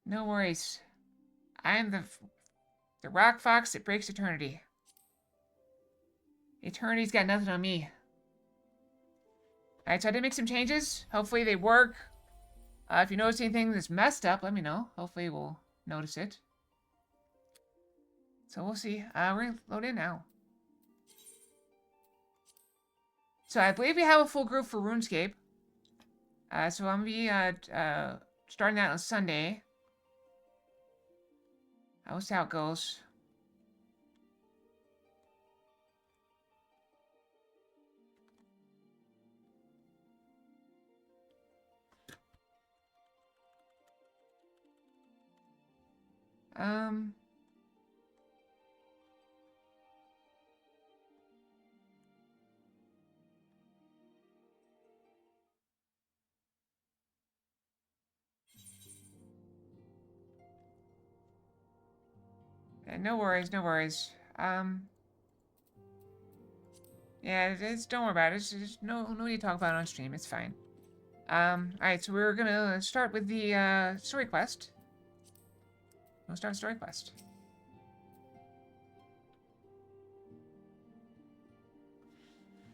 No worries. I am the rock fox that breaks eternity. Eternity's got nothing on me. Alright, so I did make some changes. Hopefully they work. If you notice anything that's messed up, let me know. Hopefully we'll notice it. So we'll see. We're gonna load in now. So I believe we have a full group for RuneScape. So I'm gonna be starting that on Sunday. We'll see how it goes. Um, no worries, no worries. Yeah, don't worry about it. It's no need to talk about it on stream. It's fine. Alright, so we're gonna start with the story quest. We'll start story quest.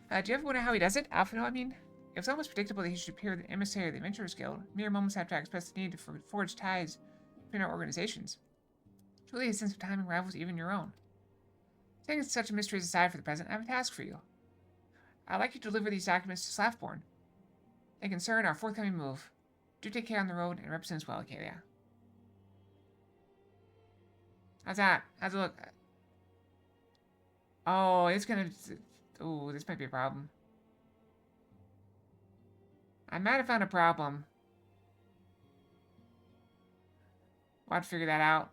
Do you ever wonder how he does it? Alphino, I mean? It was almost predictable that he should appear the emissary of the Adventurers Guild, mere moments after I expressed the need to forge ties between our organizations. Truly a sense of timing rivals even your own. Taking such mysteries aside for the present, I have a task for you. I'd like you to deliver these documents to Slathborn. They concern our forthcoming move. Do take care on the road and represent us well, Acalia. How's that? How's it look? Oh, it's gonna... Oh, this might be a problem. I might have found a problem. We'll have to figure that out.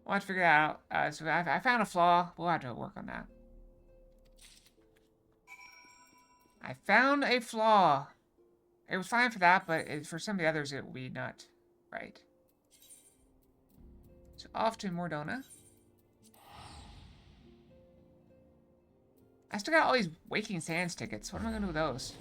We'll have to figure that out. So I found a flaw. We'll have to work on that. I found a flaw. It was fine for that, but for some of the others, it will be not right. So off to Mordona. I still got all these Waking Sands tickets. What am I going to do with those?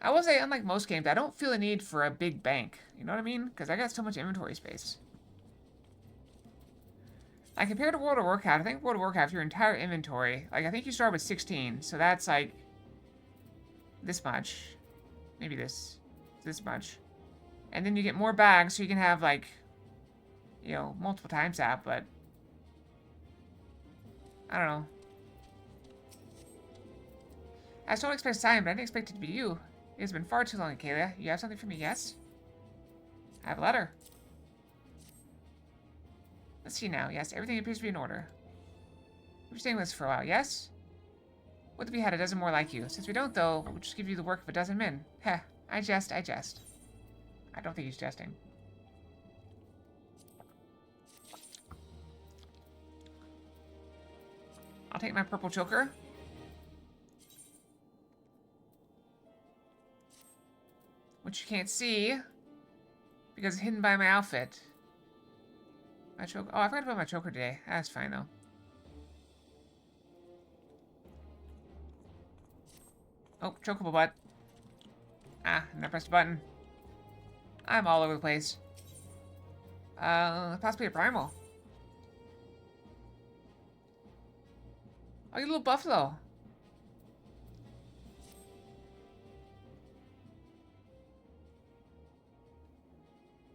I will say, unlike most games, I don't feel the need for a big bank. You know what I mean? Because I got so much inventory space. Like, compared to World of Warcraft, I think World of Warcraft, your entire inventory, like, I think you start with 16, so that's, like, this much. Maybe this much. And then you get more bags, so you can have, like, you know, multiple times that, but... I don't know. I still expect Simon, but I didn't expect it to be you. It has been far too long, Acalia. You have something for me, yes? I have a letter. Let's see now. Yes, everything appears to be in order. We've been staying with us for a while, yes? What if we had a dozen more like you? Since we don't, though, we'll just give you the work of a dozen men. Heh, I jest, I jest. I don't think he's jesting. I'll take my purple choker. Which you can't see. Because it's hidden by my outfit. My choker. Oh, I forgot about my choker today. That's fine, though. Oh, chokeable butt. Ah, and I pressed a button. I'm all over the place. Possibly a primal. Oh, you little buffalo.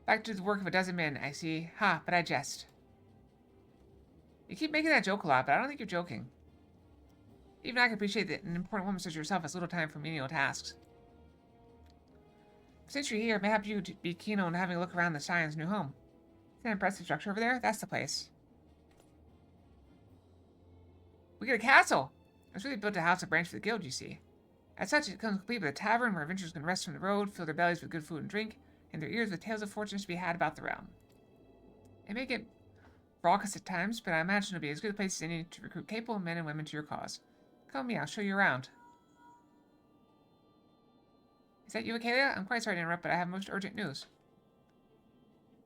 Back to the work of a dozen men, I see. Ha, but I jest. You keep making that joke a lot, but I don't think you're joking. Even I can appreciate that an important woman such as yourself has little time for menial tasks. Since you're here, mayhap you'd be keen on having a look around the Scion's new home. See that impressive structure over there? That's the place. We get a castle! It's really built a house of branch for the guild, you see. As such, it comes complete with a tavern where adventurers can rest from the road, fill their bellies with good food and drink, and their ears with tales of fortunes to be had about the realm. It may get raucous at times, but I imagine it'll be as good a place as any to recruit capable men and women to your cause. Come with me, I'll show you around. Is that you, Acalia? I'm quite sorry to interrupt, but I have most urgent news.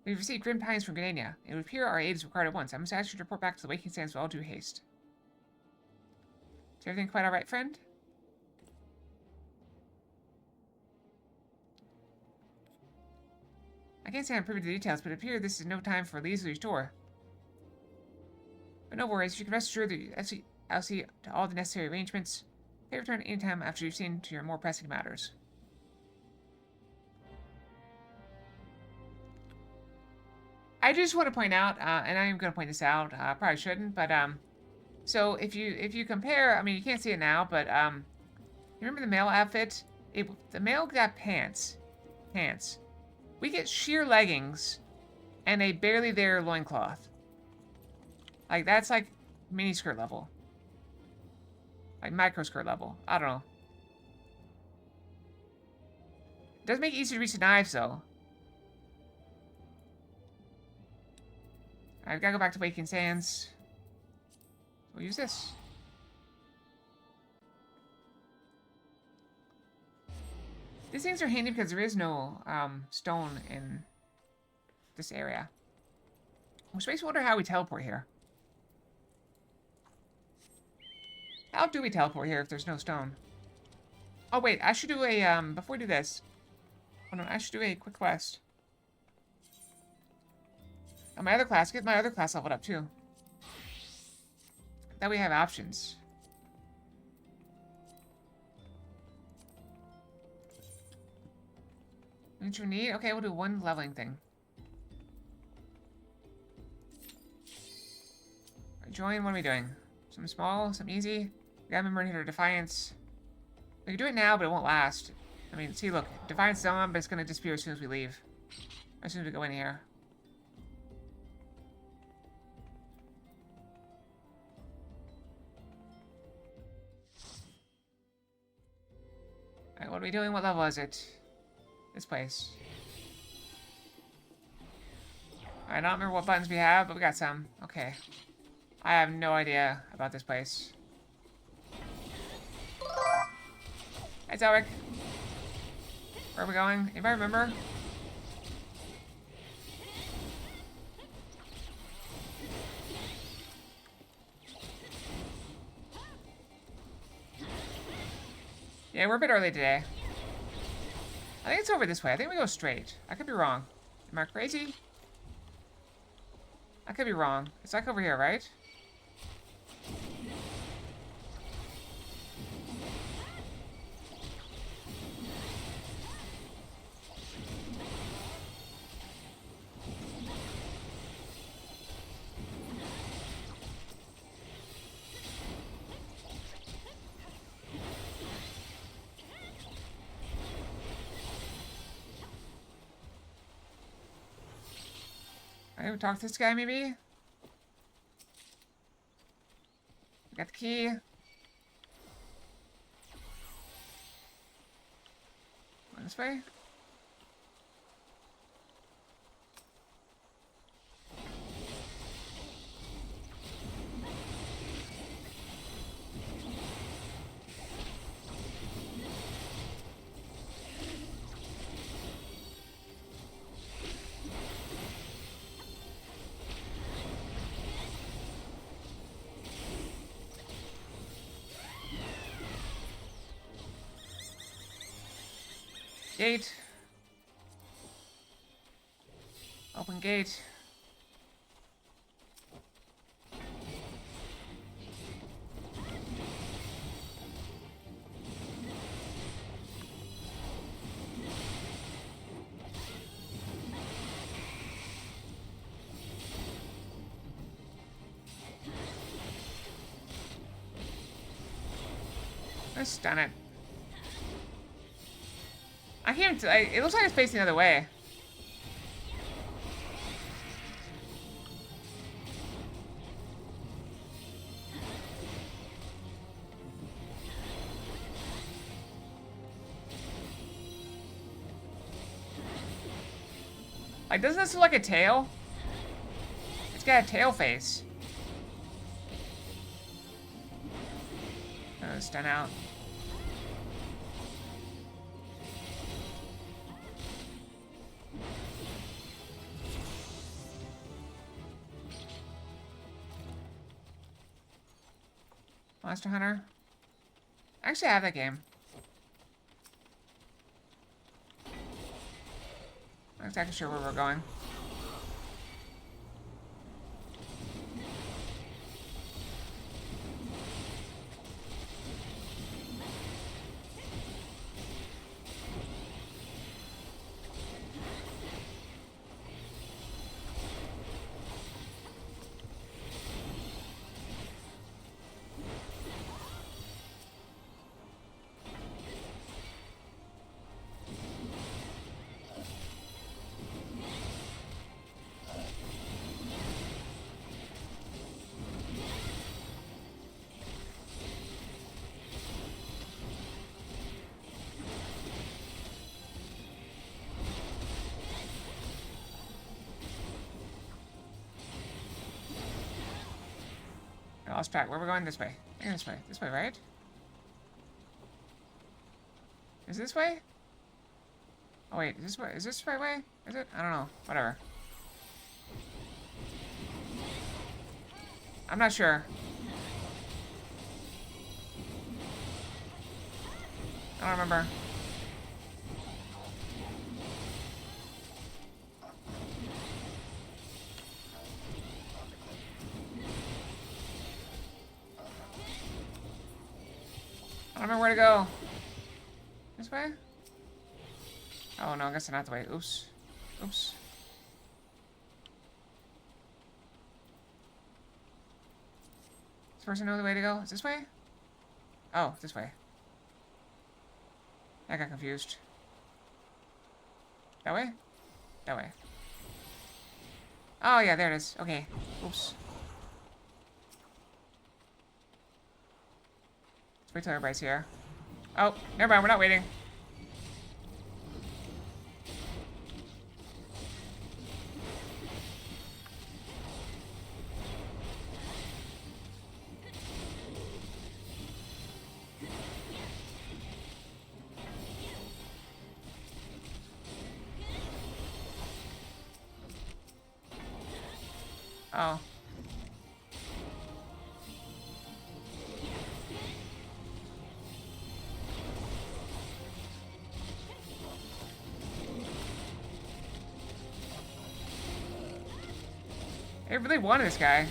We've received grim tidings from Grenania. It would appear our aid is required at once. I must ask you to report back to the Waking Sands with all due haste. Is everything quite alright, friend? I can't say I'm privy to the details, but it appears this is no time for leisurely tour. But no worries, you can rest assured that I'll see to all the necessary arrangements. May return anytime after you've seen to your more pressing matters. I just want to point out, and I'm going to point this out, probably shouldn't, but, so if you compare, I mean, you can't see it now, but, you remember the male outfit? The male got pants. We get sheer leggings and a barely there loincloth. Like, that's like mini skirt level. Like micro skirt level. I don't know. It does make it easier to reach the knives, though. Alright, we gotta go back to Waking Sands. We'll use this. These things are handy because there is no stone in this area. Which makes me wonder how we teleport here. How do we teleport here if there's no stone? Oh wait, I should do a, before we do this. Oh no, I should do a quick quest. Oh, my other class, get my other class leveled up too. That we have options. What you need? Okay, we'll do one leveling thing. Join, what are we doing? Some small, some easy. We gotta remember to hit our Defiance. We can do it now, but it won't last. I mean, see, look. Defiance is on, but it's gonna disappear as soon as we leave. As soon as we go in here. Alright, what are we doing? What level is it? This place. I don't remember what buttons we have, but we got some. Okay. I have no idea about this place. Hey, Zoic. Where are we going? Anybody remember? Yeah, we're a bit early today. I think it's over this way. I think we go straight. I could be wrong. Am I crazy? I could be wrong. It's like over here, right? Alright, we talk to this guy, maybe? We got the key. Going this way? Gate. Open gate. Let's stun it. I can't. It looks like it's facing the other way. Like, doesn't this look like a tail? It's got a tail face. Stun out. Monster Hunter. Actually, I have that game. Not exactly sure where we're going. I lost track. Where are we going? This way. This way. This way, right? Is this way? Oh wait, is this way? Is this the right way? Is it? I don't know. Whatever. I'm not sure. I don't remember. I don't remember where to go. This way? Oh no, I guess not the way. Oops. Oops. Does this person know the way to go? Is this way? Oh, this way. I got confused. That way? That way. Oh yeah, there it is. Okay. Oops. Let's wait till everybody's here. Oh, never mind, we're not waiting. Oh. I really wanted this guy.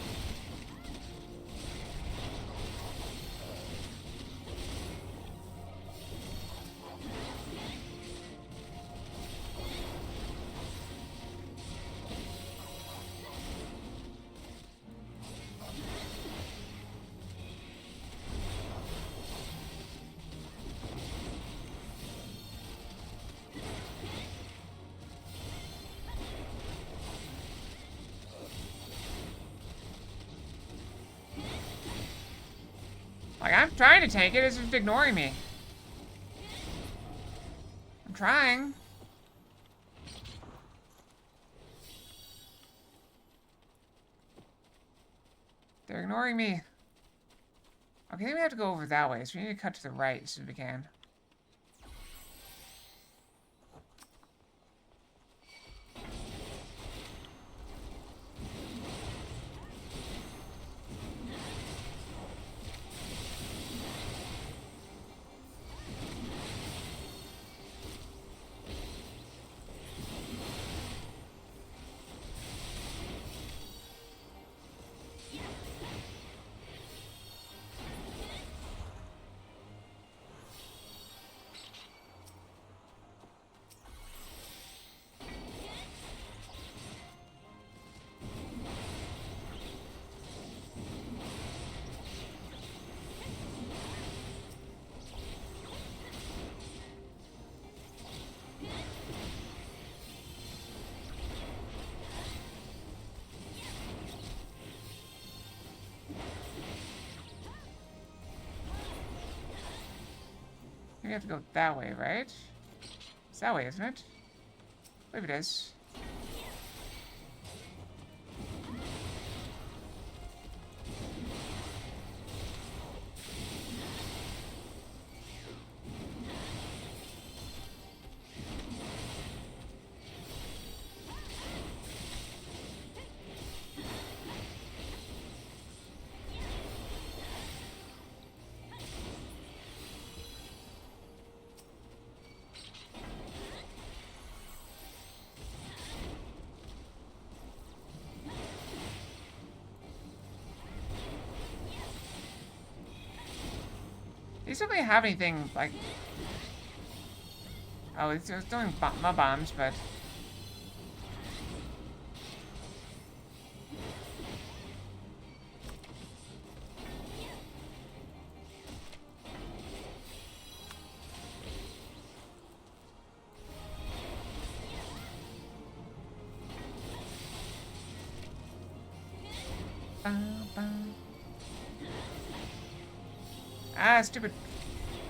Like, I'm trying to take it, it's just ignoring me. I'm trying. They're ignoring me. Okay, then we have to go over that way, so we need to cut to the right as soon as we can. We have to go that way, right? It's that way, isn't it? Maybe it is. don't really have anything, like... Oh, it's throwing mud bombs, but... Ah, stupid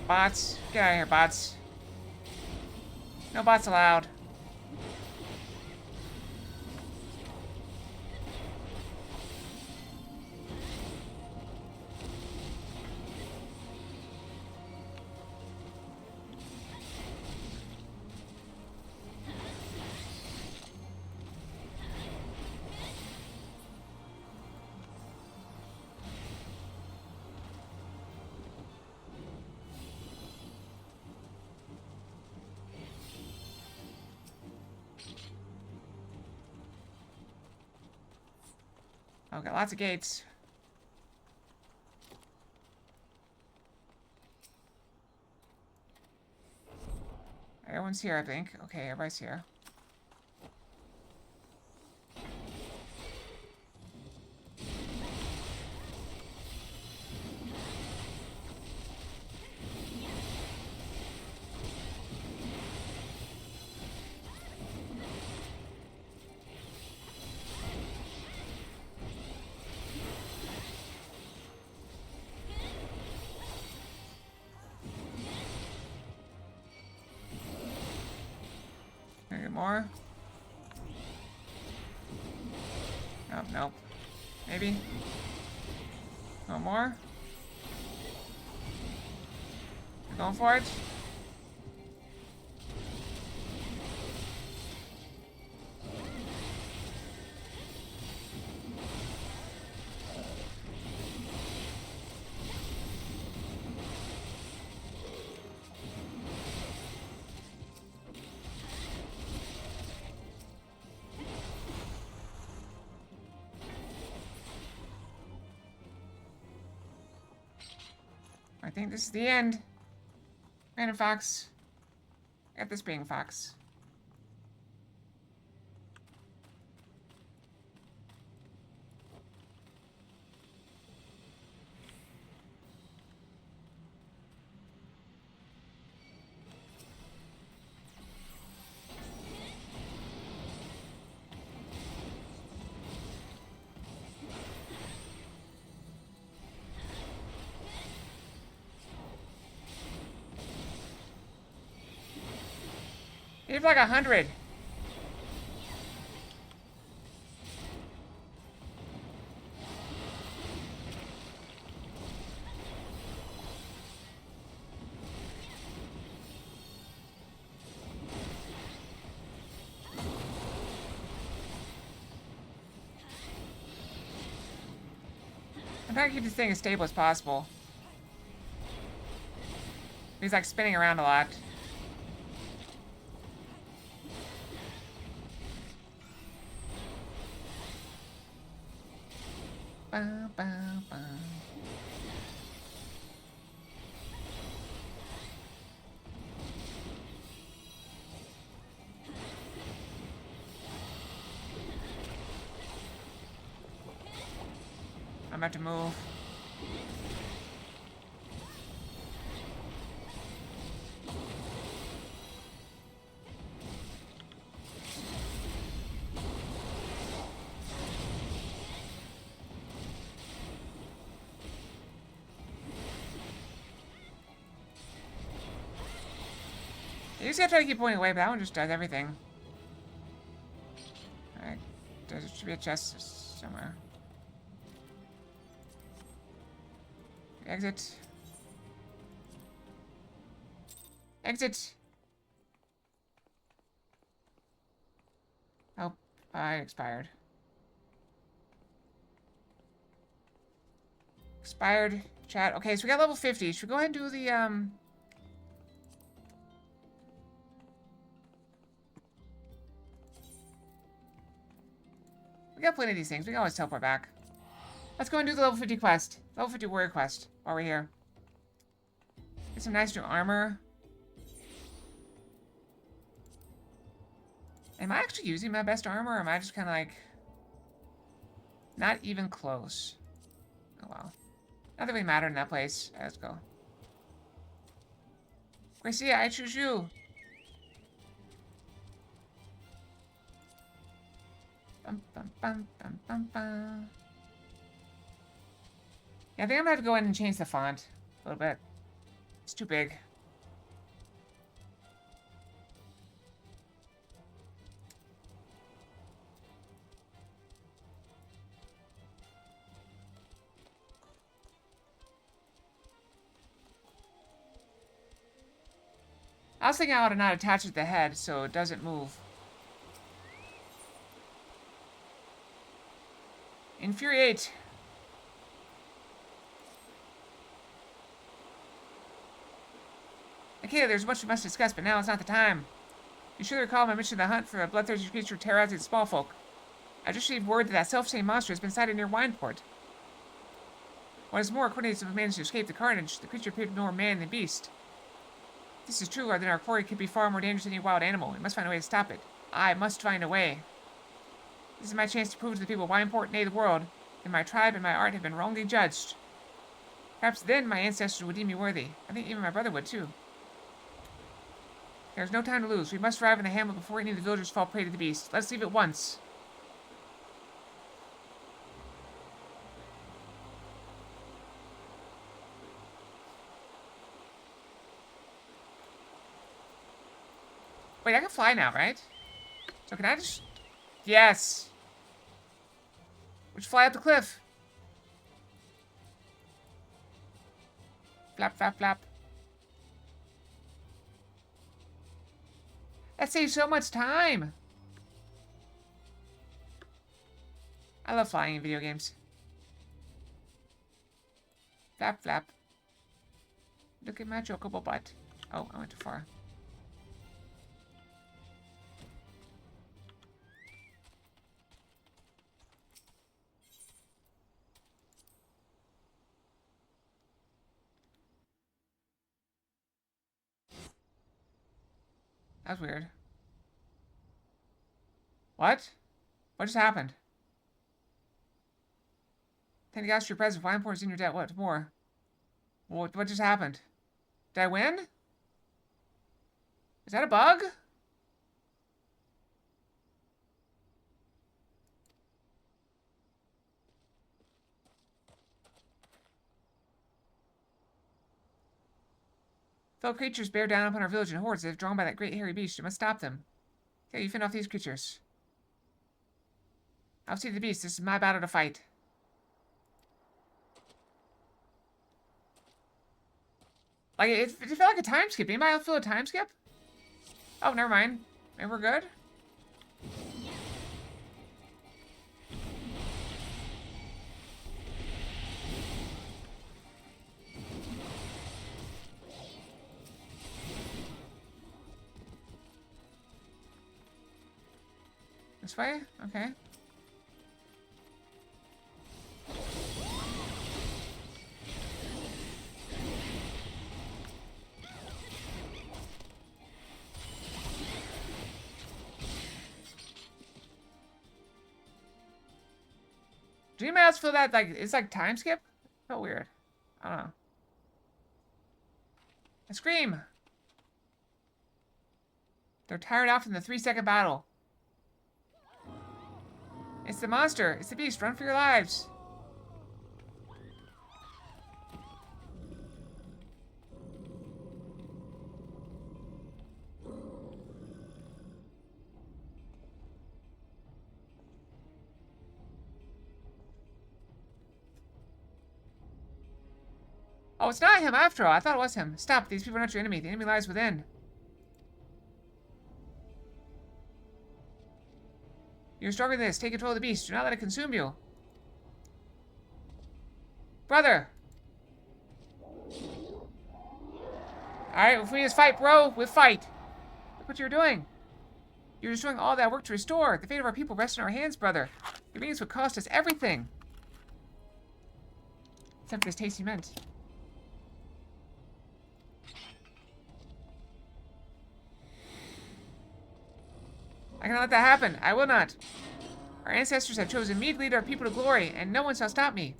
bots. Get out of here, bots. No bots allowed. Okay, lots of gates. Everyone's here, I think. Okay, everybody's here. More? Oh, nope. Maybe? No more? You're going for it? I think this is the end. Random Fox. Get this being Fox. You have like 100. I'm trying to keep this thing as stable as possible. He's like spinning around a lot. Bow, bow, bow. I'm about to move. You just gotta try to keep pulling away, but that one just does everything. Alright, there should be a chest somewhere. Exit. Exit! Oh, I expired. Expired chat. Okay, so we got level 50. Should we go ahead and do the, We got plenty of these things. We can always teleport back. Let's go and do the level 50 quest. Level 50 warrior quest while we're here. Get some nice new armor. Am I actually using my best armor, or am I just kind of like... not even close? Oh, well. Not that we matter in that place. Right, let's go. Gracia, I choose you. Bum, bum, bum, bum, bum, bum. Yeah, I think I'm gonna have to go in and change the font a little bit. It's too big. I was thinking I ought to not attach it to the head so it doesn't move. Infuriate. Okay, there's much we must discuss, but now is not the time. You should recall my mission to hunt for a bloodthirsty creature terrorizing the small folk. I just received word that that self-same monster has been sighted near Wineport. What is more, according to managed to escape the carnage, the creature appeared more man than beast. If this is true, then our quarry could be far more dangerous than any wild animal. We must find a way to stop it. I must find a way. This is my chance to prove to the people of Wineport, nay, the world, that my tribe and my art have been wrongly judged. Perhaps then my ancestors would deem me worthy. I think even my brother would, too. There's no time to lose. We must arrive in the hamlet before any of the villagers fall prey to the beast. Let's leave at once. Wait, I can fly now, right? So can I just... Yes! We just fly up the cliff. Flap, flap, flap. That saves so much time. I love flying in video games. Flap, flap. Look at my chocobo butt. Oh, I went too far. That was weird. What? What just happened? Thank you guys for your present. Wineport is in your debt. What more? What just happened? Did I win? Is that a bug? Fellow creatures bear down upon our village in hordes. They're drawn by that great hairy beast. You must stop them. Okay, you fend off these creatures. I'll see the beast. This is my battle to fight. Like, it felt like a time skip. Anybody else feel a time skip? Oh, never mind. Maybe we're good? This way? Okay. Do anybody else feel that, like, it's like time skip? Felt weird. I don't know. I scream! They're tired out from the 3-second battle. It's the monster! It's the beast! Run for your lives! Oh, it's not him after all. I thought it was him. Stop. These people are not your enemy. The enemy lies within. You're stronger than this. Take control of the beast. Do not let it consume you. Brother! Alright, if we just fight, bro, we'll fight. Look what you're doing. You're destroying all that work to restore. The fate of our people rests in our hands, brother. Your means would cost us everything. Except for this tasty mint. I cannot let that happen. I will not. Our ancestors have chosen me to lead our people to glory, and no one shall stop me.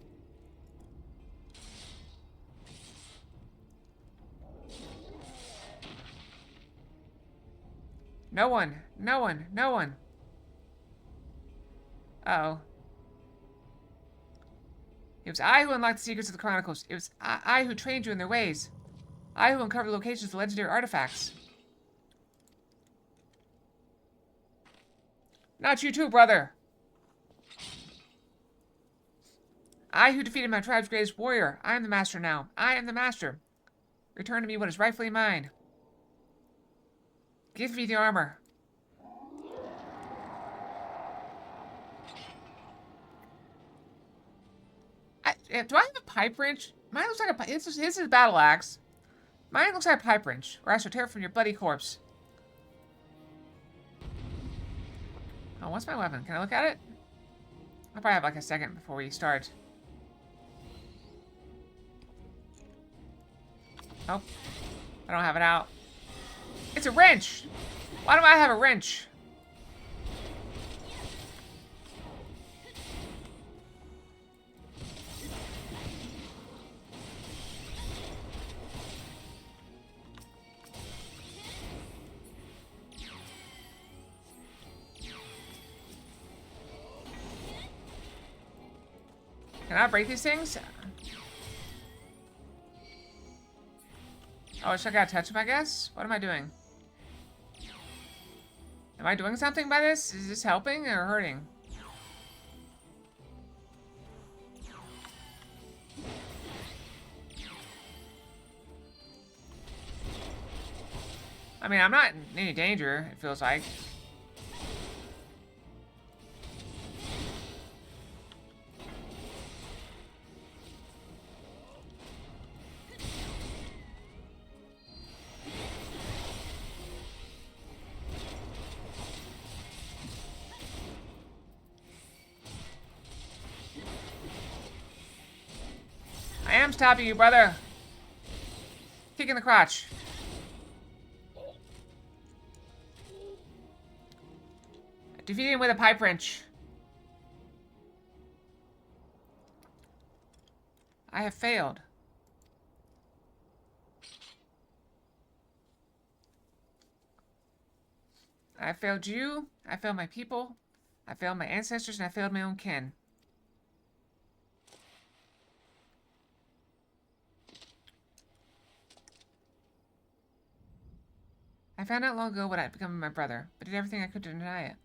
No one. No one. No one. Uh-oh. It was I who unlocked the secrets of the Chronicles. It was I who trained you in their ways. I who uncovered the locations of the legendary artifacts. Not you too, brother. I who defeated my tribe's greatest warrior. I am the master now. I am the master. Return to me what is rightfully mine. Give me the armor. Do I have a pipe wrench? Mine looks like a pipe. This is a battle axe. Mine looks like a pipe wrench, or I shall tear it from your bloody corpse. Oh, what's my weapon? Can I look at it? I'll probably have like a second before we start. Oh, I don't have it out. It's a wrench! Why do I have a wrench? Can I break these things? Oh, so I gotta touch them, I guess? What am I doing? Am I doing something by this? Is this helping or hurting? I mean, I'm not in any danger, it feels like. I am stopping you, brother. Kick in the crotch. Defeating him with a pipe wrench. I have failed. I failed you. I failed my people. I failed my ancestors, and I failed my own kin. I found out long ago what had become of my brother, but did everything I could to deny it.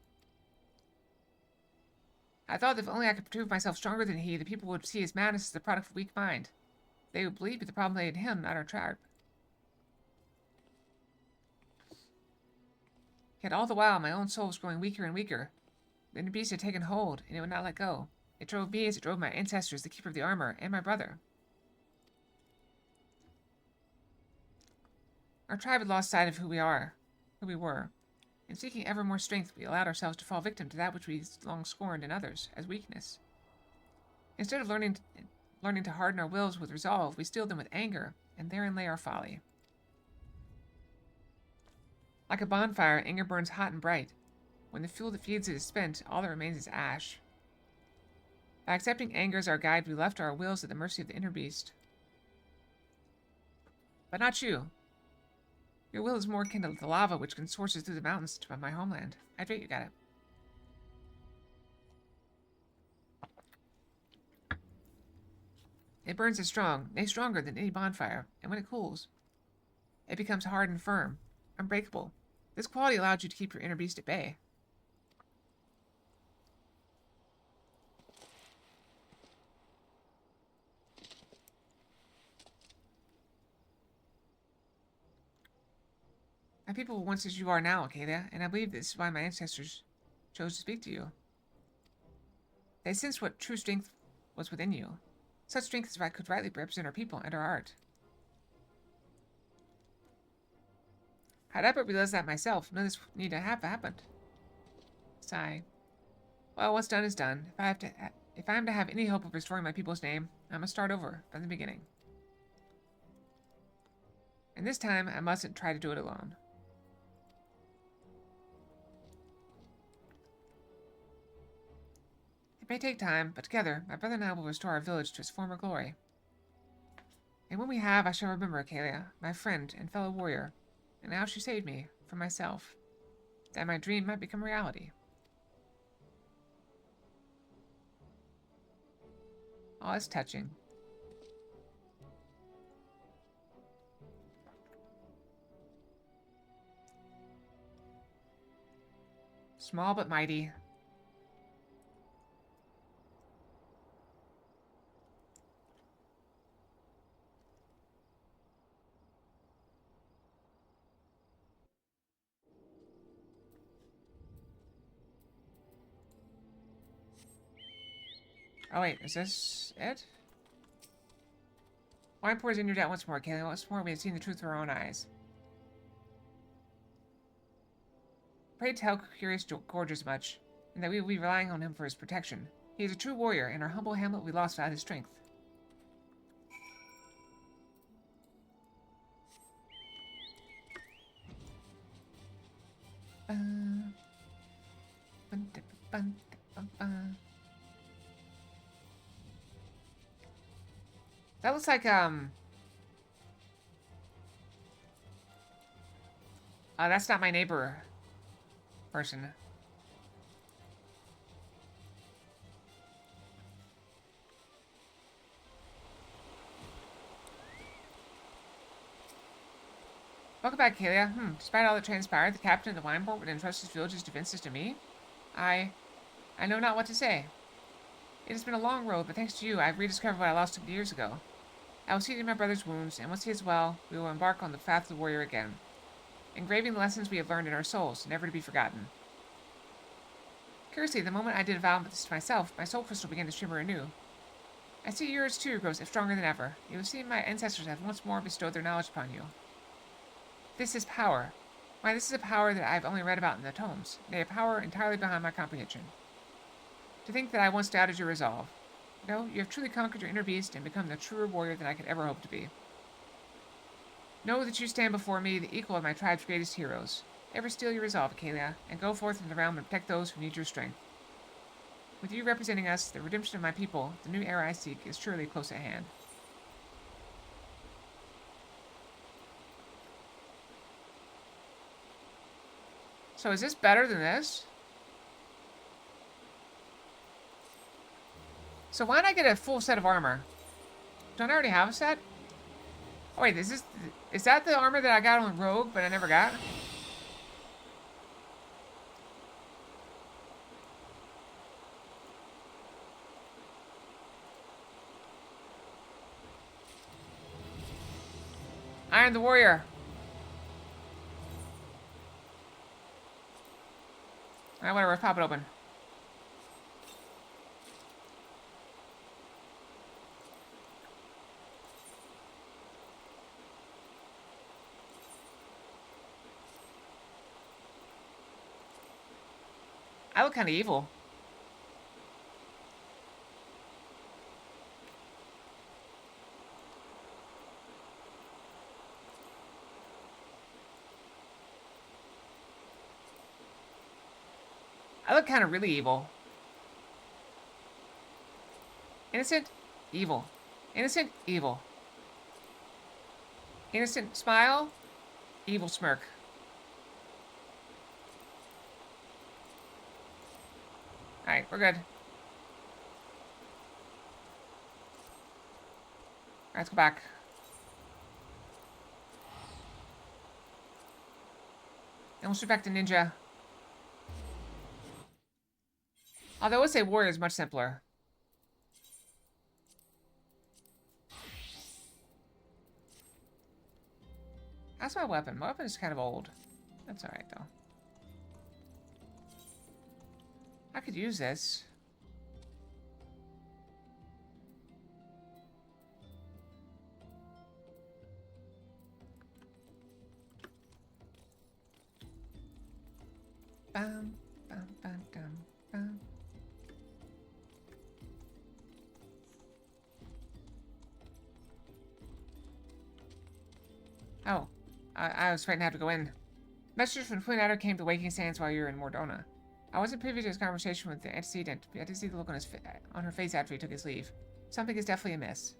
I thought that if only I could prove myself stronger than he, the people would see his madness as the product of a weak mind. They would believe that the problem lay in him, not our tribe. Yet all the while, my own soul was growing weaker and weaker. The inner beast had taken hold, and it would not let go. It drove me as it drove my ancestors, the keeper of the armor, and my brother. Our tribe had lost sight of who we were. In seeking ever more strength, we allowed ourselves to fall victim to that which we long scorned in others as weakness. Instead of learning to harden our wills with resolve, we steeled them with anger, and therein lay our folly. Like a bonfire, anger burns hot and bright. When the fuel that feeds it is spent, all that remains is ash. By accepting anger as our guide, we left our wills at the mercy of the inner beast. But not you. Your will is more akin to the lava which consources through the mountains to my homeland. Hydrate, you got it. It burns as strong, nay stronger than any bonfire, and when it cools, it becomes hard and firm, unbreakable. This quality allowed you to keep your inner beast at bay. My people were once as you are now, Acadia, and I believe this is why my ancestors chose to speak to you. They sensed what true strength was within you. Such strength as could rightly represent our people and our art. Had I but realized that myself, none of this need to have happened. Sigh. Well, what's done is done. If I am to have any hope of restoring my people's name, I must start over from the beginning. And this time, I mustn't try to do it alone. It may take time, but together, my brother and I will restore our village to its former glory. And when we have, I shall remember Acalia, my friend and fellow warrior, and how she saved me from myself, that my dream might become reality. Oh, it's touching. Small but mighty. Oh wait, is this it? Wine pours in your debt once more, Kaylee. Once more we have seen the truth with our own eyes. Pray tell Curious Gorge as much, and that we will be relying on him for his protection. He is a true warrior, and our humble hamlet we lost without his strength. That looks like, that's not my neighbor person. Welcome back, Kalia. Despite all that transpired, the captain of the wine port would entrust his village's defenses to me? I know not what to say. It has been a long road, but thanks to you, I have rediscovered what I lost 2 years ago. I will see to my brother's wounds, and once he is well, we will embark on the path of the warrior again, engraving the lessons we have learned in our souls, never to be forgotten. Curiously, the moment I did avow this to myself, my soul crystal began to shimmer anew. I see yours too grows stronger than ever. You have seen my ancestors have once more bestowed their knowledge upon you. This is power. Why, this is a power that I have only read about in the tomes, nay, a power entirely beyond my comprehension. To think that I once doubted your resolve. No, you have truly conquered your inner beast and become the truer warrior than I could ever hope to be. Know that you stand before me, the equal of my tribe's greatest heroes. Ever steel your resolve, Acalia, and go forth in the realm and protect those who need your strength. With you representing us, the redemption of my people, the new era I seek, is surely close at hand. So is this better than this? So why not get a full set of armor? Don't I already have a set? Oh wait, is that the armor that I got on Rogue, but I never got? Iron the Warrior. Alright, whatever, pop it open. I look kind of evil. I look kind of really evil. Innocent, evil. Innocent, evil. Innocent smile, evil smirk. Alright, we're good. Alright, let's go back. And we'll switch back to ninja. Although I would say warrior is much simpler. How's my weapon? My weapon is kind of old. That's alright, though. I could use this. Bam, bam, bam, bam, bam. Oh, I was frightened to have to go in. Messengers from Twin Adder came to Waking Sands while you were in Mordona. I wasn't privy to his conversation with the antecedent, but I did see the look on her face after he took his leave. Something is definitely amiss.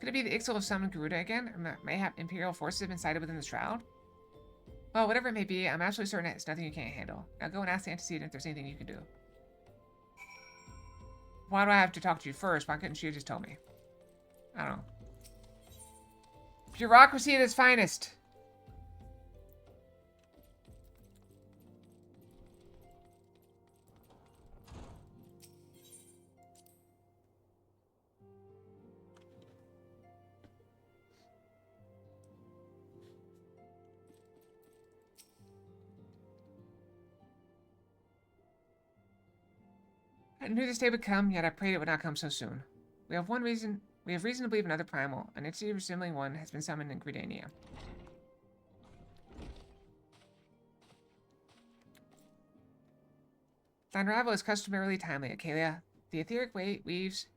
Could it be the Ixal have summoned Garuda again? Or mayhap Imperial forces have been sighted within the shroud? Well, whatever it may be, I'm absolutely certain it's nothing you can't handle. Now go and ask the antecedent if there's anything you can do. Why do I have to talk to you first? Why couldn't she have just told me? I don't know. Bureaucracy at its finest. I knew this day would come, yet I prayed it would not come so soon. We have reason to believe another primal, an entity resembling one, has been summoned in Gridania. Thine arrival is customarily timely, Acalia. The etheric waves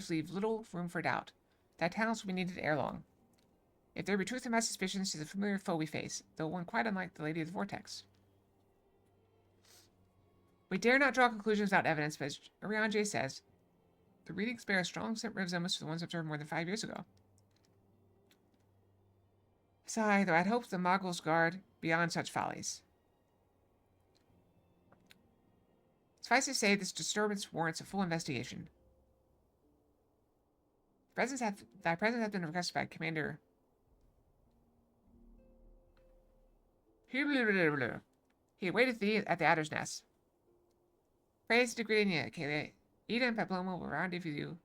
leave little room for doubt. Thy talents will be needed ere long. If there be truth in my suspicions, 'tis a familiar foe we face, though one quite unlike the Lady of the Vortex. We dare not draw conclusions without evidence, but as Ariane says, the readings bear a strong resemblance to the ones observed more than 5 years ago. Sigh, though I'd hoped the Moguls guard beyond such follies. Suffice to say, this disturbance warrants a full investigation. Thy presence hath been requested by Commander... He awaiteth thee at the Adder's Nest. Praise to Gridania, Acalia. Ida and Pabloma will rendezvous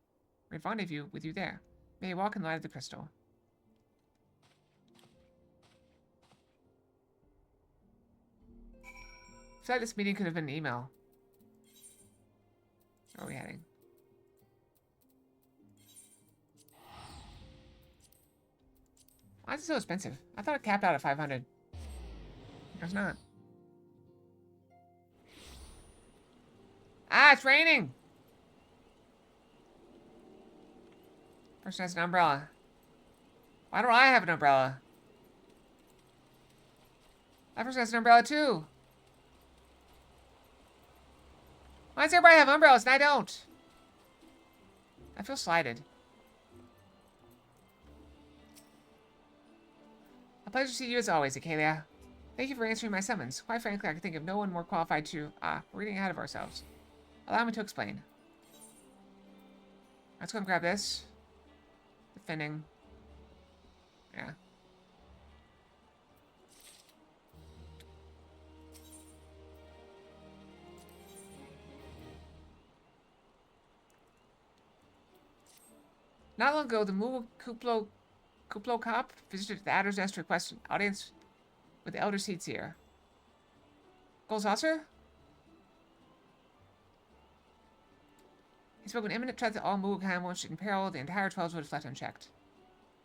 with you there. May you walk in the light of the crystal. I feel like this meeting could have been an email. Where are we heading? Why is it so expensive? I thought it capped out at 500. It's not. Ah, it's raining! Person has an umbrella. Why don't I have an umbrella? That person has an umbrella too. Why does everybody have umbrellas and I don't? I feel slighted. A pleasure to see you as always, Acalia. Thank you for answering my summons. Quite frankly, I can think of no one more qualified to... we're getting ahead of ourselves. Allow me to explain. Let's go and grab this. Defending. Yeah. Not long ago, the Mu Kuplo Cop visited the Adder's Nest to request an audience with the Elder Seedseer. Golzasser? He spoke an imminent threat that all Mugham should imperil the entire 12 would have left unchecked.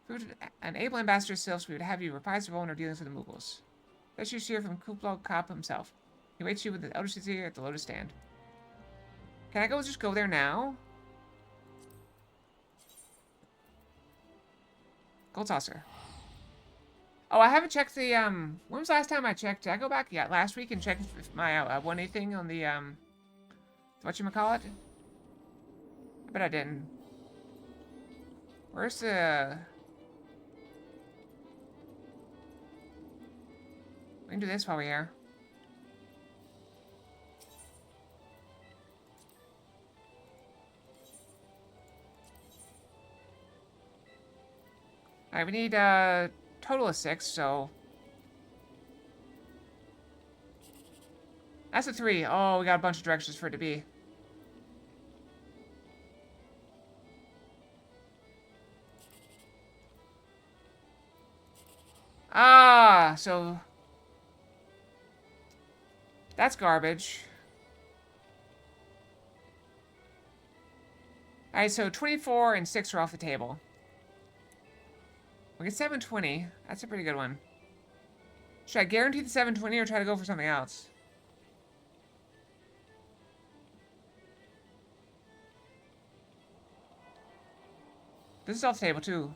Proved an able ambassador still, so we would have you reprise your role in our dealings with the Mughals. That's you hear from Kuplo Cop himself. He waits you with the Elder Seedseer at the Lotus Stand. Can I just go there now? Golzasser. Oh, I haven't checked the, when was the last time I checked? Did I go back? Yeah, last week and check my, 1A thing on the, whatchamacallit? I bet I didn't. Where's the... We can do this while we're here. Alright, we need a total of 6, so... That's a 3. Oh, we got a bunch of directions for it to be. Ah, so... That's garbage. Alright, so 24 and 6 are off the table. We get 720. That's a pretty good one. Should I guarantee the 720 or try to go for something else? This is off the table, too.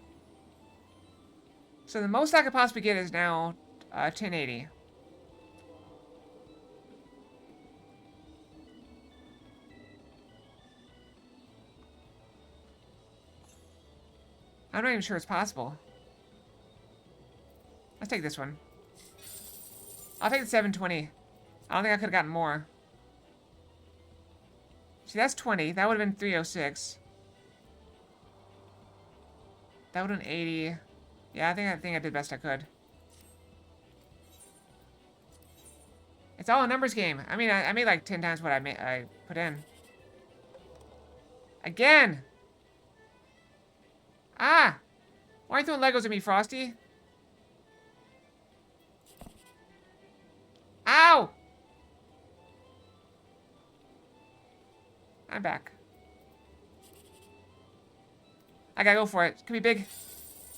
So the most I could possibly get is now 1080. I'm not even sure it's possible. Let's take this one. I'll take the 720. I don't think I could have gotten more. See, that's 20. That would have been 306. That would have been 80. Yeah, I think I did best I could. It's all a numbers game. I mean, I made like 10 times what I put in. Again! Ah! Why are you throwing Legos at me, Frosty? Ow! I'm back. I gotta go for it. It could be big.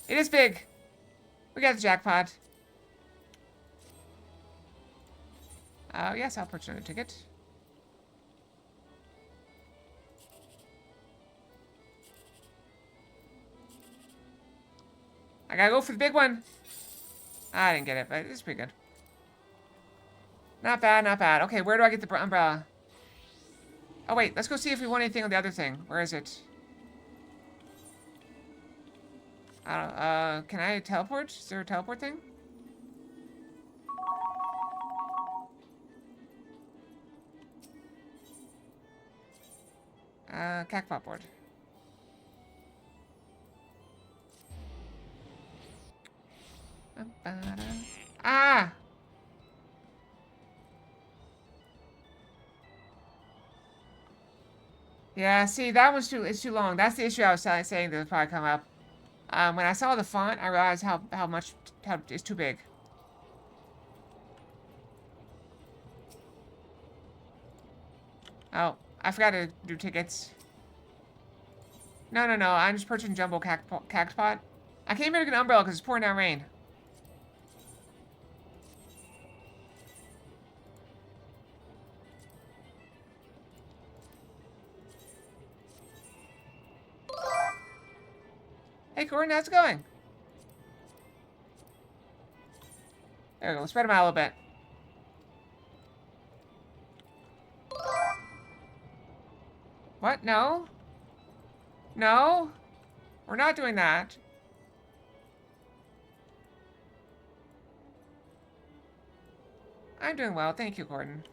It is big. We got the jackpot. Yes, I'll purchase another ticket. I gotta go for the big one. I didn't get it, but it's pretty good. Not bad, not bad. Okay, where do I get the umbrella? Oh, wait. Let's go see if we won anything on the other thing. Where is it? Can I teleport? Is there a teleport thing? Cacpot board. Ah! Yeah, see, that one's it's too long. That's the issue I was saying that would probably come up. When I saw the font, I realized how it's too big. Oh, I forgot to do tickets. No, I'm just purchasing jumbo cactpot. I came here to get an umbrella because it's pouring down rain. Hey, Corin, how's it going? There we go. We'll spread them out a little bit. What? No? No? We're not doing that. I'm doing well. Thank you, Gordon.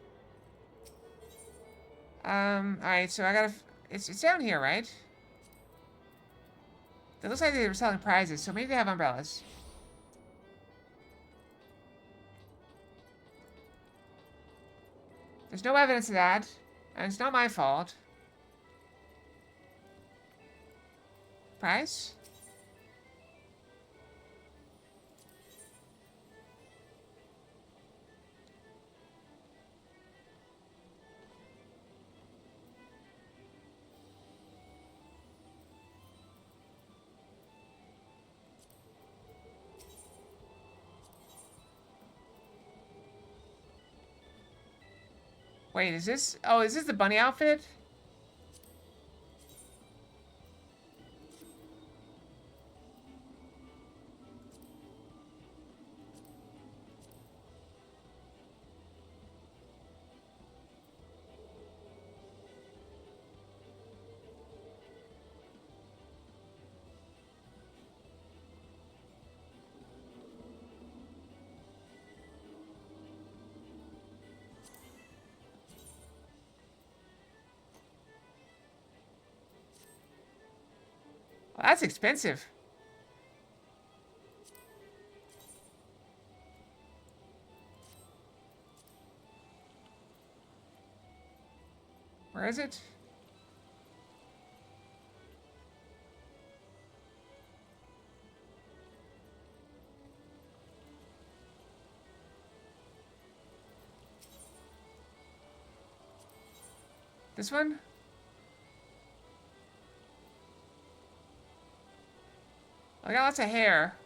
Alright, so I gotta... It's down here, right? It looks like they were selling prizes, so maybe they have umbrellas. There's no evidence of that, and it's not my fault. Price? Wait, is this... Oh, is this the bunny outfit? Well, that's expensive. Where is it? This one? I got lots of hair.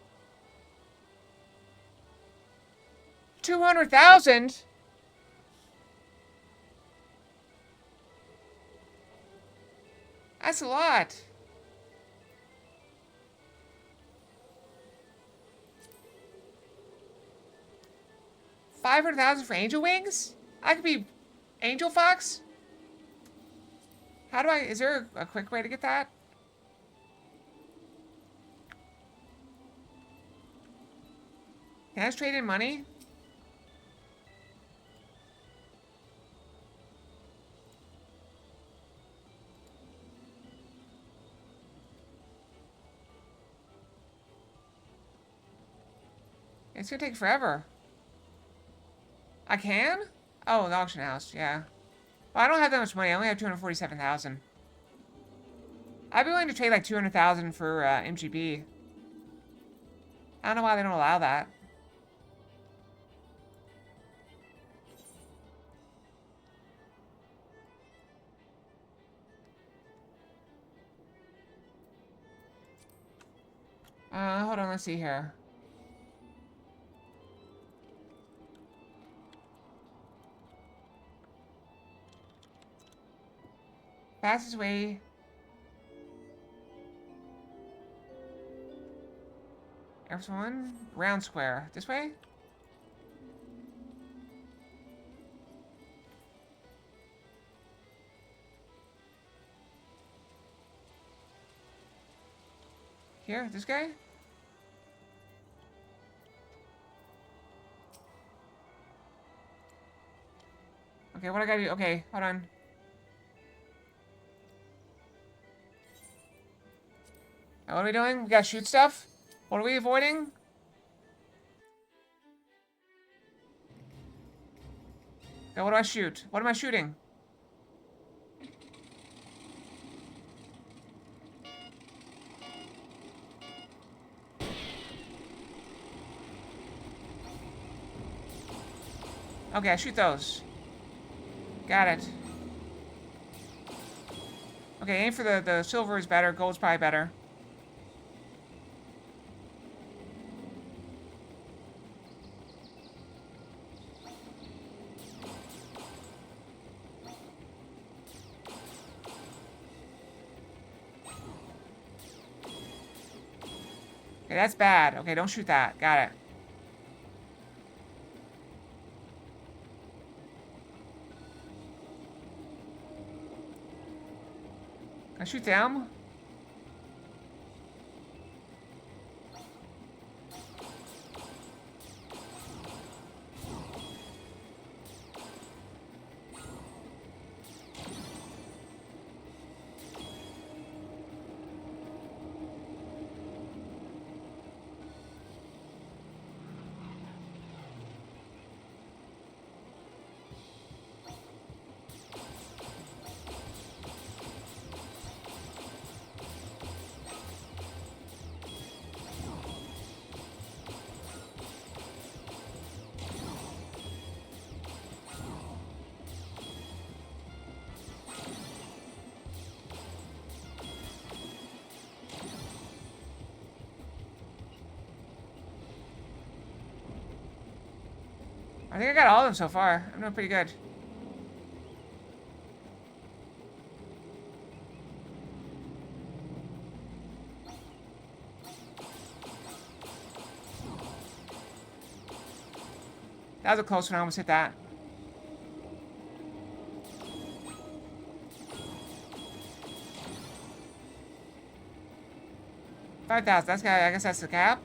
200,000? That's a lot. $500,000 for angel wings? I could be Angel Fox? How do I... Is there a quick way to get that? Can I just trade in money? It's gonna take forever. I can? Oh, the auction house, yeah. Well, I don't have that much money. I only have 247,000. I'd be willing to trade like 200,000 for MGB. I don't know why they don't allow that. Hold on, let's see here. Fastest way. Air Force One, round square. This way? Here, this guy? Okay, what I gotta do? Okay, hold on. What are we doing? We gotta shoot stuff? What are we avoiding? Okay, what do I shoot? What am I shooting? Okay, I shoot those. Got it. Okay, aim for the silver is better. Gold's probably better. Okay, that's bad. Okay, don't shoot that. Got it. Can I shoot them? I think I got all of them so far. I'm doing pretty good. That was a close one. I almost hit that. $5,000. That's I guess that's the cap.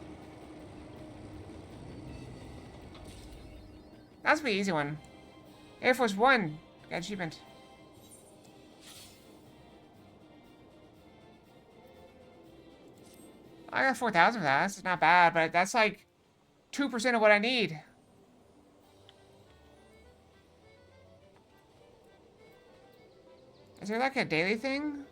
That's a pretty easy one. Air Force One. Got achievement. I got 4,000 for that. That's not bad, but that's like 2% of what I need. Is there like a daily thing?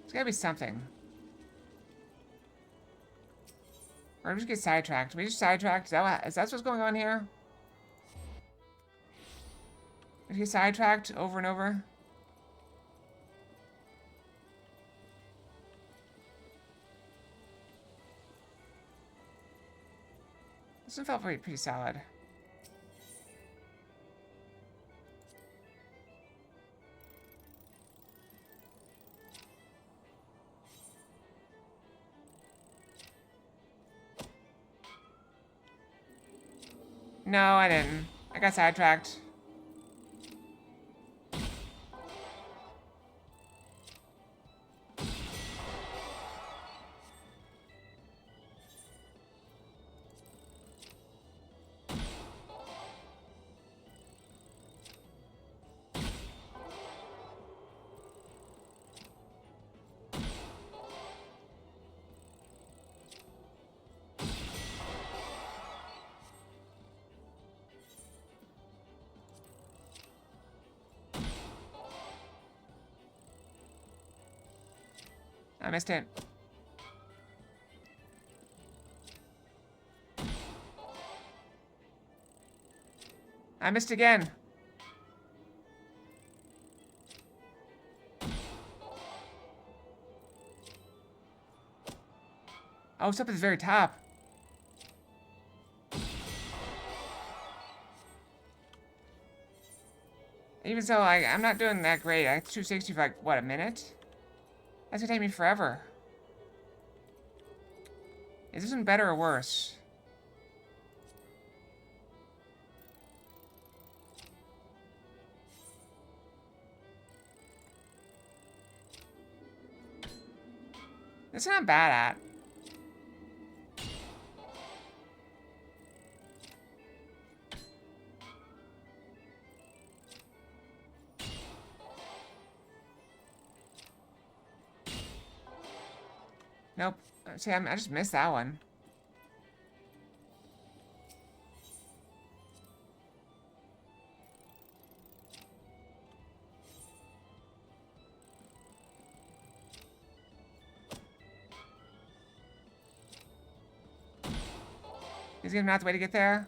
There's gotta be something. Or we just get sidetracked. We just sidetracked. Is that what's going on here? We get sidetracked over and over. This one felt pretty solid. No, I didn't. I got sidetracked. I missed it. I missed again. Oh, it's up at the very top. Even so, I'm not doing that great. I 260 for like, what, a minute? That's gonna take me forever. Is this one better or worse? This one I'm bad at. Nope. See, I just missed that one. Is he gonna have to wait to get there?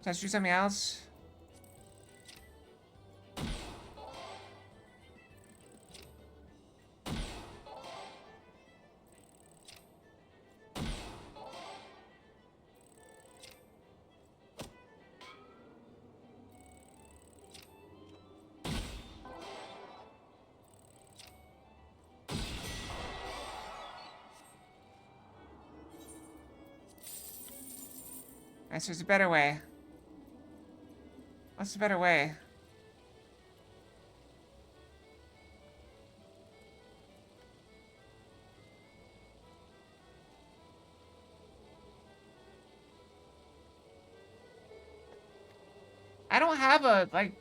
Let's do something else. Yes, there's a better way. What's the better way? I don't have a, like...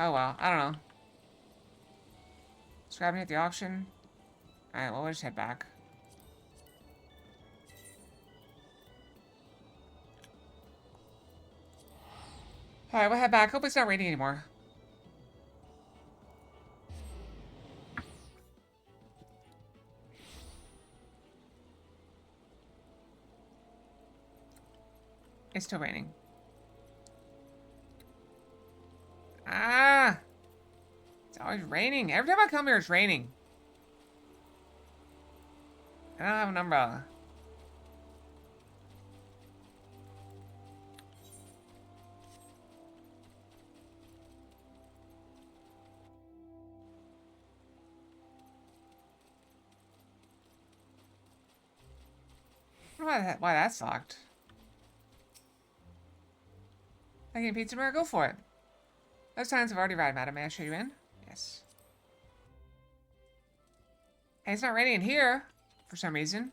Oh well, I don't know. Scrapping at the auction. Alright, well, we'll just head back. Alright, we'll head back. Hope it's not raining anymore. It's still raining. Ah! It's always raining. Every time I come here, it's raining. I don't have an umbrella. I don't know why that's locked. I can pizza mirror, go for it. Those times have already arrived, madam. May I show you in? Yes. Hey, it's not raining in here for some reason.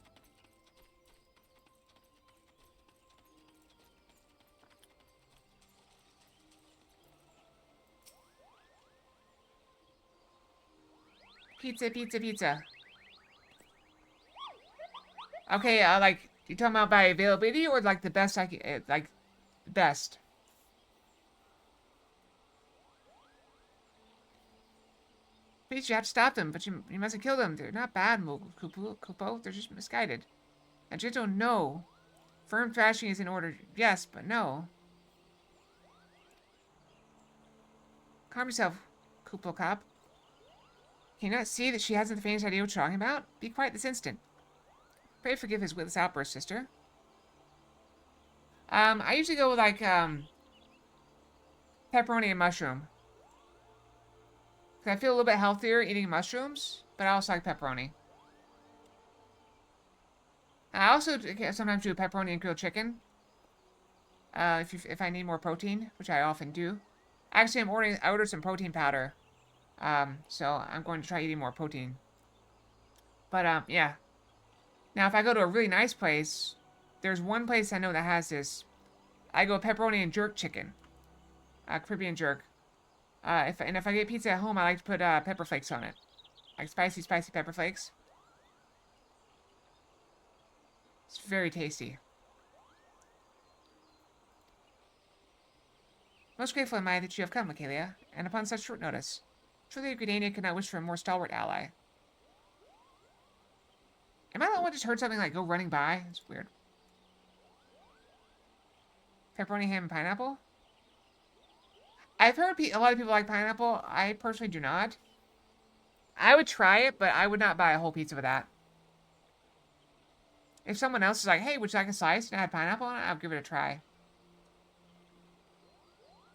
Pizza, pizza, pizza. Okay, like, you talking about by availability or like the best I can, like, best? Please, you have to stop them, but you mustn't kill them. They're not bad, Kupo. They're just misguided. And Jinto, no. Firm thrashing is in order. Yes, but no. Calm yourself, Kupo Cop. Can you not see that she hasn't the faintest idea what you're talking about? Be quiet this instant. Pray forgive his witless outburst, sister. I usually go with, like, pepperoni and mushroom. Because I feel a little bit healthier eating mushrooms, but I also like pepperoni. I also sometimes do pepperoni and grilled chicken. If I need more protein, which I often do. Actually, I ordered some protein powder. So I'm going to try eating more protein. But, yeah. Now, if I go to a really nice place, there's one place I know that has this. I go pepperoni and jerk chicken. Caribbean jerk. If I get pizza at home, I like to put pepper flakes on it. Like spicy pepper flakes. It's very tasty. Most grateful am I that you have come, Michaelia, and upon such short notice. Truly, Gridania could not wish for a more stalwart ally. Am I the one who just heard something like go running by? It's weird. Pepperoni, ham, and pineapple? I've heard a lot of people like pineapple. I personally do not. I would try it, but I would not buy a whole pizza with that. If someone else is like, hey, would you like a slice and add pineapple on it? I'll give it a try.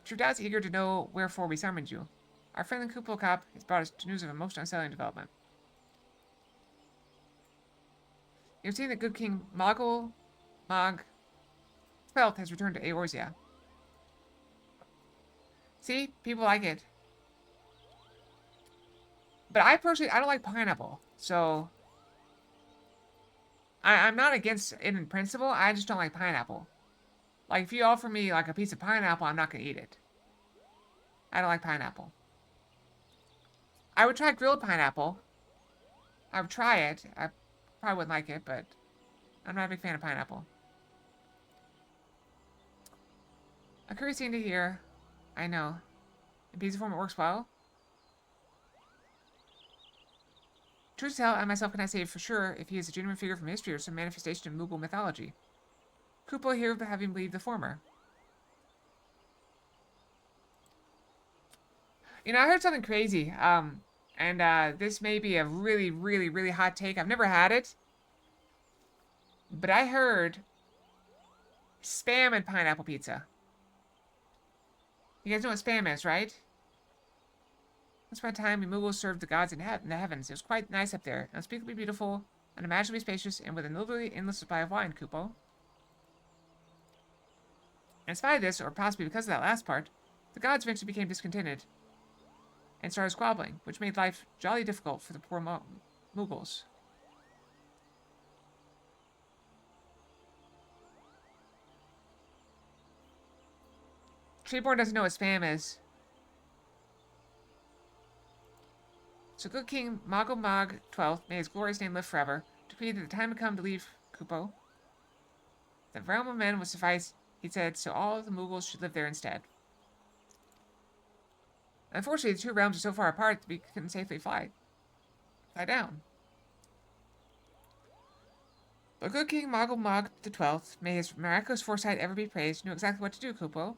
Trudeau's eager to know wherefore we summoned you. Our friendly Kupo Cop has brought us news of a most unsettling development. You've seen that good King Mogul Mog XIV has returned to Eorzea. See? People like it. But I personally, I don't like pineapple. So, I'm not against it in principle. I just don't like pineapple. Like, if you offer me, like, a piece of pineapple, I'm not going to eat it. I don't like pineapple. I would try grilled pineapple. I would try it. I probably wouldn't like it, but I'm not a big fan of pineapple. A curious thing to hear. I know. In pizza form, it works well. Truth to tell, I myself cannot say for sure if he is a genuine figure from history or some manifestation of Mughal mythology. Kupo here having believed the former. You know, I heard something crazy. This may be a really, really, really hot take. I've never had it. But I heard Spam and pineapple pizza. You guys know what Spam is, right? Once upon a time, we Mughals served the gods in the heavens. It was quite nice up there, unspeakably beautiful, unimaginably spacious, and with a literally endless supply of wine, Kupo. In spite of this, or possibly because of that last part, the gods eventually became discontented and started squabbling, which made life jolly difficult for the poor Mughals. Treeborn doesn't know what Spam is. So good King Mogul Mog XII, may his glorious name live forever, decreed that the time had come to leave Kupo. The realm of men would suffice, he said, so all the Mughals should live there instead. Unfortunately, the two realms are so far apart that we couldn't safely fly down. But good King Mogul Mog XII, may his miraculous foresight ever be praised, knew exactly what to do, Kupo.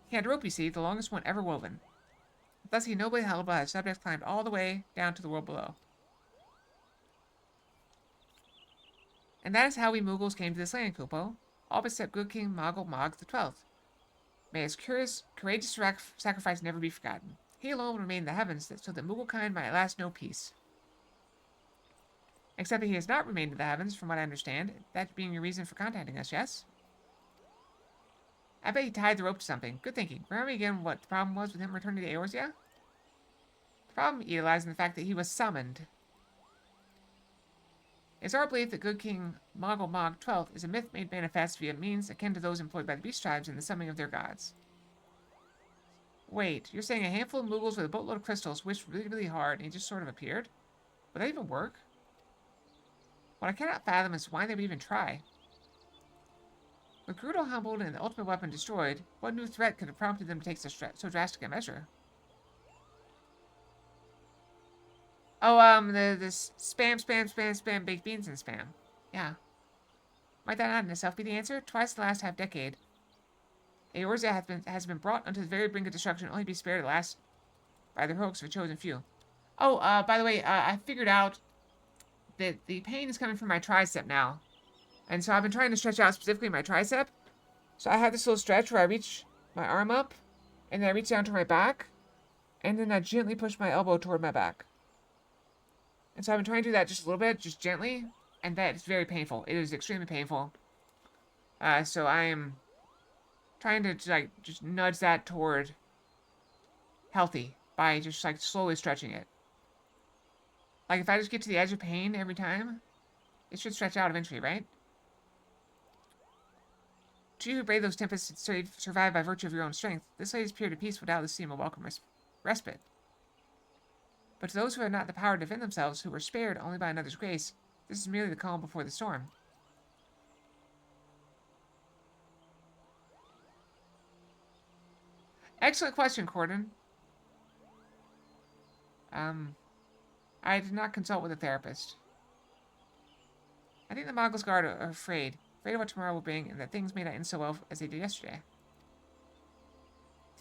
He had a rope, you see, the longest one ever woven. Thus he nobly held while his subjects climbed all the way down to the world below. And that is how we Mughals came to this land, Kupo. All except good King Mogul Mog XII. May his courageous sacrifice never be forgotten. He alone will remain in the heavens, so that Mughal-kind might at last know peace. Except that he has not remained in the heavens, from what I understand, that being your reason for contacting us, yes? I bet he tied the rope to something. Good thinking. Remember again what the problem was with him returning to Eorzea? The problem, Eda, lies in the fact that he was summoned. It's our belief that good King Mogul Mog XII is a myth made manifest via means akin to those employed by the beast tribes in the summoning of their gods. Wait, you're saying a handful of Mughals with a boatload of crystals wished really, really hard and he just sort of appeared? Would that even work? What I cannot fathom is why they would even try. With Gerudo humbled and the ultimate weapon destroyed, what new threat could have prompted them to take so drastic a measure? Oh, the spam baked beans and spam. Yeah. Might that not in itself be the answer? Twice the last half-decade, Eorzea has been brought unto the very brink of destruction, only to be spared at last by the heroics of a chosen few. Oh, by the way, I figured out that the pain is coming from my tricep now. And so I've been trying to stretch out specifically my tricep. So I have this little stretch where I reach my arm up, and then I reach down to my back, and then I gently push my elbow toward my back. And so I've been trying to do that just a little bit, just gently, and that is very painful. It is extremely painful. So I am trying to like just nudge that toward healthy by just like slowly stretching it. Like if I just get to the edge of pain every time, it should stretch out eventually, right? To you who brave those tempests and survive by virtue of your own strength, this lady's period of peace will doubtless seem a welcome respite. But to those who have not the power to defend themselves, who were spared only by another's grace, this is merely the calm before the storm. Excellent question, Corden. I did not consult with a therapist. I think the Mogul's Guard are afraid of what tomorrow will bring, and that things may not end so well as they did yesterday.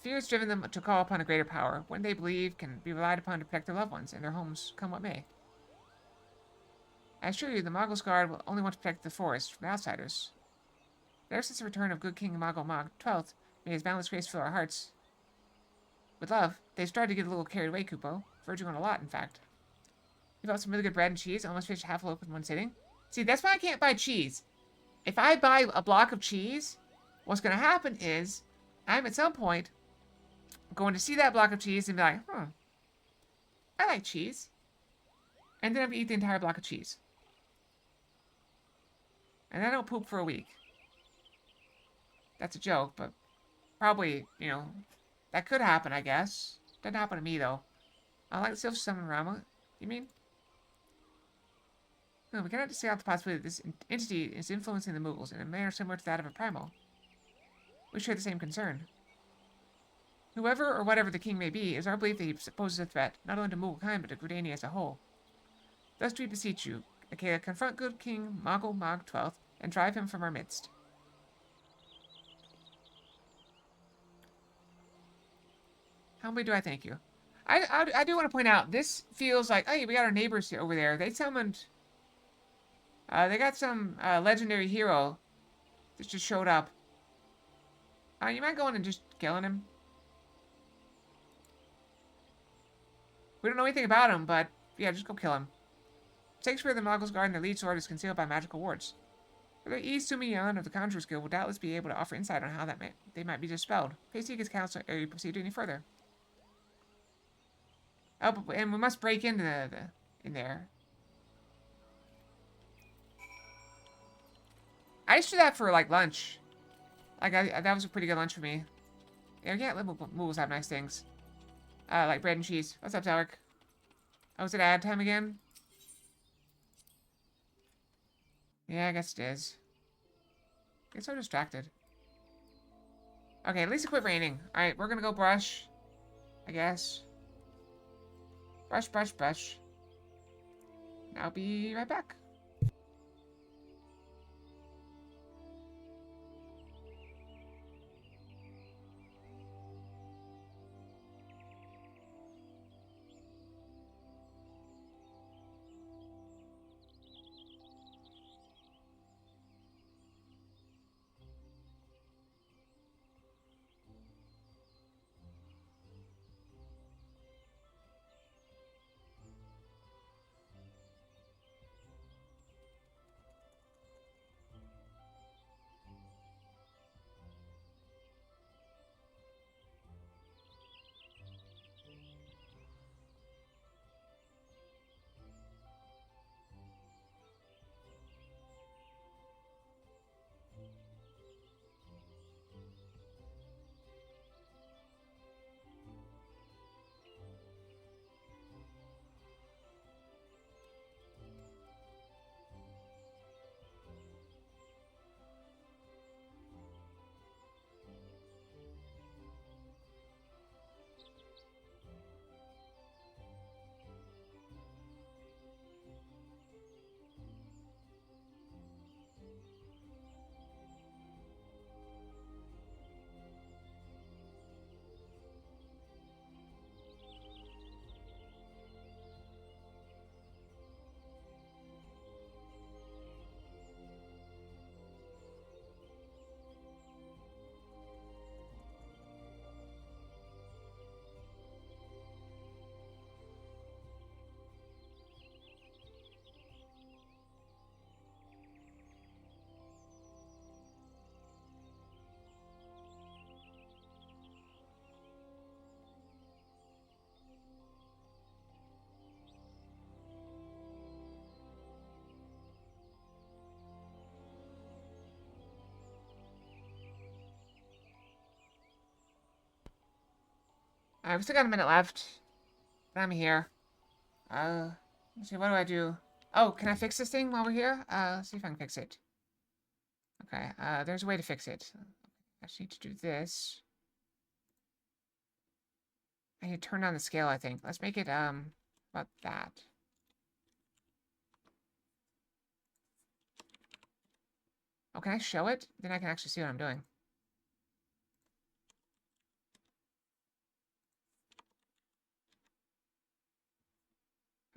Fear has driven them to call upon a greater power, one they believe can be relied upon to protect their loved ones and their homes, come what may. I assure you, the Mogul's Guard will only want to protect the forest from outsiders. But ever since the return of good King Mogul Mog XII, may his boundless grace fill our hearts with love, they've started to get a little carried away, Kupo. Verging on a lot, in fact. You bought some really good bread and cheese, almost finished half a loaf in one sitting. See, that's why I can't buy cheese. If I buy a block of cheese, what's going to happen is, I'm at some point going to see that block of cheese and be like, I like cheese. And then I'm going to eat the entire block of cheese. And then I don't poop for a week. That's a joke, but probably, you know, that could happen, I guess. Doesn't happen to me, though. I like the Silver Summon Rama. You mean? No, we cannot discount the possibility that this entity is influencing the Mughals in a manner similar to that of a primal. We share the same concern. Whoever or whatever the king may be, it is our belief that he poses a threat, not only to Mughal kind, but to Gridania as a whole. Thus do we beseech you, Akela, confront good King Mogul Mog XII, and drive him from our midst. How many do I thank you? I do want to point out, this feels like, hey, we got our neighbors over there. They summoned... they got some legendary hero that just showed up. You mind going and just killing him? We don't know anything about him, but yeah, just go kill him. Shakespeare the Mogul's Guard and their lead sword is concealed by magical wards. Whether East Sumiyan of the Conjurer's Guild will doubtless be able to offer insight on how they might be dispelled. Please seek his counsel ere you proceed any further. Oh, and we must break into in there. I used to do that for, like, lunch. Like, that was a pretty good lunch for me. Yeah, Mughals have nice things. Like bread and cheese. What's up, Tarek? Oh, is it ad time again? Yeah, I guess it is. Get so distracted. Okay, at least it quit raining. Alright, we're gonna go brush. I guess. Brush, brush, brush. And I'll be right back. Alright, we still got a minute left. But I'm here. Let's see, what do I do? Oh, can I fix this thing while we're here? Let's see if I can fix it. Okay, there's a way to fix it. I just need to do this. I need to turn down the scale, I think. Let's make it, about that. Oh, can I show it? Then I can actually see what I'm doing.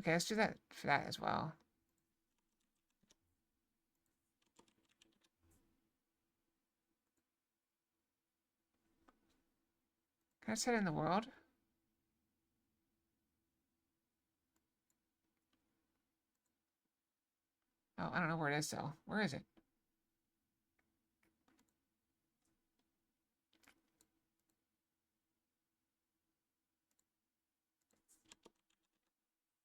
Okay, let's do that for that as well. Can I set it in the world? Oh, I don't know where it is, though. Where is it?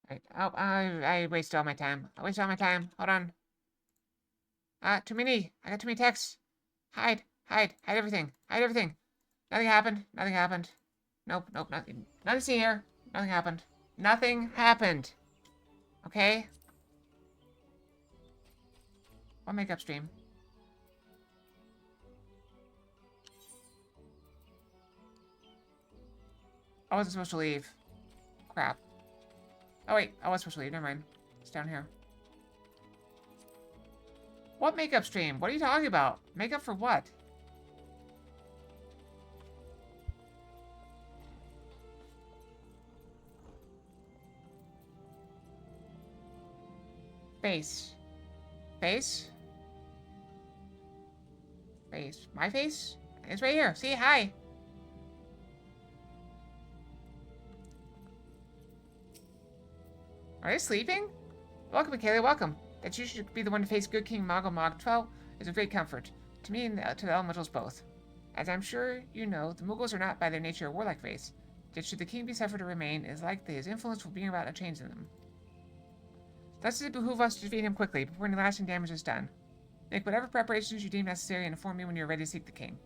Right. Oh, I wasted all my time. I wasted all my time. Hold on. Too many. I got too many texts. Hide. Hide. Hide everything. Hide everything. Nothing happened. Nothing happened. Nope. Nope. Nothing. Nothing to see here. Nothing happened. Nothing happened. Okay? One makeup stream. I wasn't supposed to leave. Crap. Oh, wait. I was supposed to leave. Never mind. It's down here. What makeup stream? What are you talking about? Makeup for what? Face. Face? Face. My face? It's right here. See? Hi. Are they sleeping? Welcome, Michaela. Welcome. That you should be the one to face good King Moggle 12 is a great comfort. To me and to the elementals both. As I'm sure you know, the Muggles are not by their nature a warlike race. Yet should the king be suffered to remain, it is likely his influence will bring about a change in them. Thus it behoove us to defeat him quickly, before any lasting damage is done. Make whatever preparations you deem necessary and inform me when you're ready to seek the king.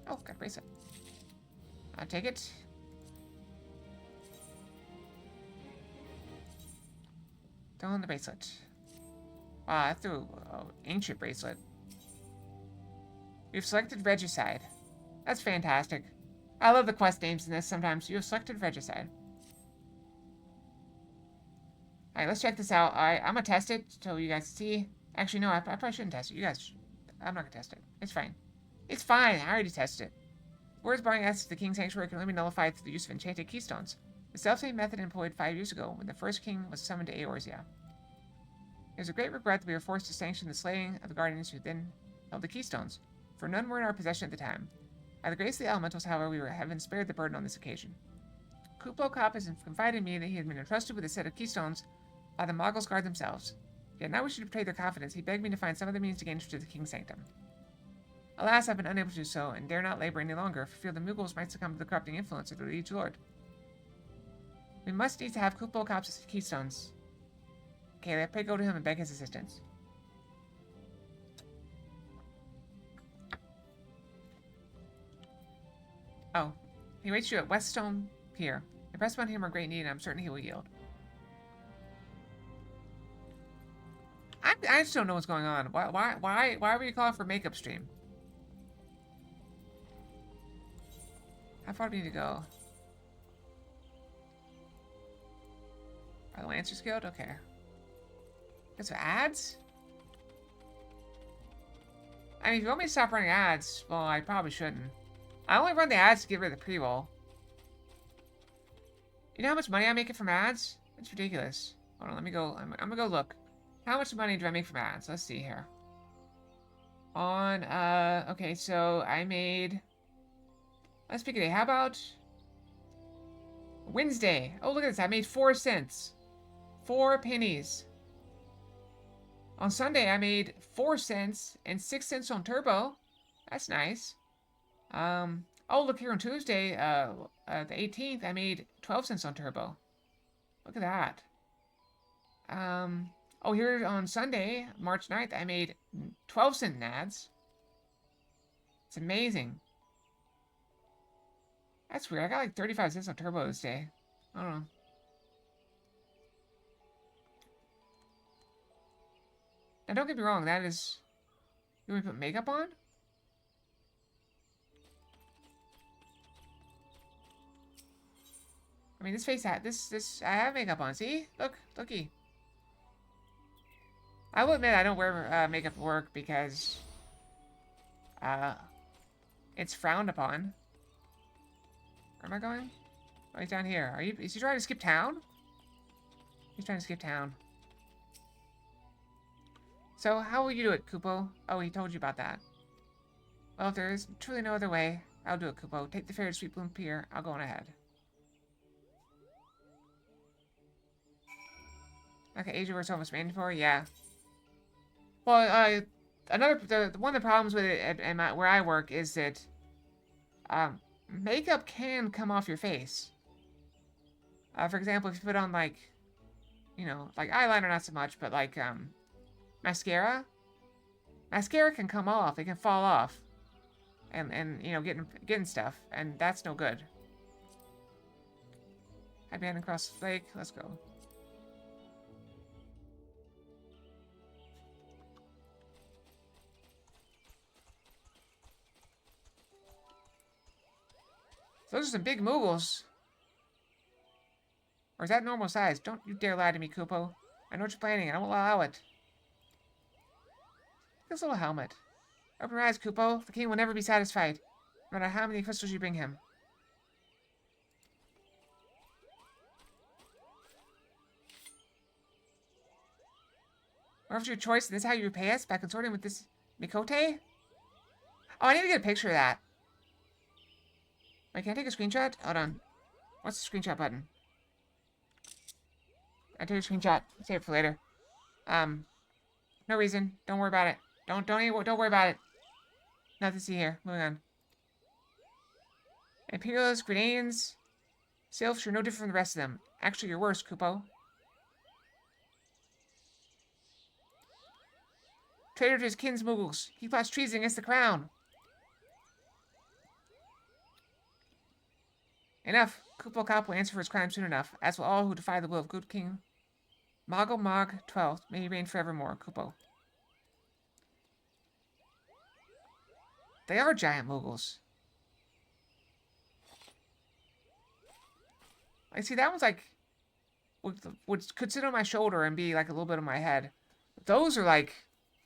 Oh, got a bracelet. I'll take it. Throw in the bracelet. Wow, I threw an ancient bracelet. You've selected Regicide. That's fantastic. I love the quest names in this sometimes. You have selected Regicide. Alright, let's check this out. Alright, I'm gonna test it so you guys see. Actually, no, I probably shouldn't test it. You guys, I'm not gonna test it. It's fine. It's fine. I already tested it. Words barring access to the King's Sanctuary can only be nullified through the use of enchanted keystones. The self-same method employed 5 years ago when the first king was summoned to Eorzea. It is a great regret that we were forced to sanction the slaying of the guardians who then held the keystones, for none were in our possession at the time. By the grace of the elementals, however, we have been spared the burden on this occasion. Kuplo Kopp has confided in me that he had been entrusted with a set of keystones by the Moggles Guard themselves. Yet not wishing to betray their confidence, he begged me to find some other means to gain entry to the King's Sanctum. Alas, I've been unable to do so, and dare not labor any longer, for fear the Muggles might succumb to the corrupting influence of the Liege Lord. We must need to have Kuplo Kopp's keystones. Okay, pray go to him and beg his assistance. Oh, he waits you at Weststone Pier. Impressed upon him are great need, and I'm certain he will yield. I just don't know what's going on. Why were you calling for makeup stream? How far do we need to go? Are the Lancers Guild? Okay. There's ads? I mean, if you want me to stop running ads, well, I probably shouldn't. I only run the ads to get rid of the pre-roll. You know how much money I'm making from ads? It's ridiculous. Hold on, let me go. I'm gonna go look. How much money do I make from ads? Let's see here. Okay, so I made... Let's pick a day. How about... Wednesday. Oh, look at this. I made 4 cents. 4 pennies. On Sunday, I made 4 cents and 6 cents on Turbo. That's nice. Oh, look here on Tuesday, the 18th, I made 12 cents on Turbo. Look at that. Oh, here on Sunday, March 9th, I made 12 cent in ads. It's amazing. That's weird. I got like 35 cents on turbo this day. I don't know. Now, don't get me wrong. That is... You want me to put makeup on? I mean, this face hat... I have makeup on. See? Look. Looky. I will admit I don't wear makeup at work because... it's frowned upon. Where am I going? Oh, he's down here. Is he trying to skip town? He's trying to skip town. So, how will you do it, Kupo? Oh, he told you about that. Well, if there is truly no other way, I'll do it, Kupo. Take the ferry to Sweet Bloom Pier. I'll go on ahead. Okay, Asia was almost mandatory? Yeah. Well, one of the problems with it where I work is that makeup can come off your face. For example, if you put on, like, you know, like eyeliner, not so much, but like mascara. Mascara can come off. It can fall off. And you know, getting stuff. And that's no good. I'd be heading across the lake. Let's go. Those are some big moogles. Or is that normal size? Don't you dare lie to me, Kupo. I know what you're planning, and I won't allow it. This little helmet. Open your eyes, Kupo. The king will never be satisfied, no matter how many crystals you bring him. Whatever's your choice, and this is how you repay us by consorting with this Mikote? Oh, I need to get a picture of that. Wait, can I take a screenshot? Hold on. What's the screenshot button? I took a screenshot. Save it for later. No reason. Don't worry about it. Don't worry about it. Nothing to see here. Moving on. Imperialists, Grenadians, Sylphs, you're no different from the rest of them. Actually, you're worse, Kupo. Traitor to his kin's moogles. He plots treason against the crown. Enough. Kupo Cop will answer for his crime soon enough, as will all who defy the will of good King Moggle Mog 12th. May he reign forevermore, Kupo. They are giant moogles. I see that one's like could sit on my shoulder and be like a little bit on my head. Those are like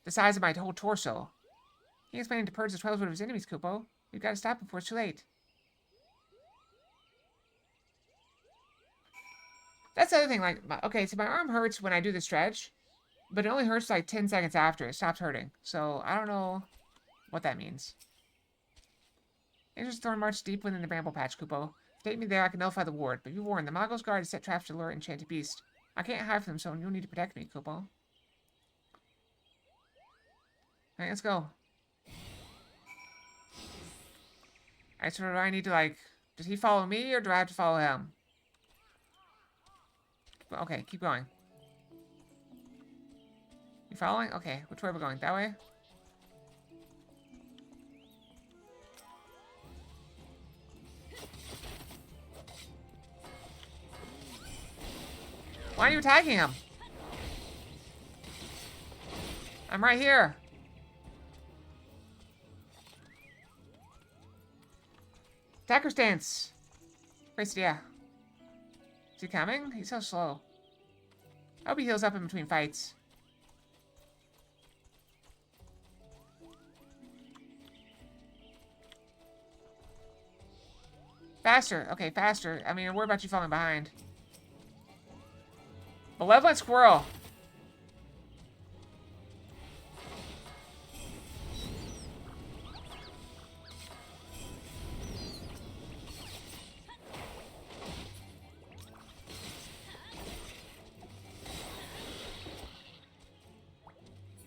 the size of my whole torso. He is planning to purge the 12 of his enemies, Kupo. We've got to stop him before it's too late. That's the other thing, like, okay, so my arm hurts when I do the stretch, but it only hurts like 10 seconds after it stops hurting. So, I don't know what that means. Dangerous thorn march deep within the bramble patch, Kupo. If you take me there, I can nullify the ward, but be warned, the Moggle's guard has set traps to lure enchanted beast. I can't hide from them, so you'll need to protect me, Kupo. Alright, let's go. Alright, so do I need to, like, does he follow me, or do I have to follow him? Okay, keep going. You following? Okay, which way are we going? That way? Why are you attacking him? I'm right here. Attacker stance. Great idea. Is he coming? He's so slow. I hope he heals up in between fights. Faster. Okay, faster. I mean, I'm worried about you falling behind. Malevolent squirrel.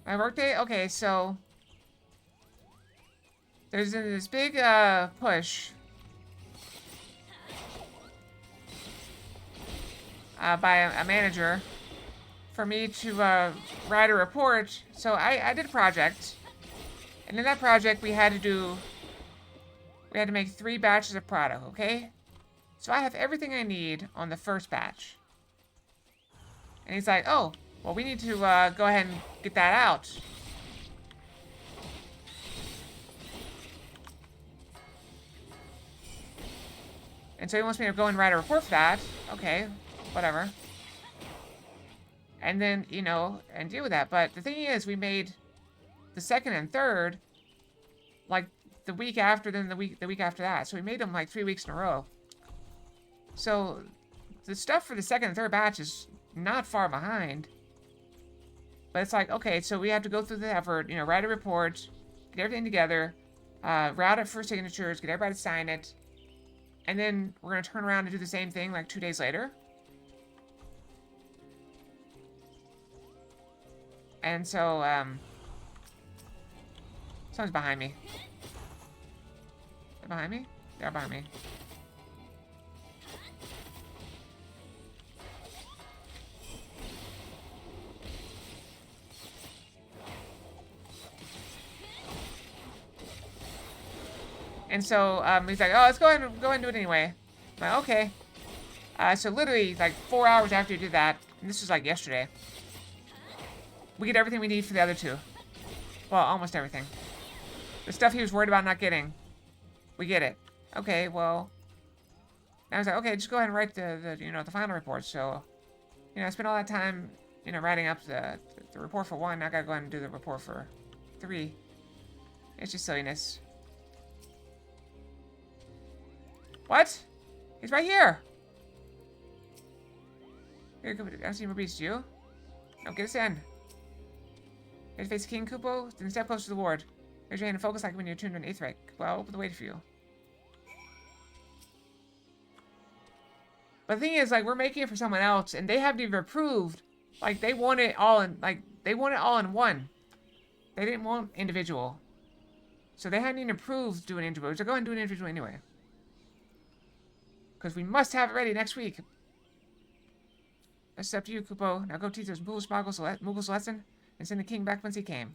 My workday? Okay, so there's this big push by a manager for me to write a report. So I did a project, and in that project we had We had to make 3 batches of product, okay? So I have everything I need on the first batch. And he's like, oh, well, we need to go ahead and get that out. And so he wants me to go and write a report for that. Okay, whatever. And then, you know, and deal with that. But the thing is, we made the second and third, like, the week after, then the week after that. So we made them, like, 3 weeks in a row. So the stuff for the second and third batch is not far behind. But it's like, okay, so we have to go through the effort, you know, write a report, get everything together, route it for signatures, get everybody to sign it. And then we're going to turn around and do the same thing like 2 days later. And so, someone's behind me. They're behind me? They're behind me. And so, he's like, oh, let's go ahead and do it anyway. I'm like, okay. So literally, like, 4 hours after you did that, and this was like yesterday, we get everything we need for the other 2. Well, almost everything. The stuff he was worried about not getting, we get it. Okay, well, I was like, okay, just go ahead and write the you know, the final report. So, you know, I spent all that time, you know, writing up the report for 1. Now I gotta go ahead and do the report for 3. It's just silliness. What? He's right here. Here, come. I don't see more beasts. You? No, get us in. Ready to face the king, Kupo? Then step closer to the ward. Raise your hand and focus like when you're tuned to an 8th rank. Well, I'll open the way for you. But the thing is, like, we're making it for someone else, and they haven't even approved. Like, they want it all in, like, they want it all in one. They didn't want individual. So they hadn't even approved doing individual. So go ahead and do an individual anyway. Because we must have it ready next week. That's up to you, Kupo. Now go teach those Moogles lesson and send the king back whence he came.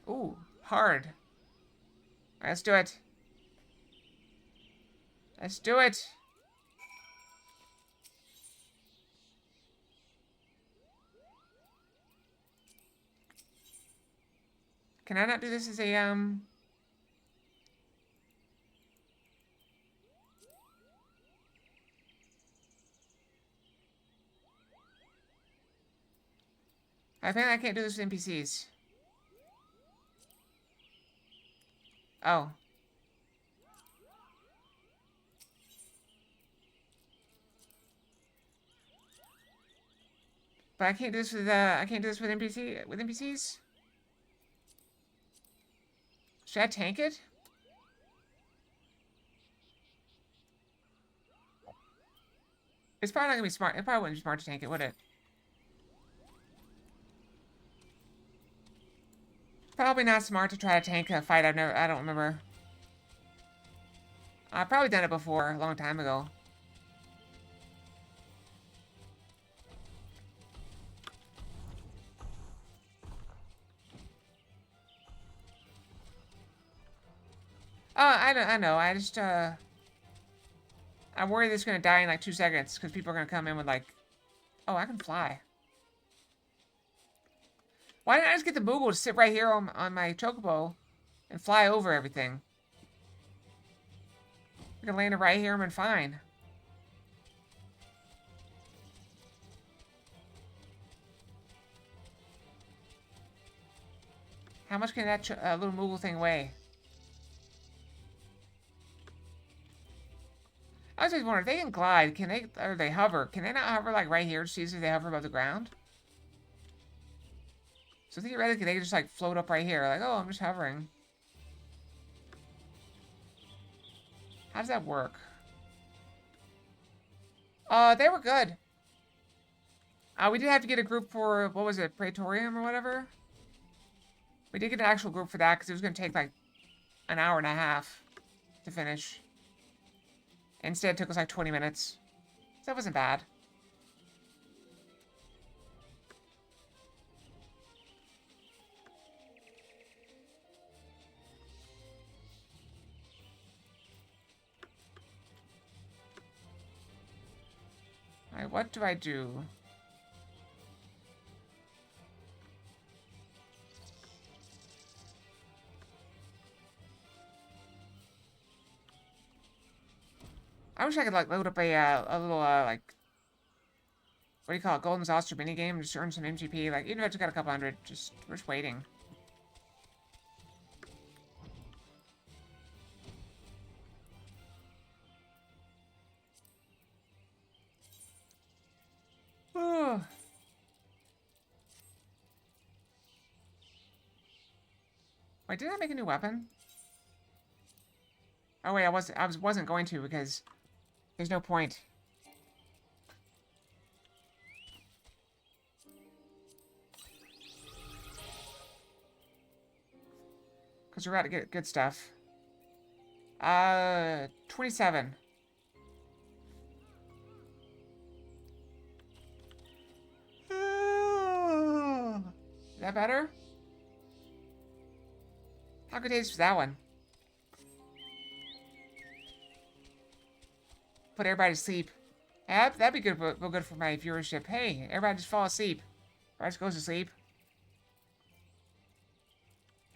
Ooh, hard. Alright, let's do it. Let's do it. Can I not do this as a, I think I can't do this with NPCs. Oh. But I can't do this with NPCs? Should I tank it? It's probably not gonna be smart. It probably wouldn't be smart to tank it, would it? Probably not smart to try to tank a fight I don't remember. I've probably done it before, a long time ago. I know, I just, I'm worried it's gonna die in like 2 seconds, because people are gonna come in with like, oh, I can fly. Why didn't I just get the Moogle to sit right here on my Chocobo and fly over everything? I can land it right here and I'm fine. How much can that little Moogle thing weigh? I was just wondering, if they can glide, can they, or they hover, can they not hover like right here to see if they hover above the ground? So theoretically, they could just like float up right here, like, oh, I'm just hovering. How does that work? They were good. We did have to get a group for, what was it, Praetorium or whatever? We did get an actual group for that, because it was going to take like an hour and a half to finish. Instead, it took us like 20 minutes. So that wasn't bad. Alright, what do I do? I wish I could, like, load up a little, like, what do you call it, Golden Saucer minigame, just earn some MGP, like, even if I just got a couple hundred, we're just waiting. Oh. Wait, did I make a new weapon? Oh wait, I wasn't going to because there's no point. Because we're about to get good stuff. 27. Is that better? How good taste was that one? Put everybody to sleep. That'd be good for my viewership. Hey, everybody just fall asleep. Everybody just goes to sleep.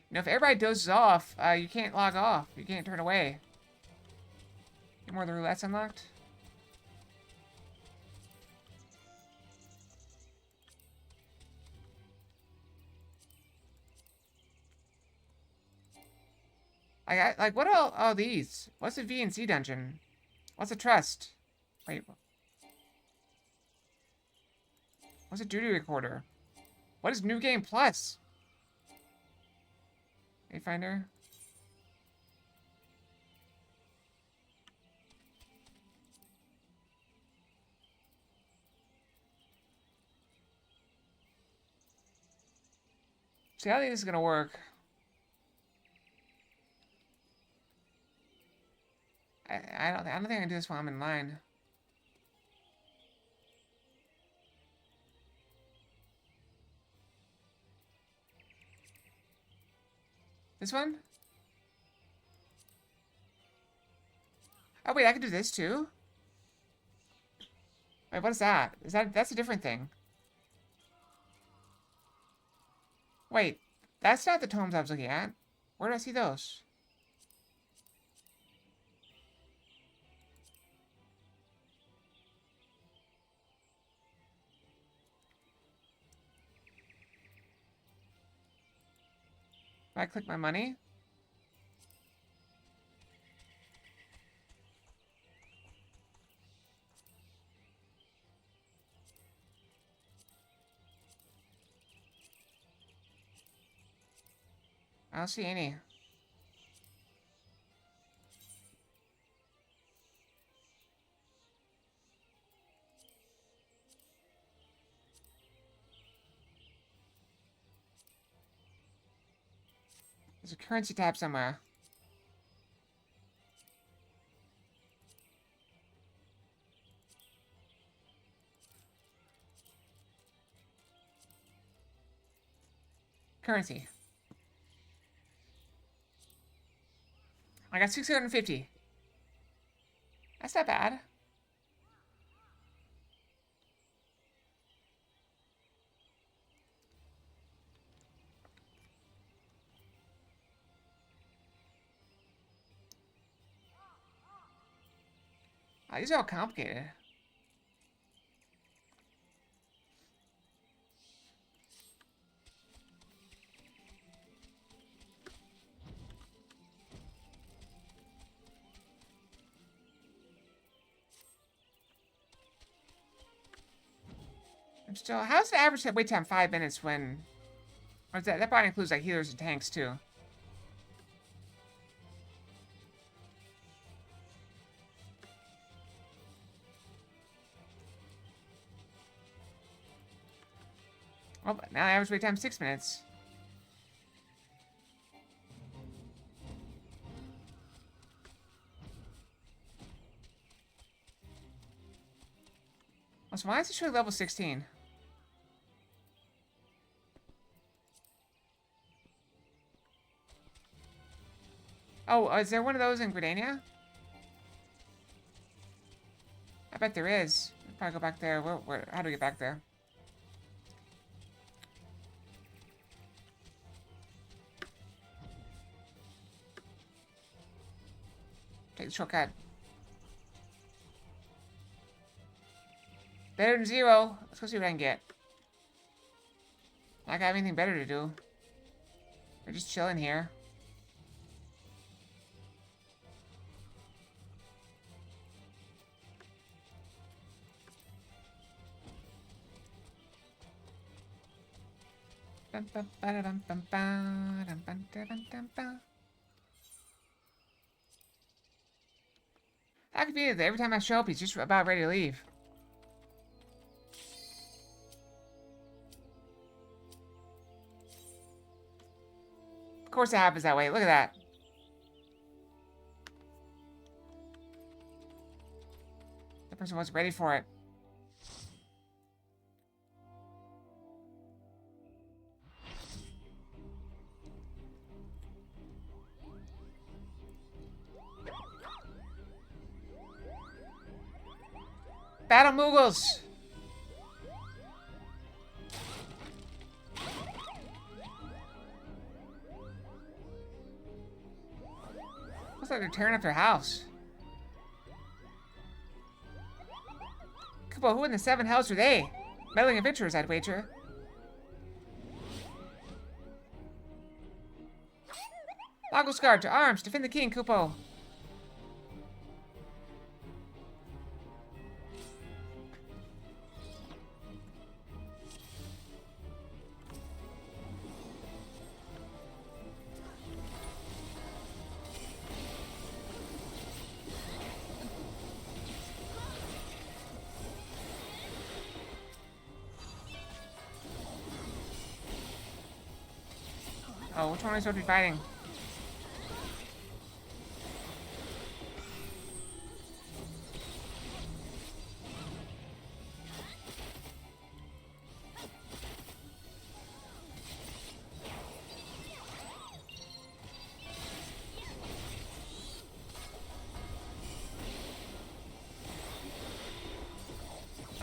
You know, if everybody dozes off, you can't log off. You can't turn away. Get more of the roulettes unlocked. Like, what are all these? What's a VNC dungeon? What's a trust? Wait. What's a duty recorder? What is New Game Plus? Wayfinder? See, how this is gonna work. I don't think I can do this while I'm in line. This one? Oh wait, I can do this too? Wait, what is that? That's a different thing. Wait, that's not the tomes I was looking at. Where do I see those? If I click my money? I don't see any. There's a currency tab somewhere. Currency. I got 650. That's not bad. These are all complicated. I'm still... How's the average wait time 5 minutes when... Or that probably includes, like, healers and tanks, too. Oh, now the average wait time 6 minutes. Oh, so why is it showing level 16? Oh, is there one of those in Gridania? I bet there is. Probably go back there. Where? How do we get back there? Take the shortcut. Better than 0. Let's go see what I can get. Not got anything better to do. We're just chilling here. How convenient that every time I show up, he's just about ready to leave. Of course it happens that way. Look at that. The person wasn't ready for it. Battle Moogles! Looks like they're tearing up their house. Kupo, who in the 7 hells are they? Meddling adventurers, I'd wager. Logoscar, to arms! Defend the king, Kupo! Oh, which one am I supposed to be fighting?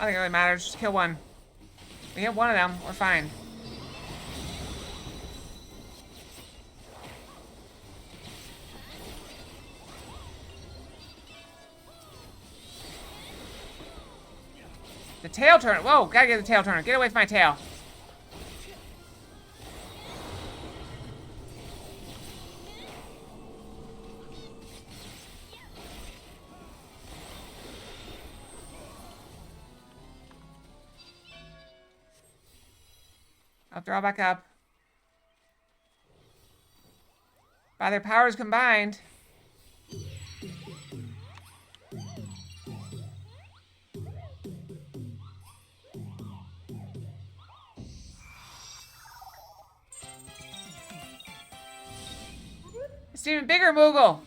I don't think it really matters. Just kill one. We hit one of them, we're fine. The tail turner. Whoa, gotta get the tail turner. Get away from my tail. I'll throw back up. By their powers combined. It's an even bigger Moogle.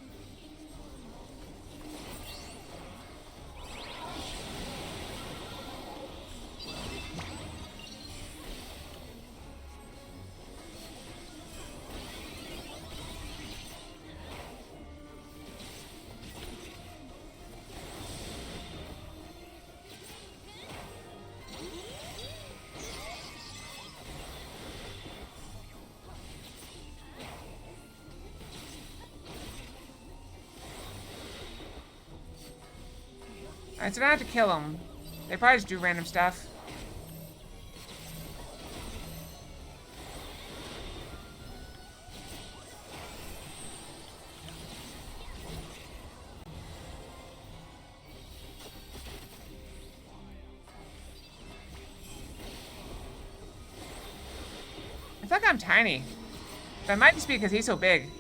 Alright, so now I have to kill them. They probably just do random stuff. I feel like I'm tiny. But it might just be because he's so big.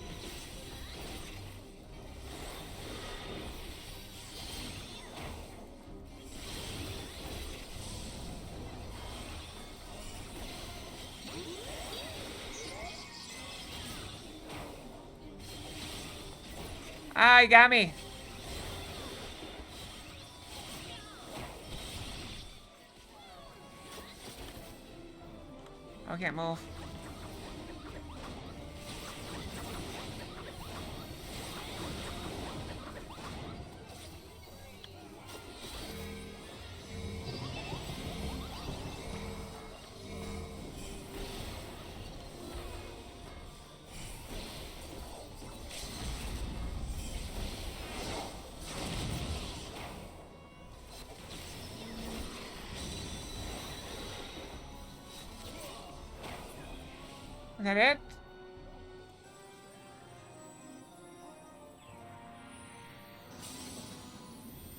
Ah, he got me. I can't move. Is that it?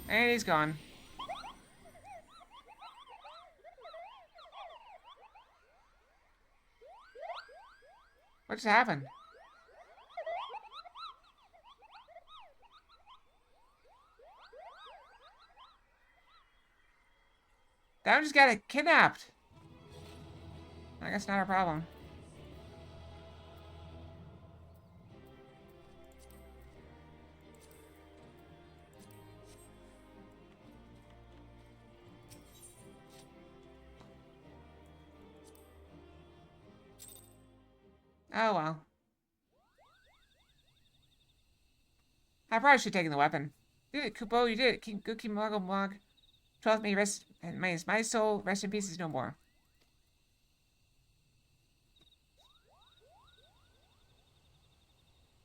And he's gone. What just happened? That one just got kidnapped. I guess not a problem. Oh well. I probably should have taken the weapon. You did it, Kupo. You did it. King Gookie Muggle Mog. 12th may rest, and my soul rest in peace is no more.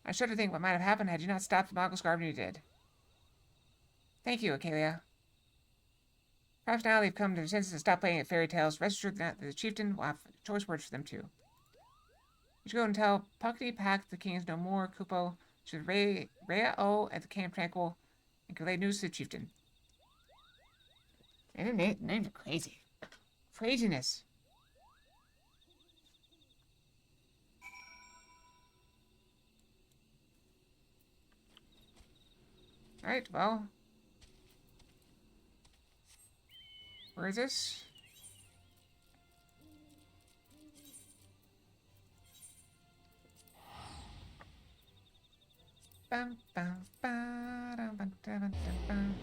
I shudder to think what might have happened had you not stopped the Muggle Scarf when you did. Thank you, Acalia. Perhaps now they've come to their senses and stopped playing at fairy tales. Rest assured that the chieftain will have choice words for them too. You should go and tell Puckety Pack the king is no more, Kupo. Should Rhea O at the Camp Tranquil and convey news to the chieftain. And their names are crazy. Craziness. Alright, well. Where is this? Bum, bum, ba, dum, bum, dum, dum, bum.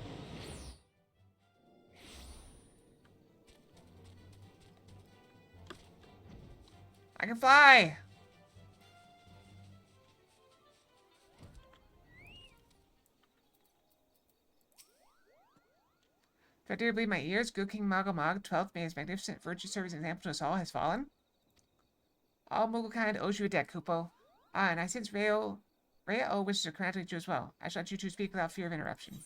I can fly! Do I dare believe my ears? Good King Magomag, 12th, may his magnificent virtue serve as an example to us all, has fallen. All Mugglekind owes you a debt, Kupo. Ah, and I sense Rhea O wishes to congratulate you as well. I shall let you two speak without fear of interruption.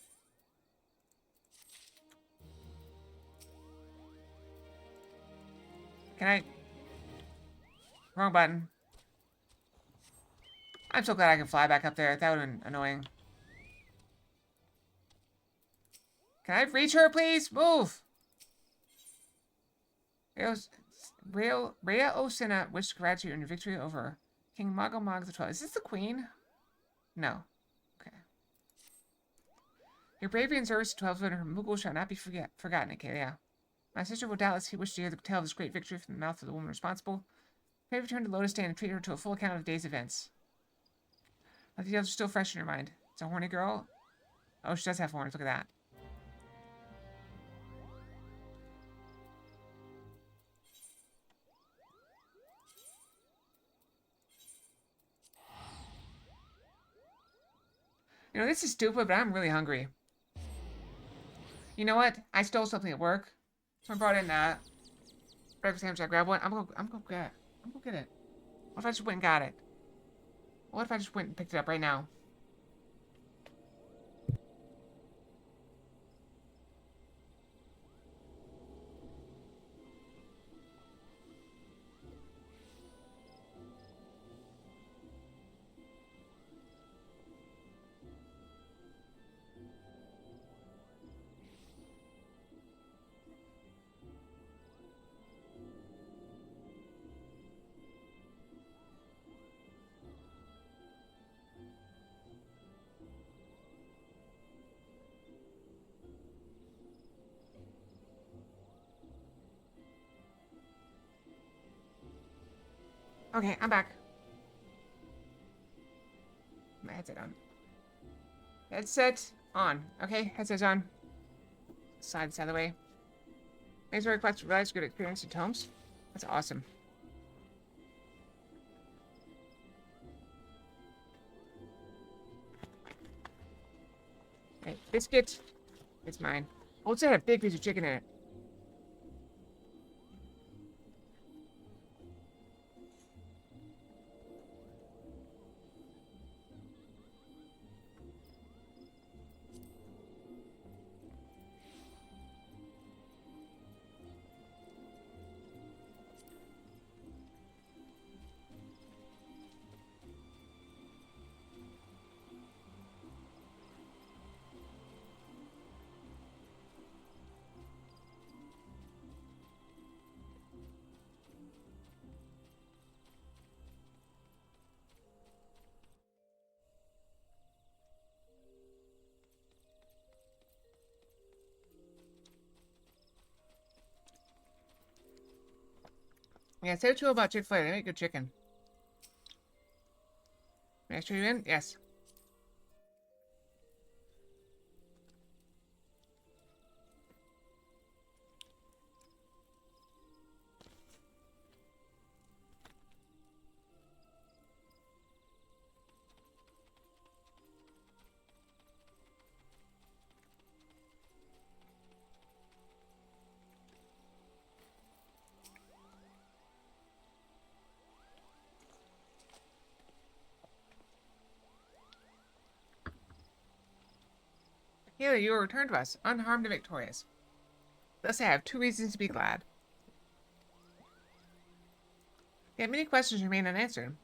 Can I... Wrong button. I'm so glad I can fly back up there. That would have been annoying. Can I reach her, please? Move! Rhea Osina wishes to congratulate you on your victory over King Magomag the 12th. Is this the queen? No. Okay. Your bravery and service to 12th under Moogle shall not be forgotten, Acalia. My sister will doubtless wish to hear the tale of this great victory from the mouth of the woman responsible. Pray return to Lotus Stand and treat her to a full account of the day's events. The details are still fresh in her mind. It's a horny girl. Oh, she does have horns. Look at that. You know, this is stupid, but I'm really hungry. You know what? I stole something at work. So I brought in breakfast sandwich. I grabbed one. I'm gonna get it. What if I just went and got it? What if I just went and picked it up right now? Okay, I'm back. My headset on. Headset on. Okay, headset's on. Side this out of the way. Thanks for request. Realize good experience in Tomes. That's awesome. Okay, biscuit. It's mine. Oh, it's got a big piece of chicken in it. Yeah, say what you will about Chick-fil-A. They make good chicken. May I show you in? Yes. Here, you will return to us, unharmed and victorious. Thus I have 2 reasons to be glad. Yet many questions remain unanswered.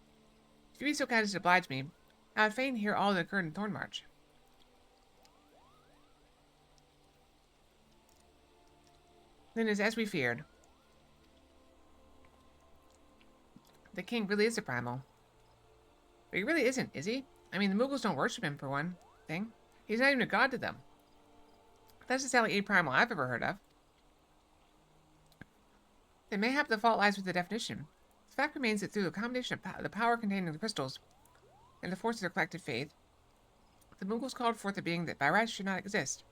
If you be so kind as to oblige me, I would fain hear all that occurred in Thornmarch. Then it is as we feared. The king really is a primal. But he really isn't, is he? I mean, the Mughals don't worship him, for one thing. He's not even a god to them. That's the only primal I've ever heard of. Then mayhap the fault lies with the definition. The fact remains that through the combination of the power contained in the crystals and the force of their collective faith, the Mughals called forth a being that by rights should not exist.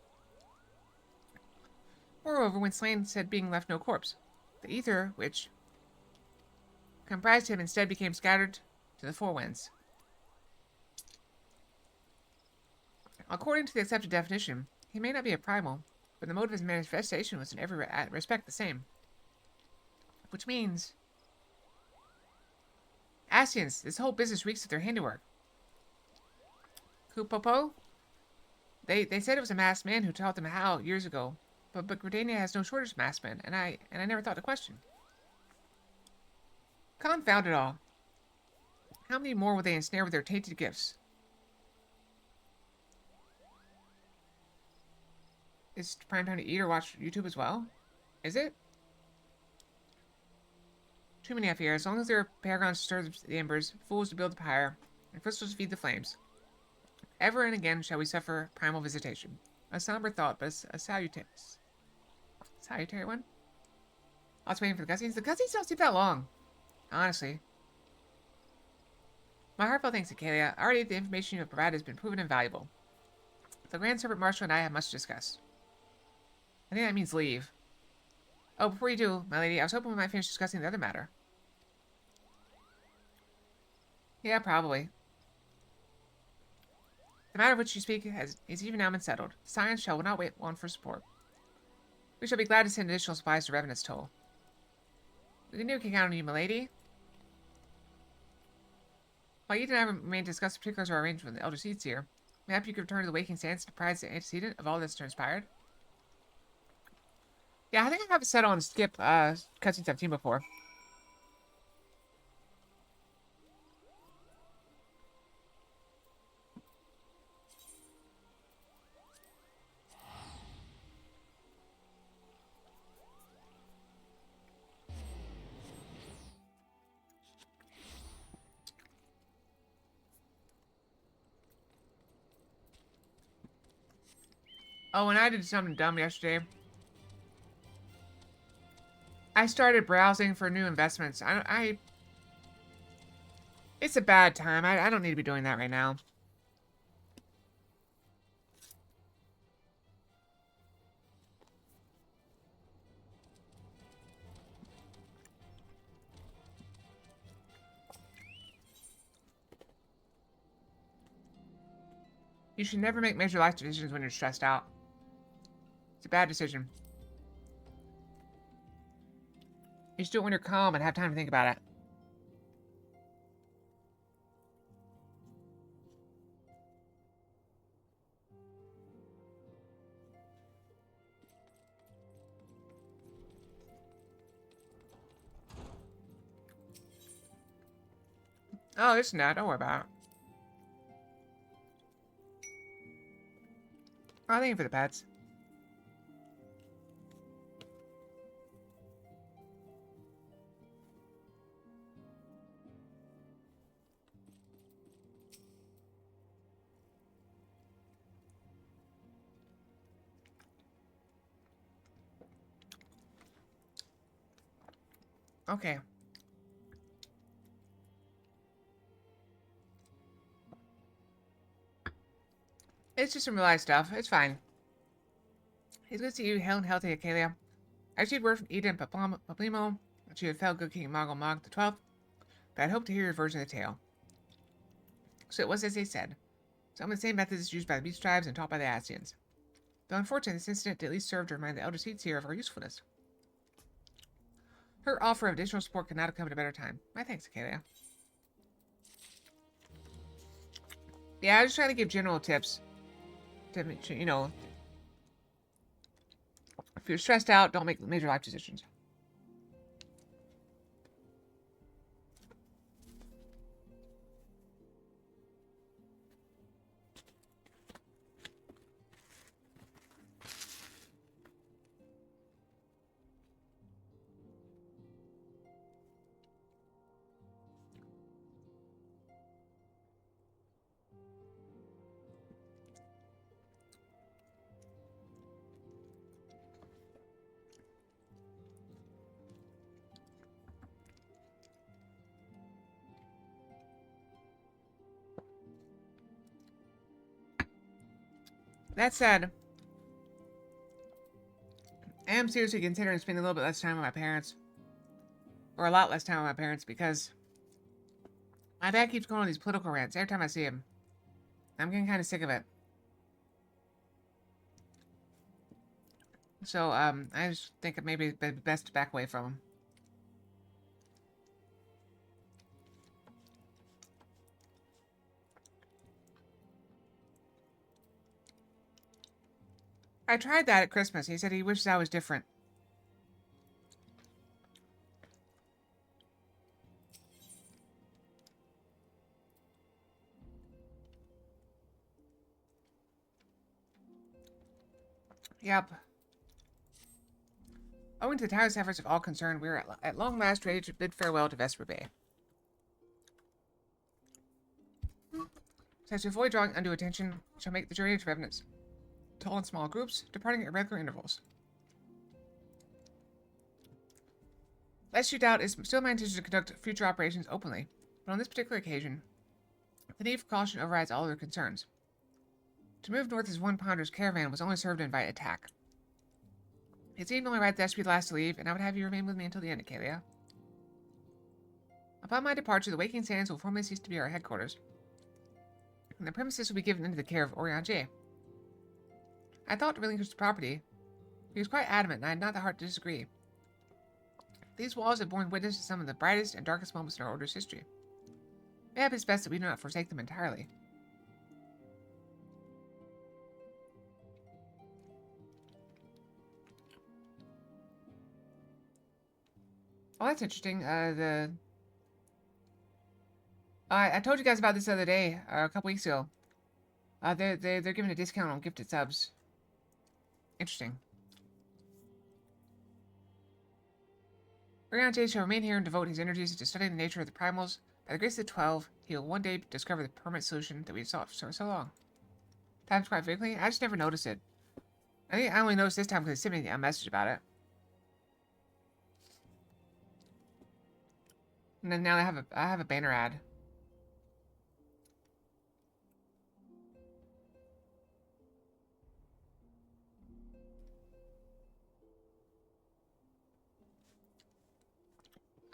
Moreover, when slain, said being left no corpse. The ether, which comprised him, instead became scattered to the 4 winds. According to the accepted definition, he may not be a primal, but the mode of his manifestation was in every respect the same. Which means... Asians, this whole business reeks of their handiwork. Kupopo? They said it was a masked man who taught them how years ago, but Gridania has no shortage of masked men, and I never thought to question. Confound it all. How many more will they ensnare with their tainted gifts? Is it prime time to eat or watch YouTube as well? Is it? Too many I fear. As long as there are paragons to stir the embers, fools to build the pyre, and crystals to feed the flames. Ever and again shall we suffer primal visitation. A somber thought, but a salutary one. I was waiting for the cutscenes. The cutscenes don't seem that long. Honestly. My heartfelt thanks to Kalia. Already the information you have provided has been proven invaluable. The Grand Serpent Marshal and I have much to discuss. I think that means leave. Oh, before you do, my lady, I was hoping we might finish discussing the other matter. Yeah, probably. The matter of which you speak is even now been settled. Science shall not wait long for support. We shall be glad to send additional supplies to Revenant's Toll. We can count on you, my lady. While you and I remain to discuss the particulars of our arrangement with the Elder Seeds here, mayhap you could return to the Waking Sands to apprise the antecedent of all that's transpired. Yeah, I think I have it set on skip cutscenes I've seen before. Oh, and I did something dumb yesterday. I started browsing for new investments. It's a bad time. I don't need to be doing that right now. You should never make major life decisions when you're stressed out. It's a bad decision. You should do it when you're calm and have time to think about it. Oh, it's not. Don't worry about it. Oh, thank you for the pets. Okay. It's just some real life stuff. It's fine. It's good to see you hale and healthy, Acalia. I received word from Eden and Pablimo that you had felled Good King Moggle Mog the 12th, but I'd hoped to hear your version of the tale. So it was as they said. Some of the same methods used by the beach tribes and taught by the Ascians. Though unfortunately, this incident at least served to remind the elder seats here of our usefulness. Her offer of additional support could not have come at a better time. My thanks, Acalia. Yeah, I was just trying to give general tips. To, you know, if you're stressed out, don't make major life decisions. That said, I am seriously considering spending a little bit less time with my parents. Or a lot less time with my parents, because my dad keeps going on these political rants every time I see him. I'm getting kind of sick of it. So, I just think it may be best to back away from him. I tried that at Christmas. He said he wishes I was different. Yep. Owing to the tireless efforts of all concerned, we are at long last ready to bid farewell to Vesper Bay. So as to avoid drawing undue attention, we shall make the journey to Revenants, tall and small groups, departing at regular intervals. Lest you doubt, it's still my intention to conduct future operations openly, but on this particular occasion, the need for caution overrides all other concerns. To move north as one Ponder's caravan was only served to invite attack. It seemed only right that I should be the last to leave, and I would have you remain with me until the end, Acalia. Upon my departure, the Waking Sands will formally cease to be our headquarters, and the premises will be given into the care of Oriange. I thought to relinquish the property. He was quite adamant, and I had not the heart to disagree. These walls have borne witness to some of the brightest and darkest moments in our Order's history. Mayhap it's best that we do not forsake them entirely. Oh, that's interesting. I told you guys about this the other day, a couple weeks ago. They're giving a discount on gifted subs. Interesting. Oriange shall remain here and devote his energies to studying the nature of the primals. By the grace of the 12, he will one day discover the permanent solution that we sought for so long. Times quite frequently. I just never noticed it. I think I only noticed this time because he sent me a message about it. And then now I have a banner ad.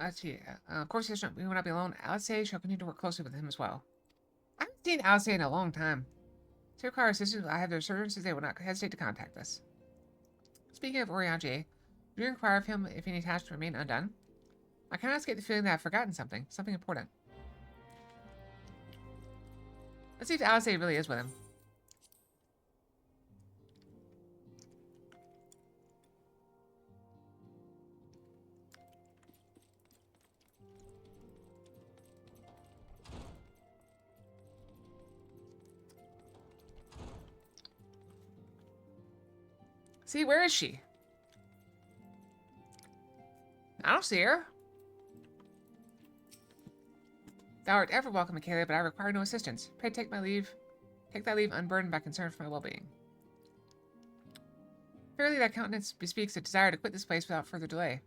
Let's see. Of course, we will not be alone. Alice shall continue to work closely with him as well. I haven't seen Alice in a long time. To require assistance, I have their assurances they will not hesitate to contact us. Speaking of Oriange, do you inquire of him if any tasks remain undone? I cannot escape the feeling that I've forgotten something important. Let's see if Alice really is with him. See, where is she? I don't see her. Thou art ever welcome, Acalia, but I require no assistance. Pray take my leave. Take thy leave unburdened by concern for my well-being. Fairly thy countenance bespeaks a desire to quit this place without further delay.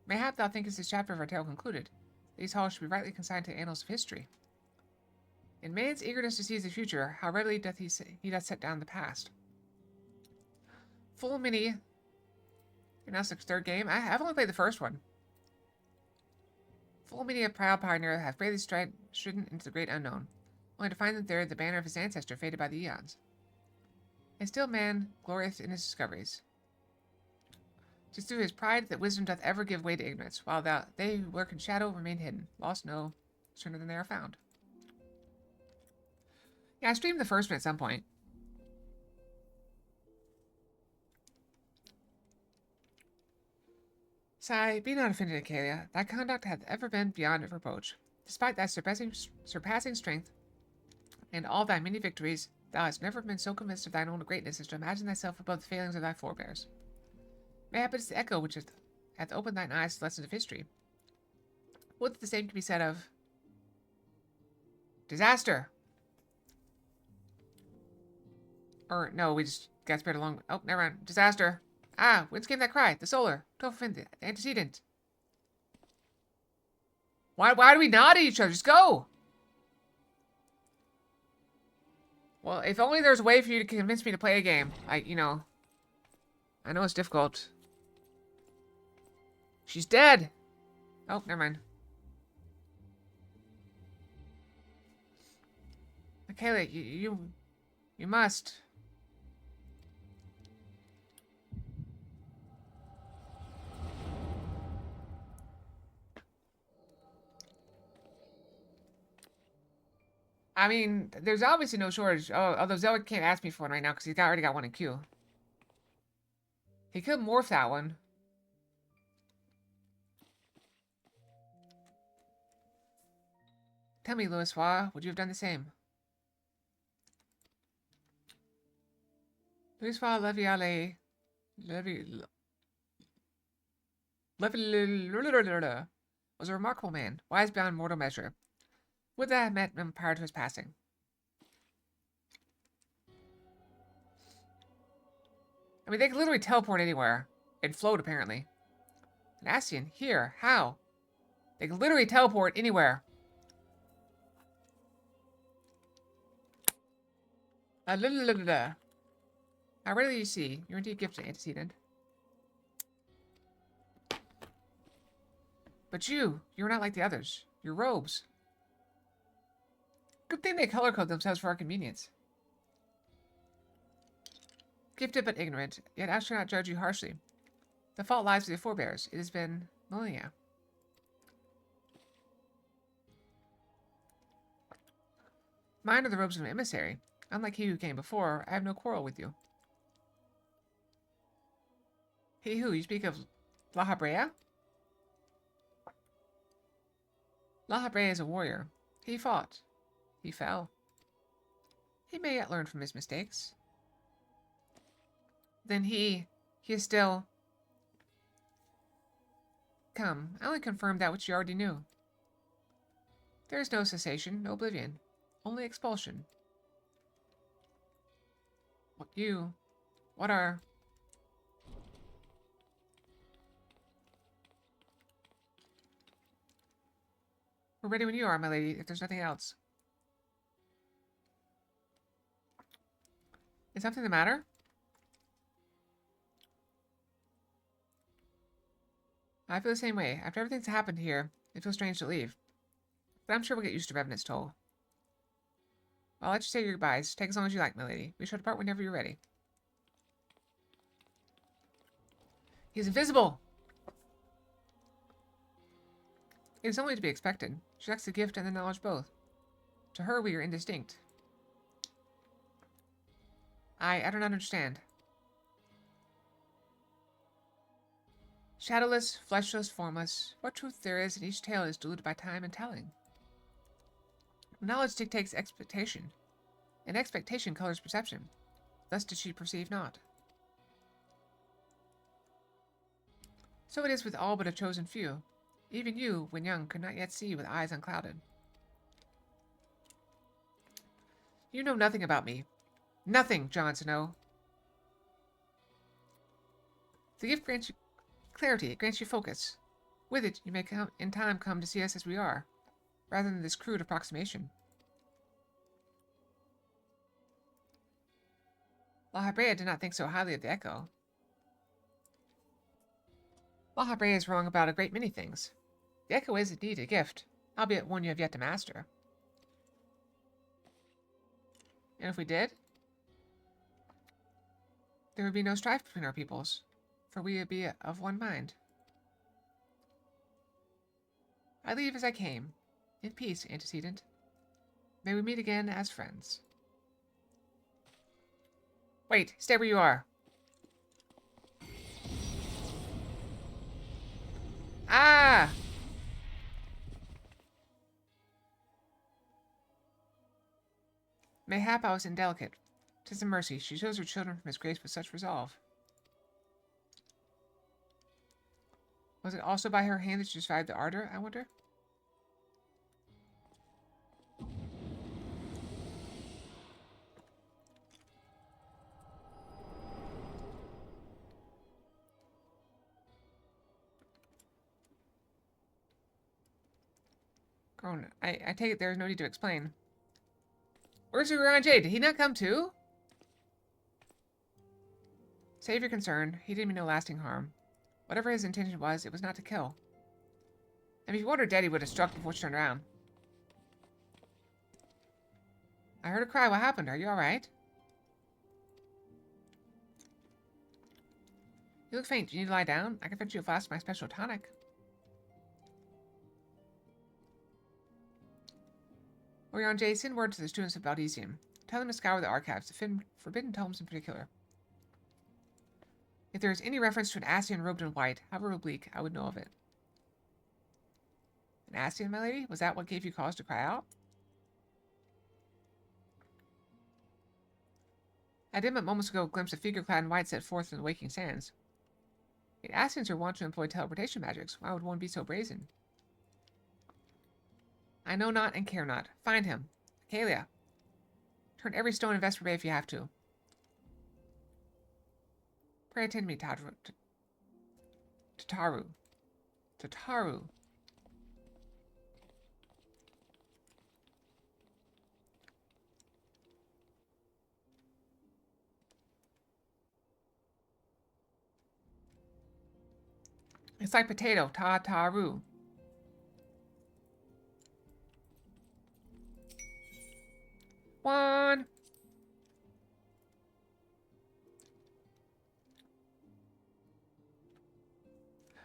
Mayhap thou thinkest this chapter of our tale concluded. These halls should be rightly consigned to the annals of history. In man's eagerness to seize the future, how readily doth he doth set down the past. Full mini. And that's the third game. I've only played the first one. Full many a proud pioneer hath bravely stridden into the great unknown, only to find that there the banner of his ancestor faded by the eons. And still man glorieth in his discoveries. 'Tis through his pride that wisdom doth ever give way to ignorance, while they who lurk in shadow remain hidden, lost no sooner than they are found. Yeah, I streamed the first one at some point. Sigh, be not offended, Acalia. Thy conduct hath ever been beyond reproach. Despite thy surpassing strength and all thy many victories, thou hast never been so convinced of thine own greatness as to imagine thyself above the failings of thy forebears. Mayhap it is the echo which hath opened thine eyes to lessons of history. Would that the same could be said of disaster. Or, no, we just got spread along. Oh, never mind. Disaster. Ah, whence came that cry? The solar. The antecedent. Why do we nod at each other? Just go! Well, if only there's a way for you to convince me to play a game. I know it's difficult. She's dead! Oh, never mind. Michaela, you must. I mean, there's obviously no shortage. Oh, although Zoe can't ask me for one right now because he's already got one in queue. He could morph that one. Tell me, Louis, would you have done the same? Louis Leviale was a remarkable man, wise beyond mortal measure. Would that have met him prior to his passing? I mean, they can literally teleport anywhere. And float, apparently. An Ascian, here, how? They can literally teleport anywhere. How rarely you see. You're indeed gifted, antecedent. But you're not like the others. Your robes. Good thing they color code themselves for our convenience. Gifted but ignorant, yet I shall not judge you harshly. The fault lies with your forebears. It has been millennia. Mine are the robes of an emissary. Unlike he who came before, I have no quarrel with you. He who? You speak of La Habrea? La Habrea is a warrior. He fought. He fell. He may yet learn from his mistakes. Then he is still... Come, I only confirmed that which you already knew. There is no cessation, no oblivion. Only expulsion. What are... We're ready when you are, my lady, if there's nothing else. Is something the matter? I feel the same way. After everything that's happened here, it feels strange to leave. But I'm sure we'll get used to Revenant's toll. I'll let you say your goodbyes. Take as long as you like, my lady. We shall depart whenever you're ready. He's invisible! It is only to be expected. She lacks the gift and the knowledge both. To her, we are indistinct. I do not understand. Shadowless, fleshless, formless, what truth there is in each tale is diluted by time and telling. Knowledge dictates expectation, and expectation colors perception. Thus did she perceive not. So it is with all but a chosen few. Even you, when young, could not yet see with eyes unclouded. You know nothing about me. Nothing, Jon Snow. The gift grants you clarity, it grants you focus. With it, you may in time come to see us as we are, rather than this crude approximation. La Habrea did not think so highly of the Echo. La Habrea is wrong about a great many things. The Echo is indeed a gift, albeit one you have yet to master. And if we did, there would be no strife between our peoples, for we would be of one mind. I leave as I came, in peace, antecedent. May we meet again as friends. Wait, stay where you are. Ah! Mayhap I was indelicate. 'Tis a mercy. She shows her children from his grace with such resolve. Was it also by her hand that she survived the ardor, I wonder? Crone, I take it there is no need to explain. Where's Urian Jade? Did he not come too? Save your concern. He did me no lasting harm. Whatever his intention was, it was not to kill. And if he wanted dead, he would have struck before she turned around. I heard a cry. What happened? Are you alright? You look faint. Do you need to lie down? I can fetch you a flask of my special tonic. Orion J, send word to the students of Valdesium. Tell them to scour the archives, the forbidden tomes in particular. If there is any reference to an Ascian robed in white, however oblique, I would know of it. An Ascian, my lady? Was that what gave you cause to cry out? I did but moments ago glimpse a figure clad in white set forth in the waking sands. Yet Ascians are wont to employ teleportation magics. Why would one be so brazen? I know not and care not. Find him. Acalia. Turn every stone in Vesper Bay if you have to. Pray attend me, Tataru. Tataru. It's like potato. Tataru. One.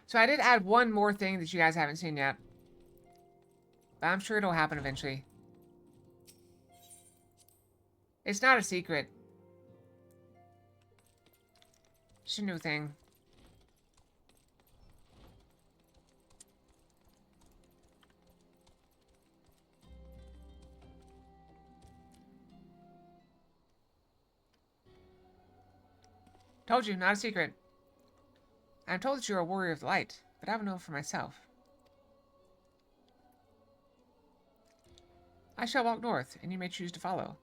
So I did add one more thing that you guys haven't seen yet. But I'm sure it'll happen eventually. It's not a secret. It's a new thing. Told you, not a secret. I'm told that you're a warrior of the light, but I don't know for myself. I shall walk north, and you may choose to follow.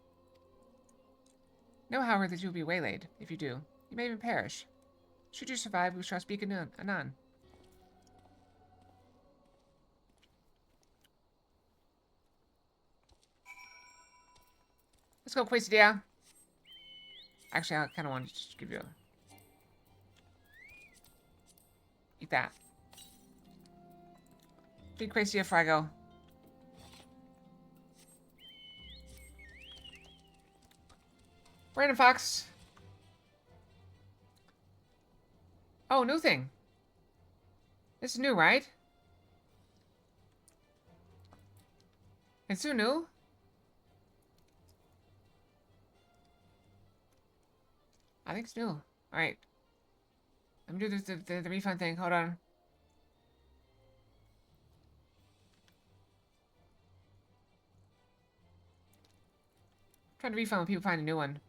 Know, however, that you will be waylaid. If you do, you may even perish. Should you survive, we shall speak anon. Let's go, Quesadilla. Actually, I kind of want to just give you a... Eat that. Big Quesadilla before I go. Random Fox. Oh, new thing. This is new, right? It's so new. I think it's new. Alright. Let me do the refund thing. Hold on. Trying to refund when people find a new one.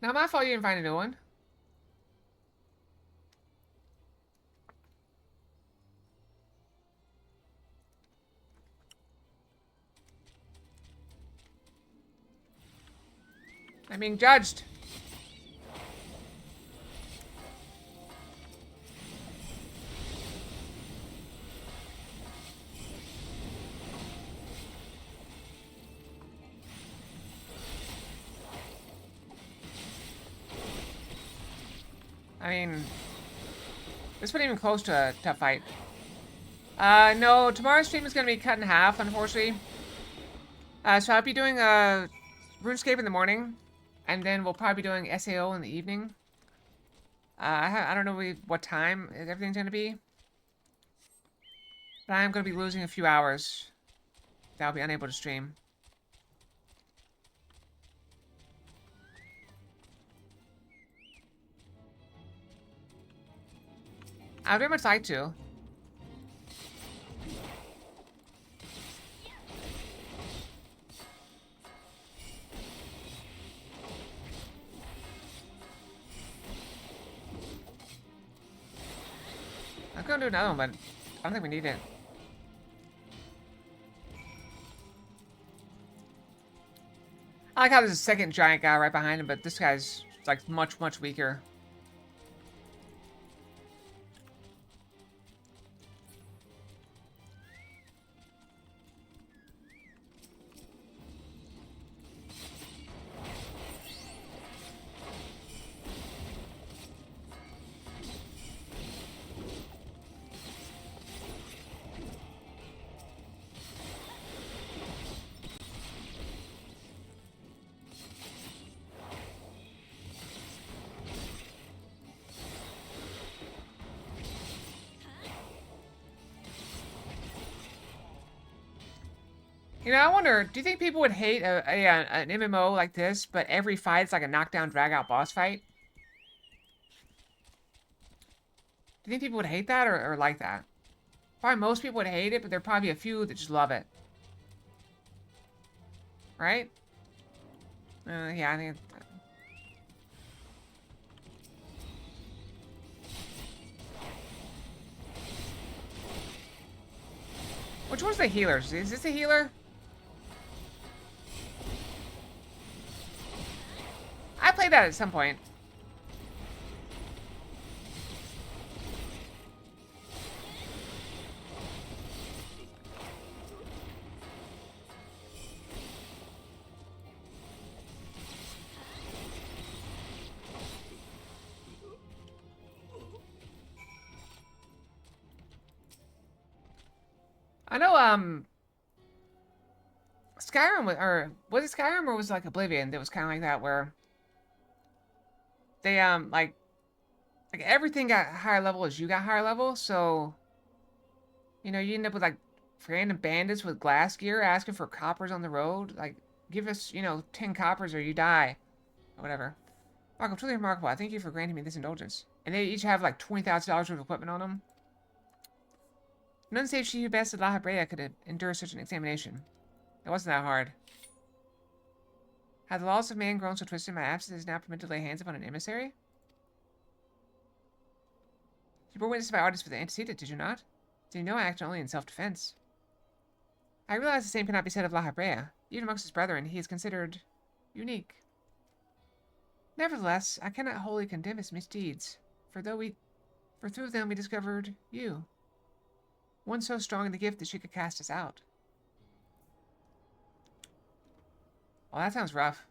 Not my fault you didn't find a new one. I'm being judged. I mean, this wasn't even close to a tough fight. No, tomorrow's stream is going to be cut in half, unfortunately. So I'll be doing RuneScape in the morning, and then we'll probably be doing SAO in the evening. I don't know what time everything's going to be. But I'm going to be losing a few hours that I'll be unable to stream. I'd very much like to. I'm going to do another one, but I don't think we need it. I like how there's a second giant guy right behind him, but this guy's like much, much weaker. You know, I wonder, do you think people would hate an MMO like this, but every fight's like a knockdown, drag-out boss fight? Do you think people would hate that or like that? Probably most people would hate it, but there'd probably be a few that just love it. Right? Yeah, I think... Which one's the healer? Is this the healer? I played that at some point. I know, Skyrim was it Skyrim or was it like Oblivion that was kind of like that, where they, like everything got higher level as you got higher level, so, you know, you end up with, like, random bandits with glass gear asking for coppers on the road, like, give us, you know, 10 coppers or you die, or whatever. Marco, truly remarkable. I thank you for granting me this indulgence. And they each have, like, $20,000 worth of equipment on them. None save she who bested La Habrea could endure such an examination. It wasn't that hard. Had the laws of man grown so twisted, my absence is now permitted to lay hands upon an emissary? You bore witness to my orders for the antecedent, did you not? Did you know I act only in self-defense? I realize the same cannot be said of La Habrea. Even amongst his brethren, he is considered unique. Nevertheless, I cannot wholly condemn his misdeeds, for through them we discovered you. One so strong in the gift that she could cast us out. Well, that sounds rough.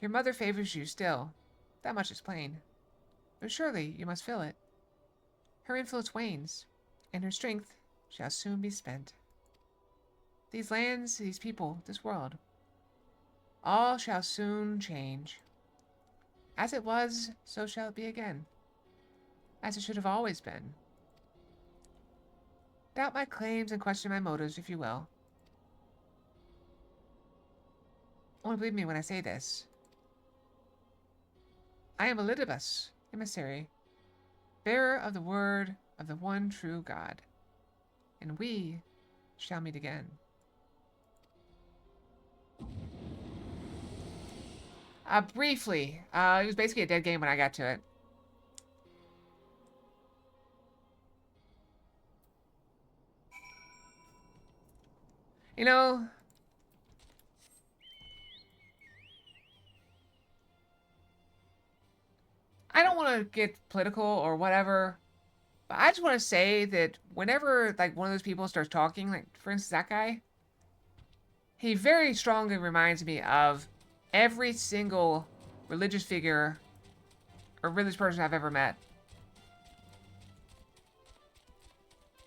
Your mother favors you still. That much is plain. But surely you must feel it. Her influence wanes, and her strength shall soon be spent. These lands, these people, this world, all shall soon change. As it was, so shall it be again. As it should have always been. Doubt my claims and question my motives, if you will. Only believe me when I say this. I am Elidibus, emissary, bearer of the word of the one true God, and we shall meet again. Briefly, it was basically a dead game when I got to it. You know, I don't want to get political or whatever, but I just want to say that whenever, like, one of those people starts talking, like, for instance, that guy, he very strongly reminds me of every single religious figure or religious person I've ever met.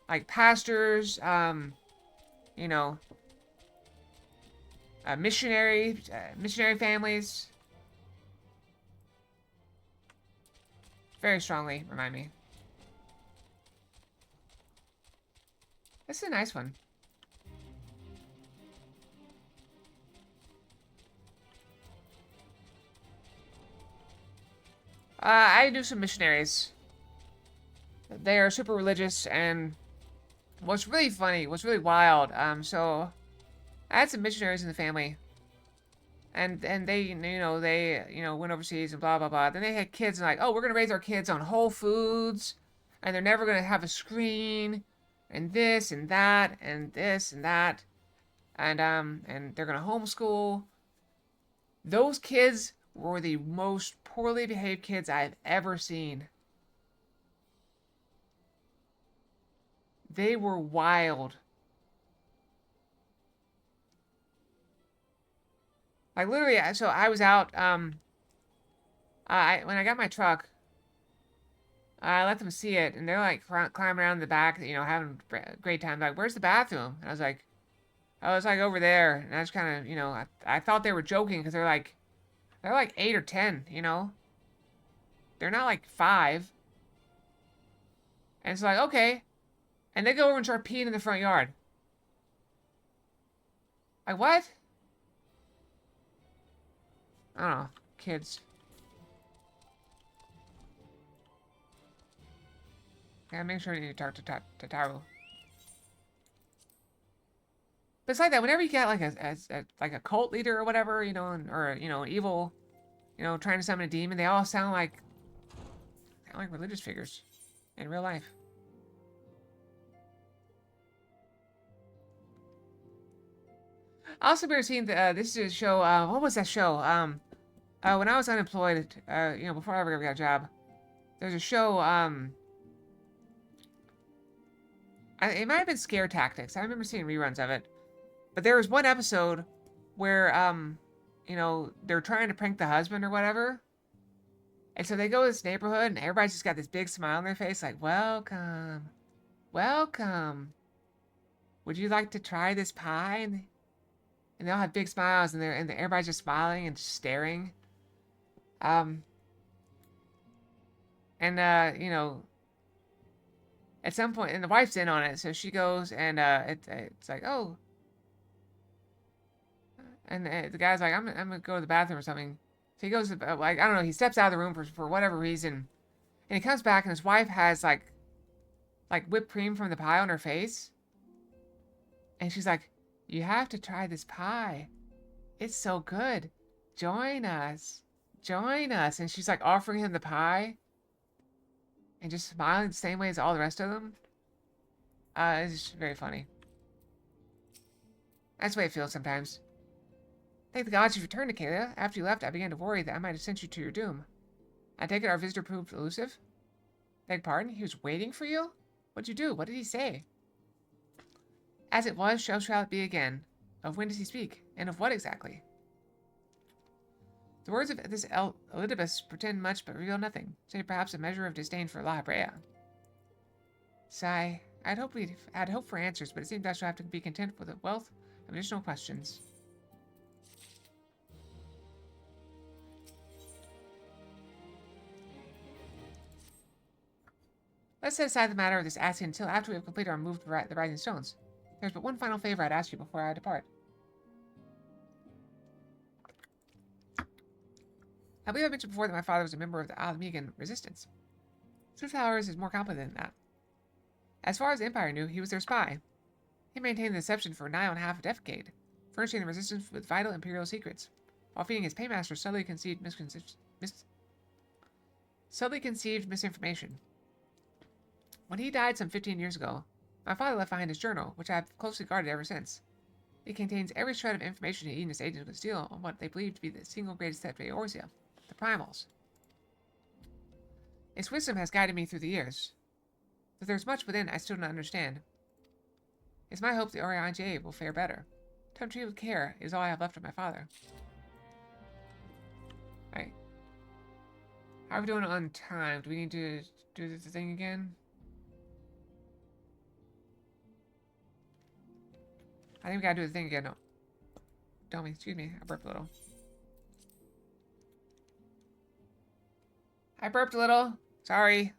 Like pastors, you know, missionary families. Very strongly remind me. This is a nice one. I knew some missionaries. They are super religious, and what's really funny, what's really wild, so I had some missionaries in the family, and they, went overseas and blah, blah, blah. Then they had kids, and like, oh, we're going to raise our kids on Whole Foods, and they're never going to have a screen, and this and that, and this and that, and they're going to homeschool. Those kids were the most poorly behaved kids I've ever seen. They were wild. Like literally, so I was out. When I got my truck, I let them see it, and they're like climbing around the back, having a great time. Like, where's the bathroom? And I was like over there, and I was kind of, I thought they were joking because they're like 8 or 10, They're not like 5. And it's like, okay. And they go over and start peeing in the front yard. Like, what? I don't know. Kids. Yeah, make sure you talk to Taro. But it's like that. Whenever you get like a cult leader or whatever, or an evil, trying to summon a demon, they all sound like religious figures in real life. Also, we're seeing this is a show. What was that show? When I was unemployed, before I ever got a job, there's a show. It might have been Scare Tactics. I remember seeing reruns of it. But there was one episode where, they're trying to prank the husband or whatever. And so they go to this neighborhood, and everybody's just got this big smile on their face, like, welcome. Welcome. Would you like to try this pie? And they all have big smiles, and everybody's just smiling and just staring. At some point, and the wife's in on it, so she goes, and it's like, oh. And the guy's like, I'm gonna go to the bathroom or something. So he goes, I don't know, he steps out of the room for whatever reason. And he comes back, and his wife has, like whipped cream from the pie on her face. And she's like, you have to try this pie. It's so good. Join us. Join us. And she's, like, offering him the pie. And just smiling the same way as all the rest of them. It's just very funny. That's the way it feels sometimes. Thank the gods you've returned to Kalia. After you left, I began to worry that I might have sent you to your doom. I take it our visitor proved elusive? Beg pardon? He was waiting for you? What'd you do? What did he say? As it was, so shall it be again. Of when does he speak? And of what exactly? The words of this Elidibus pretend much but reveal nothing, save perhaps a measure of disdain for La Brea. Sigh. I'd hoped for answers, but it seems I shall have to be content with a wealth of additional questions. Let's set aside the matter of this asking until after we have completed our move to the Rising Stones. There's but one final favor I'd ask you before I depart. I believe I mentioned before that my father was a member of the Alamigan resistance. Truth, however, is more complicated than that. As far as the Empire knew, he was their spy. He maintained the deception for nigh on half a decade, furnishing the resistance with vital Imperial secrets, while feeding his paymaster subtly conceived misinformation. When he died some 15 years ago, my father left behind his journal, which I have closely guarded ever since. It contains every shred of information he and his agents could steal on what they believed to be the single greatest threat to Eorzea, the Primals. Its wisdom has guided me through the years, but there's much within I still don't understand. It's my hope the Orion will fare better. Time to treat with care is all I have left of my father. Alright. How are we doing on time? Do we need to do the thing again? I think we gotta do the thing again. No. Don't me. Excuse me. I burped a little. I burped a little. Sorry.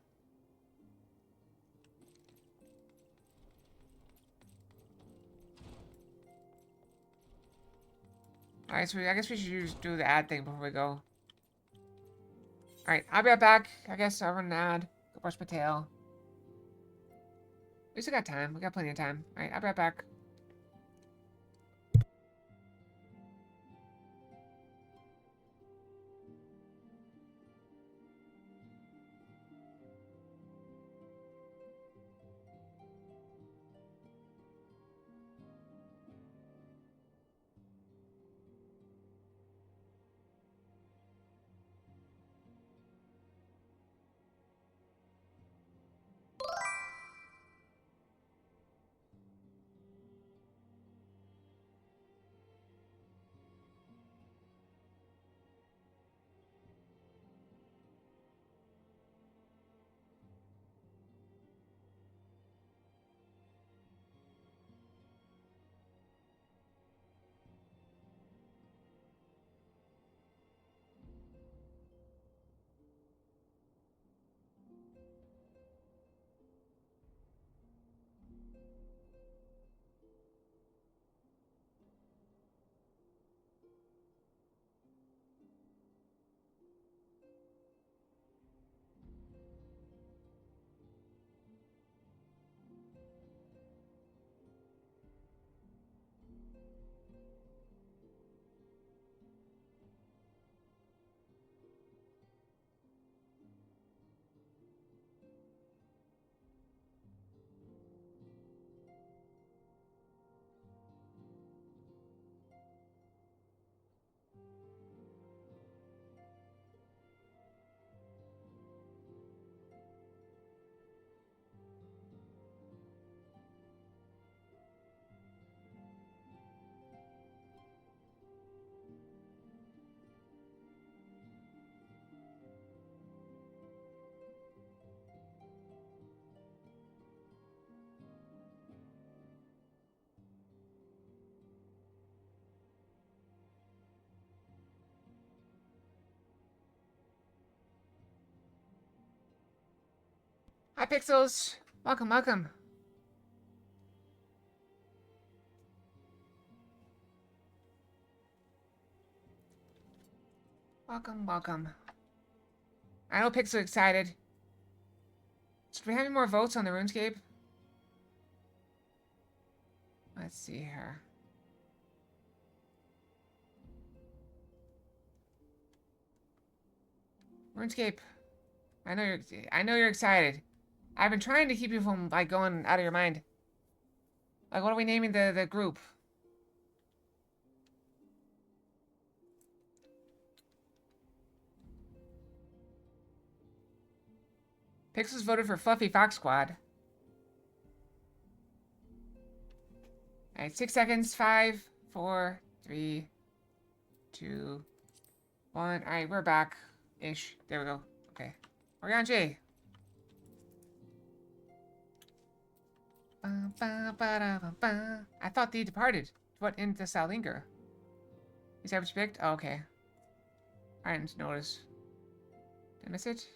Alright, so I guess we should just do the ad thing before we go. Alright, I'll be right back. I guess I'll run an ad. Go brush my tail. We still got time. We got plenty of time. Alright, I'll be right back. Hi, Pixels. Welcome, welcome. Welcome, welcome. I know Pixel excited. Should we have any more votes on the RuneScape? Let's see here. RuneScape. I know you're excited. I've been trying to keep you from like going out of your mind. Like, what are we naming the group? Pixels voted for Fluffy Fox Squad. Alright, 6 seconds. 5, 4, 3, 2, 1. Alright, we're back. Ish. There we go. Okay. Orion J. I thought they departed. What in the Salinger? Is that what you picked? Oh, okay. I didn't notice. Did I miss it?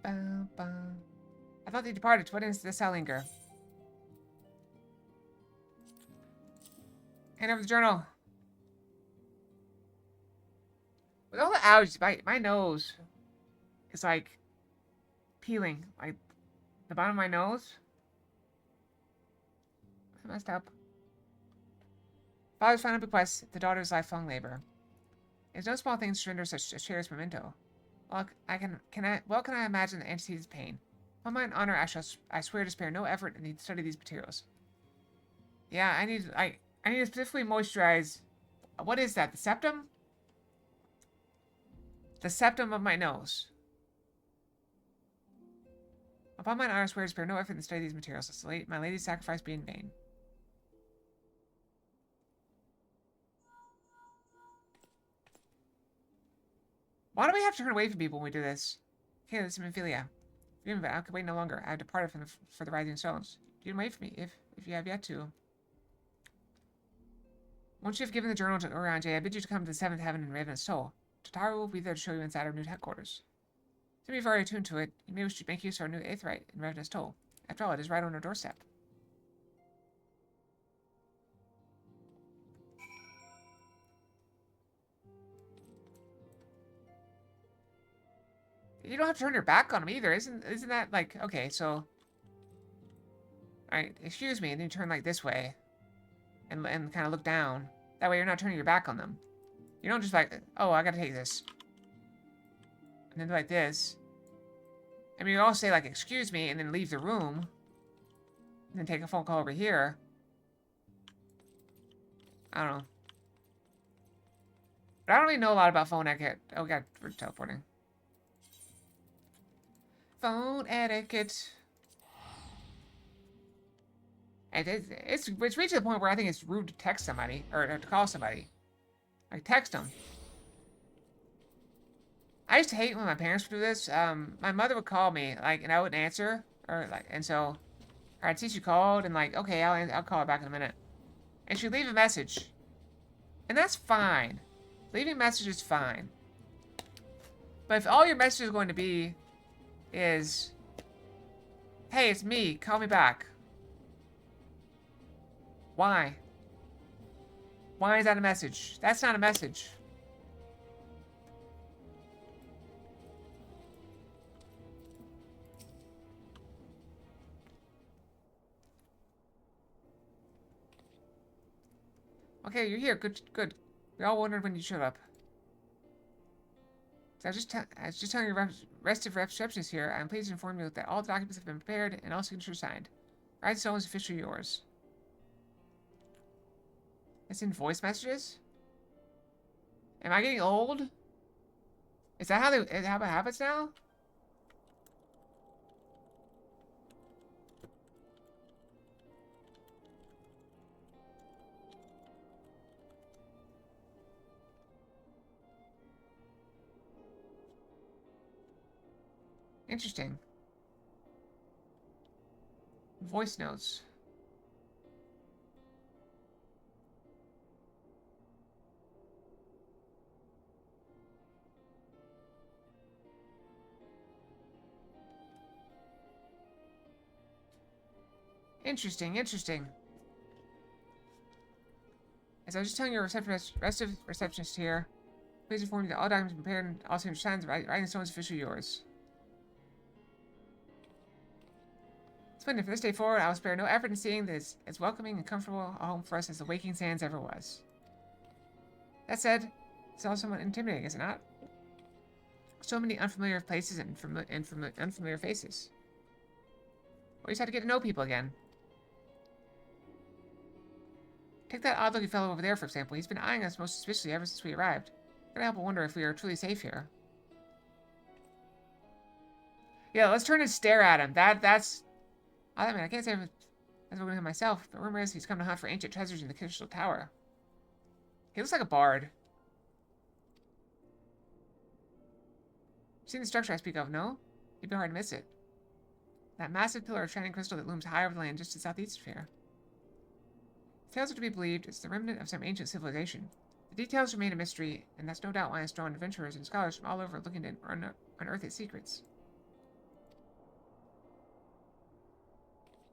I thought they departed. What is the Salinger? Hand over the journal. With all the allergies, my nose is like peeling. Like the bottom of my nose. I messed up. Father's final bequest, the daughter's lifelong labor. It's no small thing to surrender such a cherished memento. Well, what can I imagine the entity's pain? For my honor, I swear to spare no effort in the study of these materials. Yeah, I need to specifically moisturize. What is that? The septum? The septum of my nose. Upon mine honor swear to spare no effort in the study of these materials, lest my lady's sacrifice be in vain. Why do we have to turn away from people when we do this? Okay, this is Ophelia. Forgive me, but I can wait no longer. I have departed for the rising stones. You can wait for me, if you have yet to. Once you have given the journal to Orion J, I bid you to come to the 7th heaven and Ravenous Toll. Tataru will be there to show you inside our new headquarters. Since we've already attuned to it, you may wish to make use of our new 8th rite in Ravenous Toll. After all, it is right on our doorstep. You don't have to turn your back on him either. Isn't that like, okay, so... Alright, excuse me, and then you turn like this way. And kind of look down. That way you're not turning your back on them. You don't just like, oh, I gotta take this. And then do like this. I mean, you all say like, excuse me, and then leave the room. And then take a phone call over here. I don't know. But I don't really know a lot about phone etiquette. Oh, God, we're teleporting. Phone etiquette. And it's reached the point where I think it's rude to text somebody, or to call somebody. Like, text them. I used to hate when my parents would do this. My mother would call me, like, and I wouldn't answer, or like, and so, or I'd see she called, and like, okay, I'll call her back in a minute, and she'd leave a message, and that's fine. Leaving a message is fine. But if all your message is going to be is, hey, it's me, call me back. Why? Why is that a message? That's not a message. Okay, you're here. Good, good. We all wondered when you showed up. So I was just telling your rest of receptionists here. I'm pleased to inform you that all documents have been prepared and all signatures signed. Rising Stone is officially yours. It's in voice messages? Am I getting old? Is that how it happens now? Interesting. Voice notes. Interesting, interesting. As I was just telling your rest of receptionists here, please inform you that all documents have been prepared and all signatures signed. Rising Stone is officially yours. Splendid. From this day forward, I will spare no effort in seeing this as welcoming and comfortable a home for us as the Waking Sands ever was. That said, it's also somewhat intimidating, is it not? So many unfamiliar places and unfamiliar faces. We just had to get to know people again. Take that odd-looking fellow over there, for example. He's been eyeing us most suspiciously ever since we arrived. I can't help but wonder if we are truly safe here. Yeah, let's turn and stare at him. That's... I mean, I can't say if that's what I'm doing myself, but rumor is he's come to hunt for ancient treasures in the Crystal Tower. He looks like a bard. You've seen the structure I speak of, no? It'd be hard to miss it. That massive pillar of shining crystal that looms high over the land just to the southeast of here. If tales are to be believed, it's the remnant of some ancient civilization. The details remain a mystery, and that's no doubt why it's drawn adventurers and scholars from all over looking to unearth its secrets.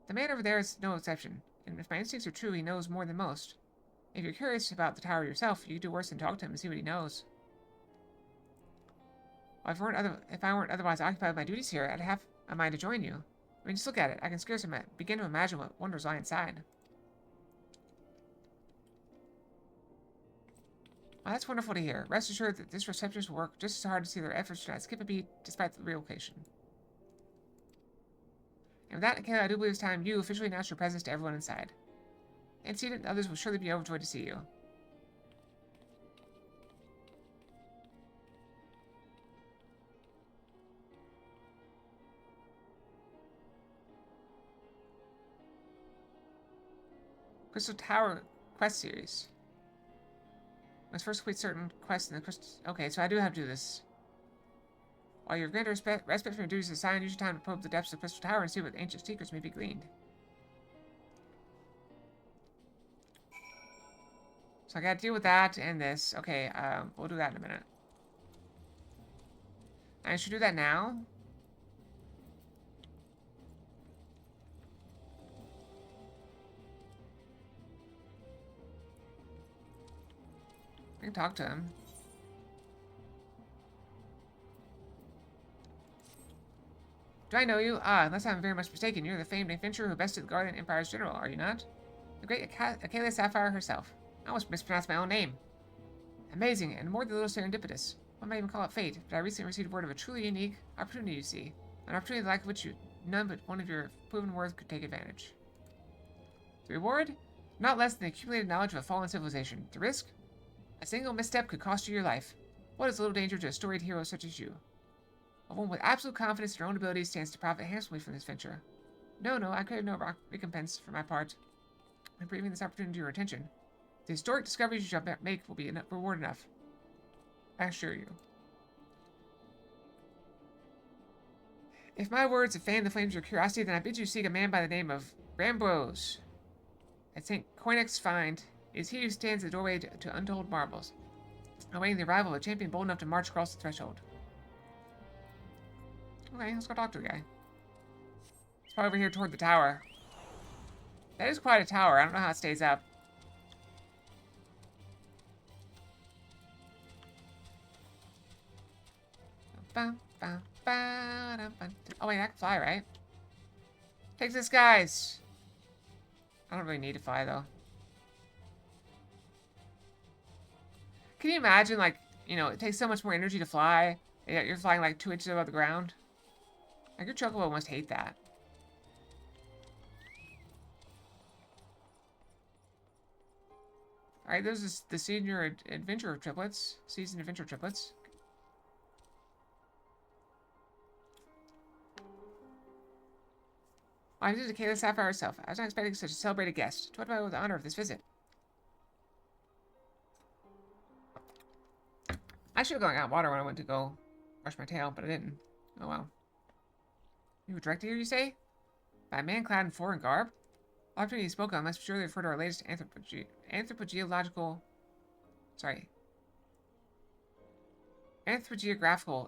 The man over there is no exception, and if my instincts are true, he knows more than most. If you're curious about the tower yourself, you could do worse than talk to him and see what he knows. Well, if I weren't otherwise occupied with my duties here, I'd have a mind to join you. I mean, just look at it. I can scarcely begin to imagine what wonders lie inside. Well, that's wonderful to hear. Rest assured that this receptionist will work just as hard to see their efforts to not skip a beat, despite the relocation. And with that, Kayla, I do believe it's time you officially announce your presence to everyone inside. Antecedent, others will surely be overjoyed to see you. Crystal Tower quest series. Must first complete certain quests in the crystal... Okay, so I do have to do this. While you're granted respite from your duties assigned, use your time to probe the depths of the Crystal Tower and see what ancient secrets may be gleaned. So I gotta deal with that and this. Okay, we'll do that in a minute. I should do that now. I can talk to him. Do I know you? Ah, unless I'm very much mistaken, you're the famed adventurer who bested the Guardian Empire's general, are you not? The great Achilles Sapphire herself. I almost mispronounced my own name. Amazing, and more than a little serendipitous. One might even call it fate, but I recently received word of a truly unique opportunity, you see. An opportunity like which none but one of your proven worth could take advantage. The reward? Not less than the accumulated knowledge of a fallen civilization. The risk? A single misstep could cost you your life. What is little danger to a storied hero such as you? A woman with absolute confidence in her own abilities stands to profit handsomely from this venture. No, I crave no recompense for my part in bringing this opportunity to your attention. The historic discoveries you shall make will be reward enough. I assure you. If my words have fanned the flames of your curiosity, then I bid you seek a man by the name of Rambrose. At St. Coinex's find is he who stands at the doorway to untold marvels, awaiting the arrival of a champion bold enough to march across the threshold. Okay, let's go talk to the guy. It's probably over here toward the tower. That is quite a tower. I don't know how it stays up. Oh wait, I can fly, right? Take this, guys. I don't really need to fly, though. Can you imagine, like, you know, it takes so much more energy to fly, and yet you're flying like 2 inches above the ground? Like, your chocobo must hate that. Alright, those are the senior adventure triplets. Seasoned adventure triplets. I visited Kayla Sapphire herself. I was not expecting such a celebrated guest. To what do I owe the honor of this visit? I should have gone out water when I went to go brush my tail, but I didn't. Oh well. You were directed here, you say? By a man clad in foreign garb? The opportunity you spoke on must surely refer to our latest anthropogeographical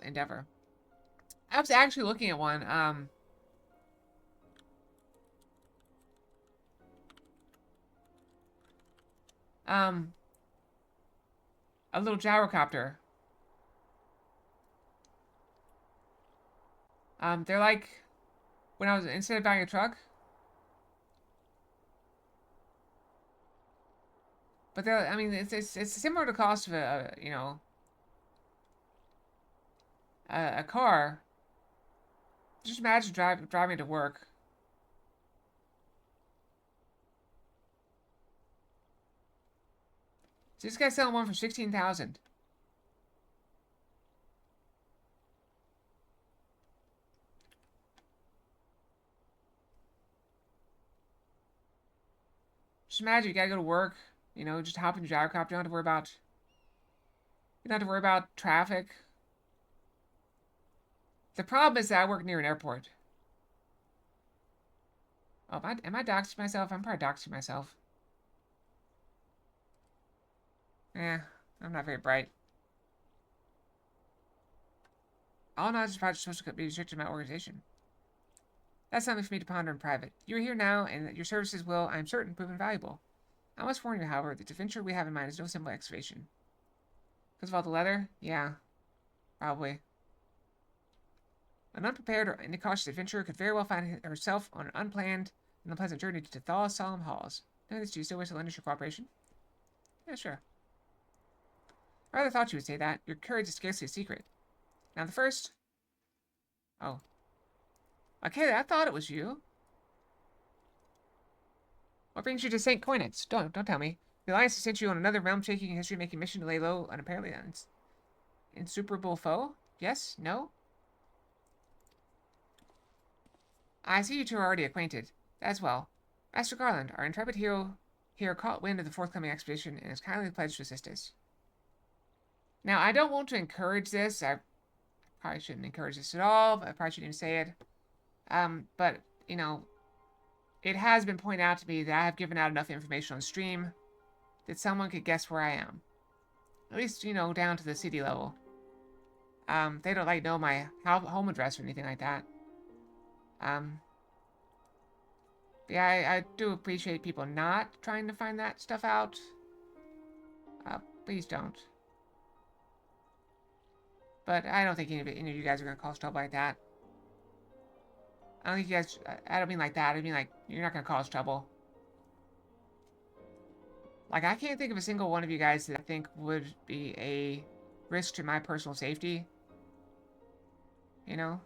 endeavor. I was actually looking at one, a little gyrocopter. They're like, when I was, instead of buying a truck, but they're, I mean, it's similar to the cost of a you know, a car. Just imagine driving to work. So this guy's selling one for 16,000. Just imagine you gotta go to work, you know, just hop in your gyrocopter. You don't have to worry about. You don't have to worry about traffic. The problem is that I work near an airport. Oh, am I doxing myself? I'm probably doxing myself. Eh, I'm not very bright. All knowledge is probably supposed to be restricted to my organization. That's something for me to ponder in private. You are here now, and your services will, I am certain, prove invaluable. I must warn you, however, that the adventure we have in mind is no simple excavation. Because of all the leather? Yeah, probably. An unprepared or incautious adventurer could very well find herself on an unplanned and unpleasant journey to Thal's solemn halls. Knowing this, do you still wish to lend us your cooperation? Yeah, sure. I rather thought you would say that. Your courage is scarcely a secret. Now the first... Oh. Okay, I thought it was you. What brings you to St. Coinix? Don't tell me. The Alliance has sent you on another realm-shaking and history-making mission to lay low an apparently insuperable foe? Yes? No? I see you two are already acquainted. As well. Master Garland, our intrepid hero here caught wind of the forthcoming expedition and has kindly pledged to assist us. Now, I don't want to encourage this. I probably shouldn't encourage this at all. I probably shouldn't even say it. But, you know, it has been pointed out to me that I have given out enough information on stream that someone could guess where I am. At least, you know, down to the city level. They don't, like, know my home address or anything like that. Yeah, I do appreciate people not trying to find that stuff out. Please don't. But I don't think any of you guys are going to cause trouble like that. I don't think you guys... I don't mean like that. I mean, like, you're not going to cause trouble. Like, I can't think of a single one of you guys that I think would be a risk to my personal safety. You know?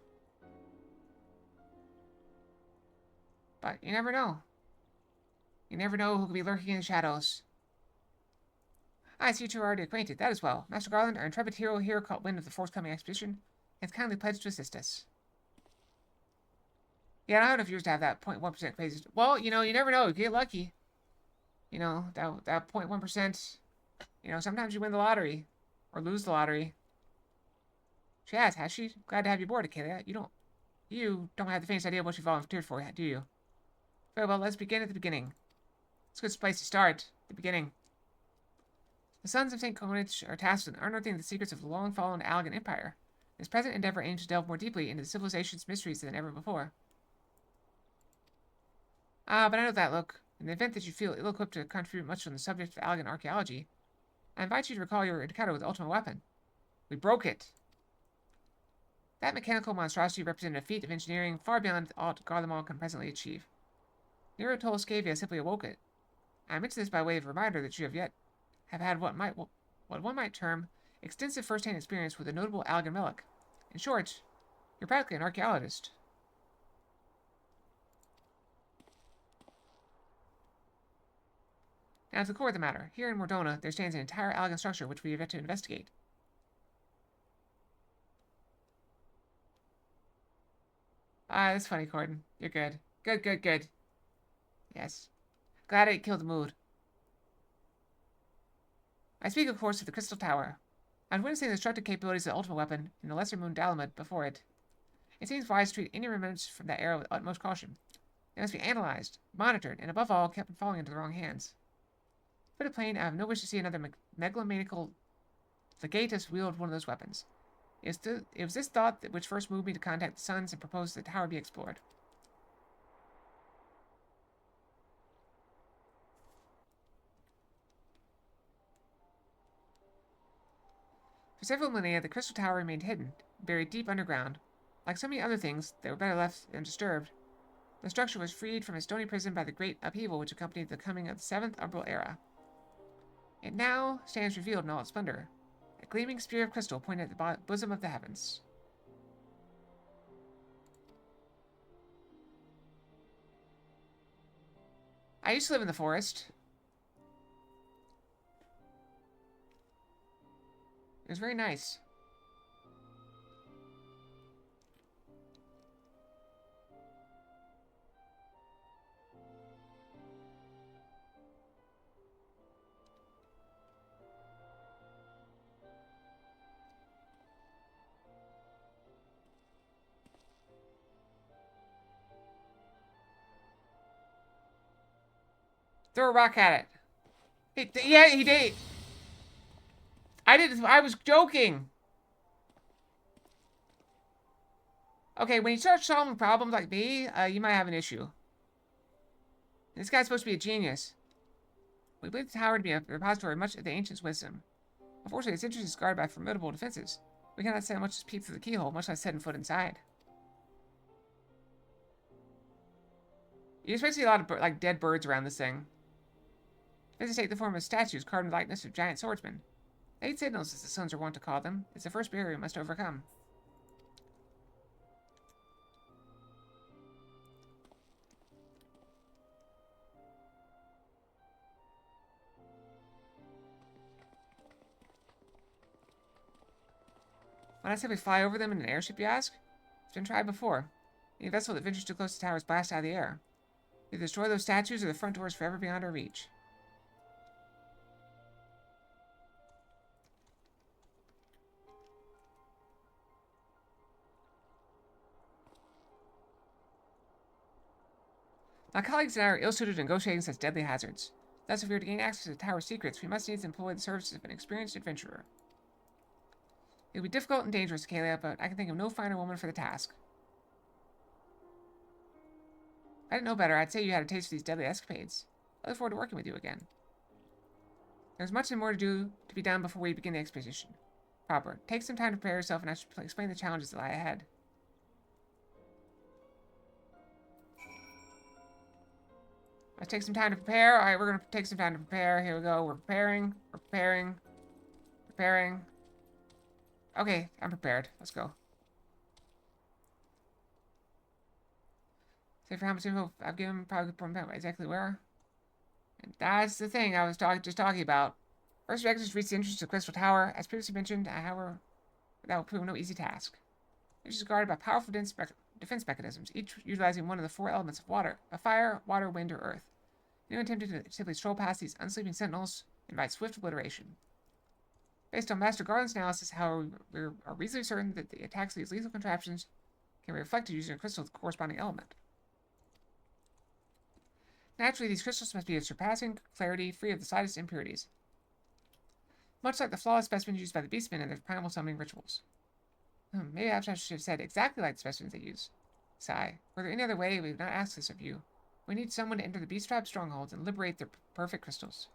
But you never know. You never know who could be lurking in the shadows. I see you are already acquainted. That as well. Master Garland, our intrepid hero here caught wind of the forthcoming expedition and has kindly pledged to assist us. Yeah, I don't know if yours to have that 0.1% crazy. Well, you know, you never know. You get lucky. You know, that 0.1%. You know, sometimes you win the lottery. Or lose the lottery. She has she? Glad to have you aboard, Acalia. You don't have the faintest idea what you volunteered for yet, do you? Very well, let's begin at the beginning. It's a good place to start. The beginning. The sons of St. Coinage are tasked with unearthing the secrets of the long-fallen Allegan Empire. This present endeavor aims to delve more deeply into the civilization's mysteries than ever before. But I know that look. In the event that you feel ill-equipped to contribute much on the subject of Allegan archaeology, I invite you to recall your encounter with the ultimate weapon. We broke it. That mechanical monstrosity represented a feat of engineering far beyond all Garlemald can presently achieve. Nero Scavia simply awoke it. I mention this by way of reminder that you have had what one might term extensive first-hand experience with a notable Allegan relic. In short, you're practically an archaeologist. Now to the core of the matter. Here in Mordona, there stands an entire Allegan structure which we have yet to investigate. That's funny, Corden. You're good. Good. Yes. Glad it killed the mood. I speak, of course, of the Crystal Tower. I'm witnessing the destructive capabilities of the ultimate weapon and the lesser moon Dalamud before it. It seems wise to treat any remnants from that era with utmost caution. They must be analyzed, monitored, and above all, kept from falling into the wrong hands. To put it plain, I have no wish to see another megalomaniacal legatus wield one of those weapons. It was this thought which first moved me to contact the Sons and propose that the tower be explored. For several millennia, the Crystal Tower remained hidden, buried deep underground. Like so many other things that were better left undisturbed, the structure was freed from its stony prison by the great upheaval which accompanied the coming of the Seventh Umbral Era. It now stands revealed in all its splendor, a gleaming spear of crystal pointed at the bosom of the heavens. I used to live in the forest. It was very nice. Throw a rock at it. Yeah, he did. I was joking. Okay, when you start solving problems like me, you might have an issue. This guy's supposed to be a genius. We believe the tower to be a repository of much of the ancients' wisdom. Unfortunately, its entrance is guarded by formidable defenses. We cannot so much as peep through the keyhole, much less setting foot inside. You expect to see a lot of like dead birds around this thing. These take the form of statues carved in the likeness of giant swordsmen. 8 signals, as the Sons are wont to call them. It's the first barrier we must overcome. When I say we fly over them in an airship, you ask? It's been tried before. Any vessel that ventures too close to the tower is blasted out of the air. Either destroy those statues or the front door is forever beyond our reach. My colleagues and I are ill-suited to negotiating such deadly hazards. Thus, if we are to gain access to the tower's secrets, we must needs employ the services of an experienced adventurer. It will be difficult and dangerous, Kalia, but I can think of no finer woman for the task. If I didn't know better, I'd say you had a taste for these deadly escapades. I look forward to working with you again. There's much more to be done before we begin the expedition. Proper. Take some time to prepare yourself, and I should explain the challenges that lie ahead. Let's take some time to prepare. All right, we're going to take some time to prepare. Here we go. We're preparing. We're preparing. Preparing. Okay, I'm prepared. Let's go. Say for how much info I've given, probably exactly where. And that's the thing I was just talking about. First objective is to reach the entrance to the Crystal Tower. As previously mentioned, however, that will prove no easy task. It is guarded by powerful defense mechanisms, each utilizing one of the 4 elements of water: fire, water, wind, or earth. Anyone attempting to simply stroll past these unsleeping sentinels invites swift obliteration. Based on Master Garland's analysis, however, we are reasonably certain that the attacks of these lethal contraptions can be reflected using a crystal with the corresponding element. Naturally, these crystals must be of surpassing clarity, free of the slightest impurities. Much like the flawless specimens used by the beastmen in their primal summoning rituals. Maybe I should have said exactly like the specimens they use. Sigh. Were there any other way, we would not ask this of you. We need someone to enter the beast tribe strongholds and liberate their perfect crystals.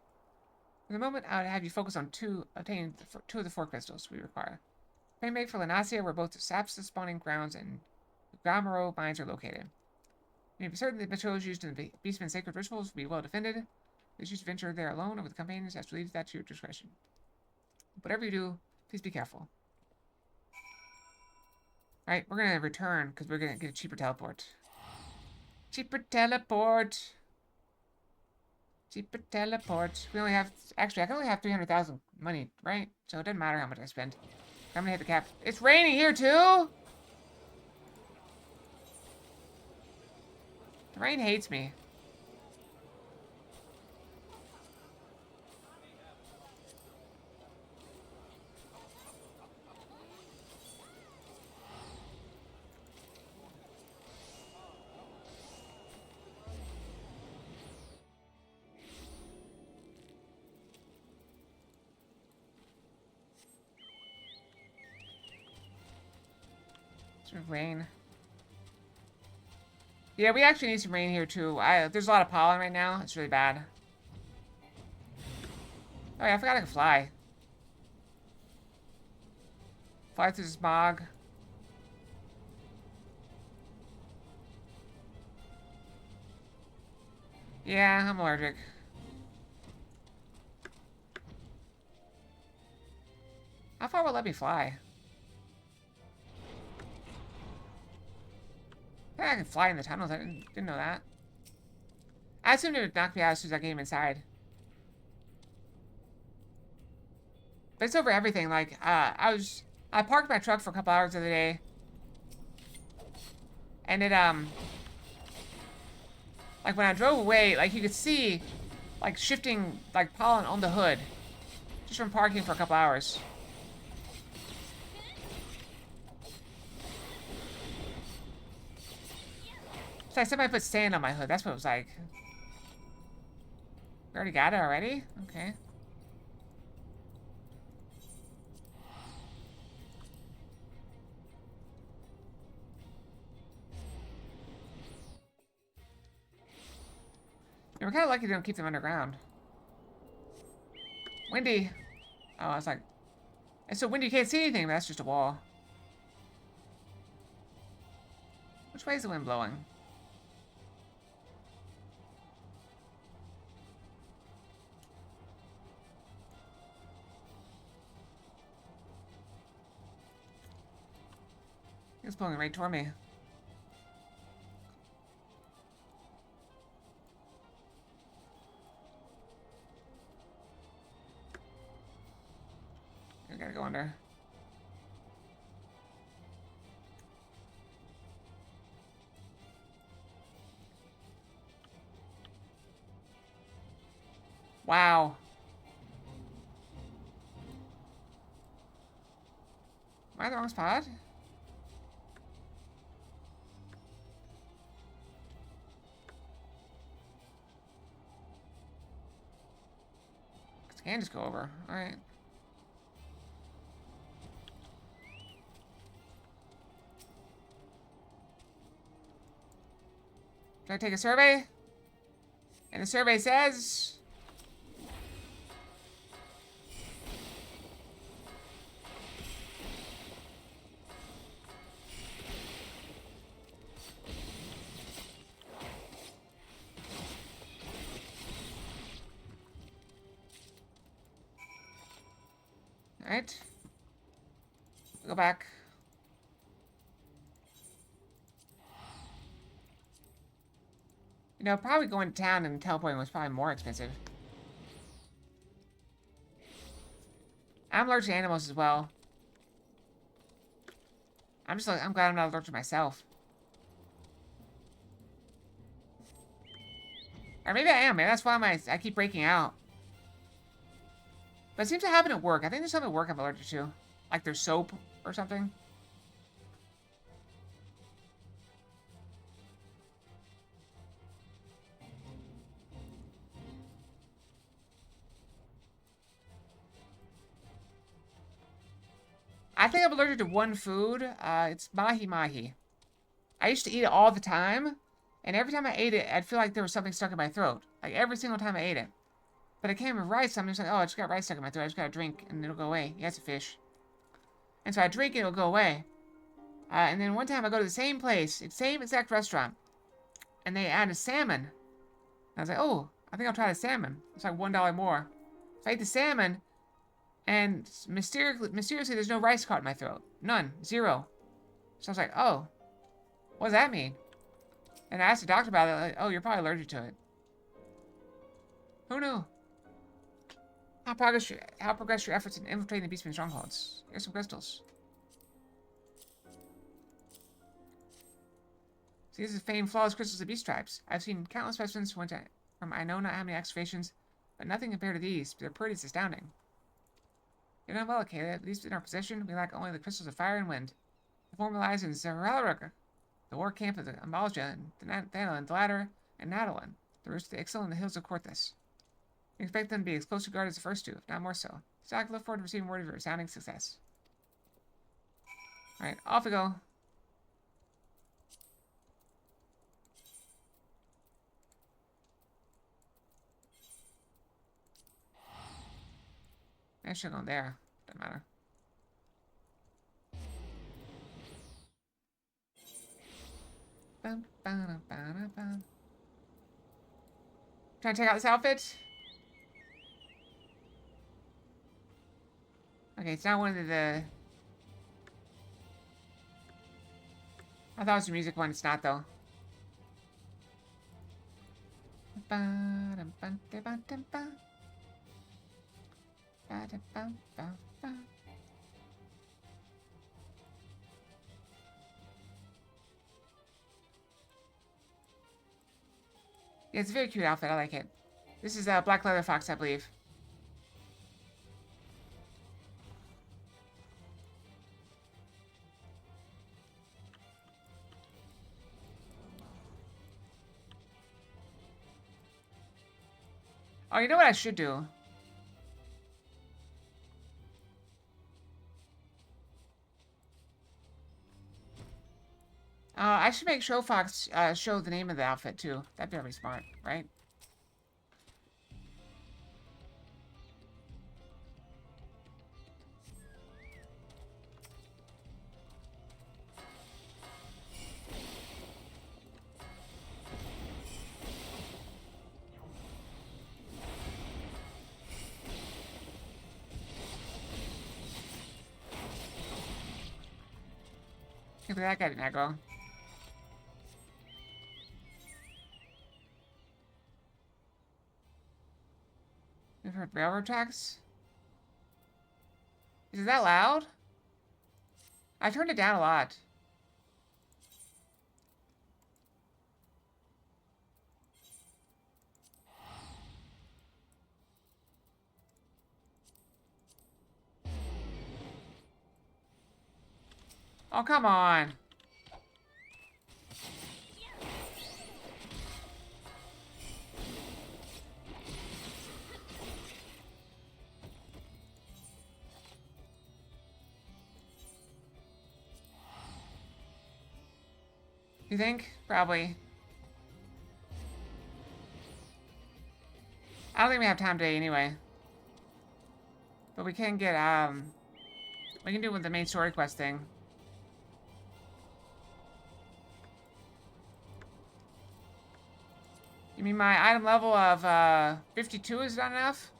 For the moment, I would have you focus on obtaining 2 of the 4 crystals we require. Make for Lanasia, where both the saps, the spawning grounds, and the Gamaro mines are located. You may be certain that the materials used in the beastmen's sacred rituals will be well defended. Please choose to venture there alone or with companions, as to leave that to your discretion. Whatever you do, please be careful. Alright, we're gonna return, because we're gonna get a cheaper teleport. Cheaper teleport! Cheaper teleport. We only have... Actually, I can only have 300,000 money, right? So it doesn't matter how much I spend. I'm gonna hit the cap. It's raining here, too! The rain hates me. Rain. Yeah, we actually need some rain here too. There's a lot of pollen right now. It's really bad. Oh yeah, I forgot I could fly. Fly through the smog. Yeah, I'm allergic. How far will it let me fly? I can fly in the tunnels. I didn't know that. I assumed it would knock me out as soon as I came inside. But it's over everything. Like, I parked my truck for a couple hours the other day. And it, like, when I drove away, like, you could see, like, shifting, like, pollen on the hood. Just from parking for a couple hours. So I said I put sand on my hood. That's what it was like. We already got it already? Okay. Yeah, we're kind of lucky they don't keep them underground. Windy. Oh, I was like... It's so windy you can't see anything, but that's just a wall. Which way is the wind blowing? It's blowing right toward me. I gotta go under. Wow. Am I in the wrong spot? Can just go over. Alright. Should I take a survey? And the survey says... Alright. Go back. You know, probably going to town and teleporting was probably more expensive. I'm allergic to animals as well. I'm glad I'm not allergic to myself. Or maybe I am. Maybe that's why I keep breaking out. But it seems to happen at work. I think there's something at work I'm allergic to. Like there's soap or something. I think I'm allergic to one food. It's mahi-mahi. I used to eat it all the time. And every time I ate it, I'd feel like there was something stuck in my throat. Like every single time I ate it. But it came with rice. I'm just like, oh, I just got rice stuck in my throat. I just got to drink and it'll go away. Yeah, it's a fish. And so I drink it, it'll go away. And then one time I go to the same place, same exact restaurant. And they added salmon. And I was like, oh, I think I'll try the salmon. It's like $1 more. So I ate the salmon. And mysteriously, there's no rice caught in my throat. None. Zero. So I was like, oh, what does that mean? And I asked the doctor about it. Like, oh, you're probably allergic to it. Who knew? How progress your efforts in infiltrating the beastman strongholds? Here's some crystals. See, this is famed flawless crystals of beast tribes. I've seen countless specimens from I know not how many excavations, but nothing compared to these. Their purity is astounding. You're not well, Kayla. At least in our possession, we lack only the crystals of fire and wind. The former lies in Zeralruk, the war camp of the Amalja, and Thanalin, the latter, and Nadalin, the roots of the Ixal and the hills of Korthus. We expect them to be as close to guard as the first two, if not more so. So I look forward to receiving word of your resounding success. Alright, off we go. I should go there. Doesn't matter. Trying to check out this outfit? Okay, it's not one of the... I thought it was the music one. It's not, though. Yeah, it's a very cute outfit. I like it. This is a black leather fox, I believe. Oh, you know what I should do? I should make Show Fox show the name of the outfit, too. That'd be very smart, right? Look at that guy, aggro. You've heard railroad tracks? Is it that loud? I turned it down a lot. Oh, come on. You think? Probably. I don't think we have time today anyway. But we can get, we can do it with the main story quest thing. You mean my item level of, 52 is not enough?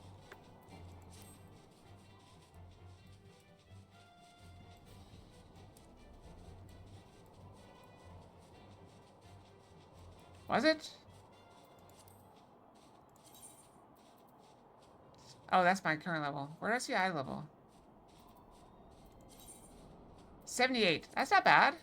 Was it? Oh, that's my current level. Where do I see item level? 78. That's not bad.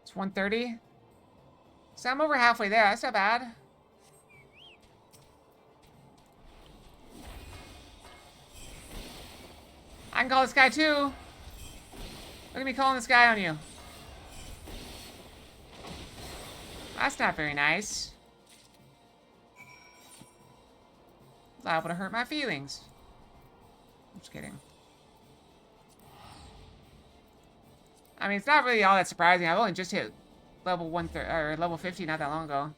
It's 130. So I'm over halfway there. That's not bad. I can call this guy too. Look at me calling this guy on you. That's not very nice. Liable to hurt my feelings. I'm just kidding. I mean, it's not really all that surprising. I've only just hit level 130 or level 50 not that long ago.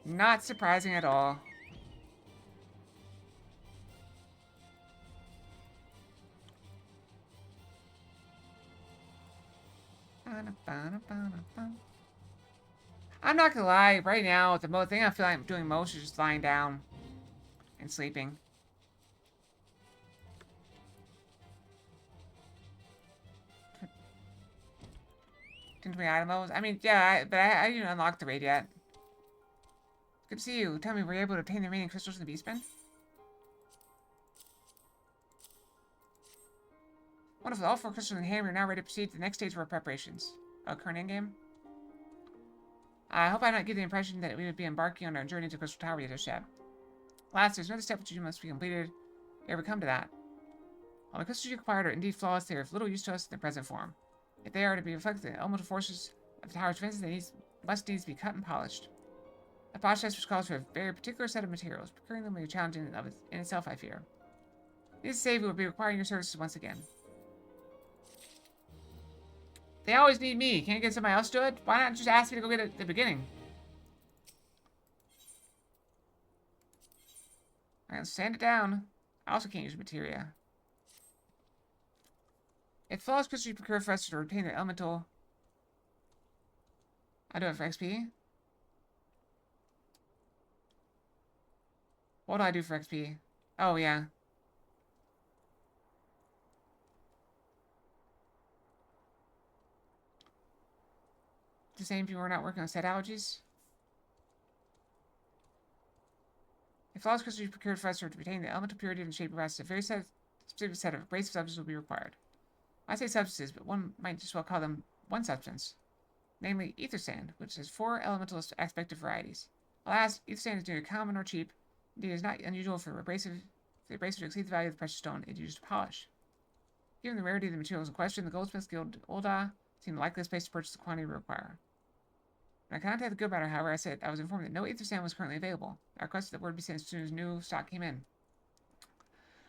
Not surprising at all. I'm not gonna lie, right now, the thing I feel like I'm doing most is just lying down and sleeping. Too many item levels? I mean, yeah, but I didn't unlock the raid yet. Good to see you. Tell me, were you able to obtain the remaining crystals in the beast bin? Wonderful. All 4 crystals in hand. We're now ready to proceed to the next stage of our preparations. Oh, current endgame? I hope I don't give the impression that we would be embarking on our journey to Crystal Tower just yet. Last, there's another step which must be completed ere we come to that. While the crystals you acquired are indeed flawless, they are of little use to us in their present form. If they are to be reflected in the elemental forces of the tower's defenses, they must needs be cut and polished. A process which calls for a very particular set of materials. Procuring them will be challenging in itself, I fear. Needless to say, we will be requiring your services once again. They always need me. Can't get somebody else to it? Why not just ask me to go get it at the beginning? Alright, let's sand it down. I also can't use materia. If flawless crystals you procure for us to retain their elemental... I do it for XP. What do I do for XP? Oh, yeah. The same people are not working on set allergies. If flawless crystals you procured for us to retain the elemental purity and shape of us, a very specific set of abrasive substances will be required. I say substances, but one might just well call them one substance. Namely, ether sand, which has 4 elemental aspective varieties. Alas, ether sand is neither common nor cheap. Indeed, it is not unusual for the abrasive to exceed the value of the precious stone it used to polish. Given the rarity of the materials in question, the Goldsmiths Guild Ul'dah seemed the likeliest place to purchase the quantity we require. When I contacted the guildmaster, however, I was informed that no ether sand was currently available. I requested that word be sent as soon as new stock came in.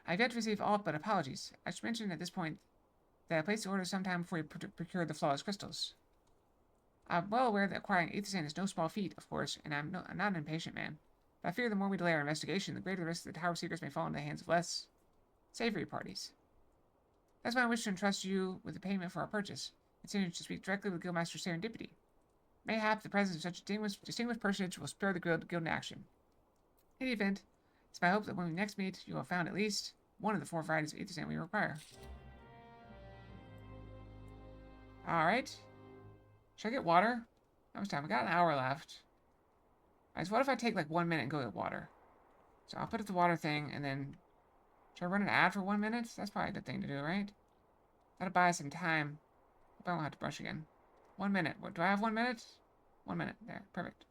I have yet to receive all but apologies. I should mention at this point that I placed the order sometime before we procured the flawless crystals. I'm well aware that acquiring ether sand is no small feat, of course, and I'm not an impatient man. But I fear the more we delay our investigation, the greater the risk that the tower secrets may fall into the hands of less savory parties. That's why I wish to entrust you with the payment for our purchase, intending to speak directly with Guildmaster Serendipity. Mayhap the presence of such a distinguished personage will spur the guild in action. In any event, it's my hope that when we next meet, you will have found at least one of the 4 varieties of ether sand we require. Alright. Should I get water? How much time? We got an hour left. Alright, so what if I take like 1 minute and go get water? So I'll put up the water thing and then... Should I run an ad for 1 minute? That's probably a good thing to do, right? That'll buy us some time. Hope I won't have to brush again. 1 minute. What, do I have 1 minute? 1 minute. There. Perfect.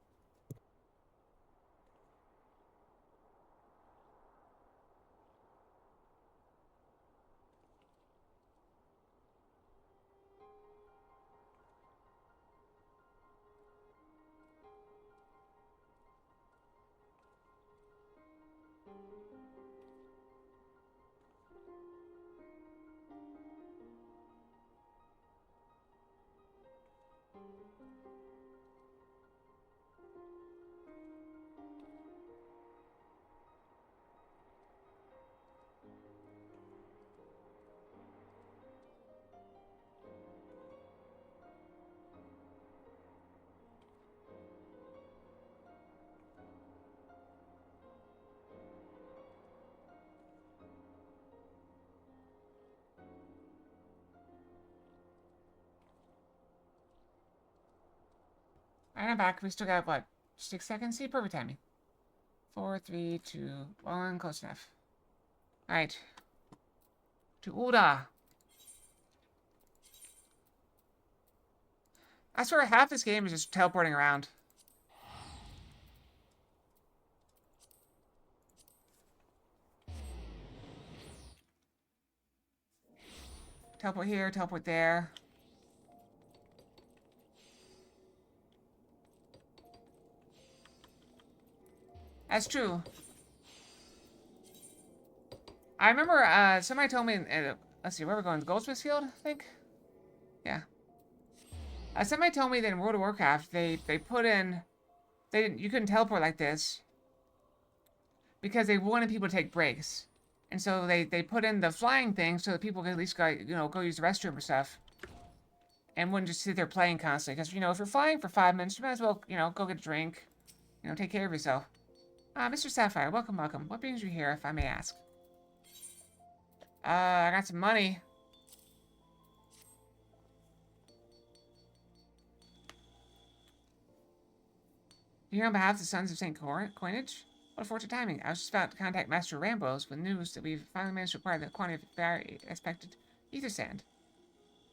Alright, I'm back. We still got, what, 6 seconds? See, perfect timing. 4, 3, 2, 1, close enough. Alright. To Uda. I swear half this game is just teleporting around. Teleport here, teleport there. That's true. I remember somebody told me, let's see, where we're going? Goldsmith's Field, I think? Yeah. Somebody told me that in World of Warcraft, they put in, you couldn't teleport like this because they wanted people to take breaks. And so they put in the flying thing so that people could at least go, go use the restroom or stuff. And wouldn't just sit there playing constantly. Because, if you're flying for 5 minutes, you might as well, go get a drink. Take care of yourself. Mr. Sapphire, welcome, welcome. What brings you here, if I may ask? I got some money. You're here on behalf of the Sons of St. Coinage? What a fortunate timing. I was just about to contact Master Rambos with news that we've finally managed to acquire the quantity of very expected ether sand.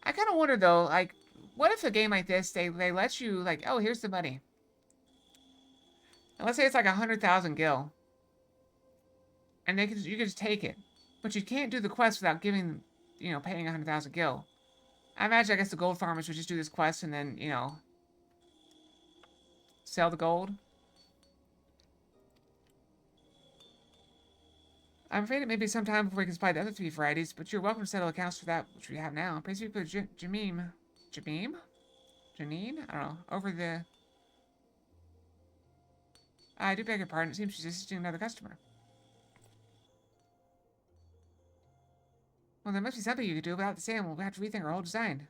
I kind of wonder, though, like, what if a game like this, they let you, like, oh, here's the money. And let's say it's like 100,000 gil. And you could just take it. But you can't do the quest without giving, paying 100,000 gil. I imagine, I guess, the gold farmers would just do this quest and then, sell the gold. I'm afraid it may be some time before we can supply the other 3 varieties, but you're welcome to settle accounts for that, which we have now. Praise be to Jamim? Janine? I don't know. Over the... I do beg your pardon. It seems she's assisting another customer. Well, there must be something you could do without the sand. We'll have to rethink our whole design.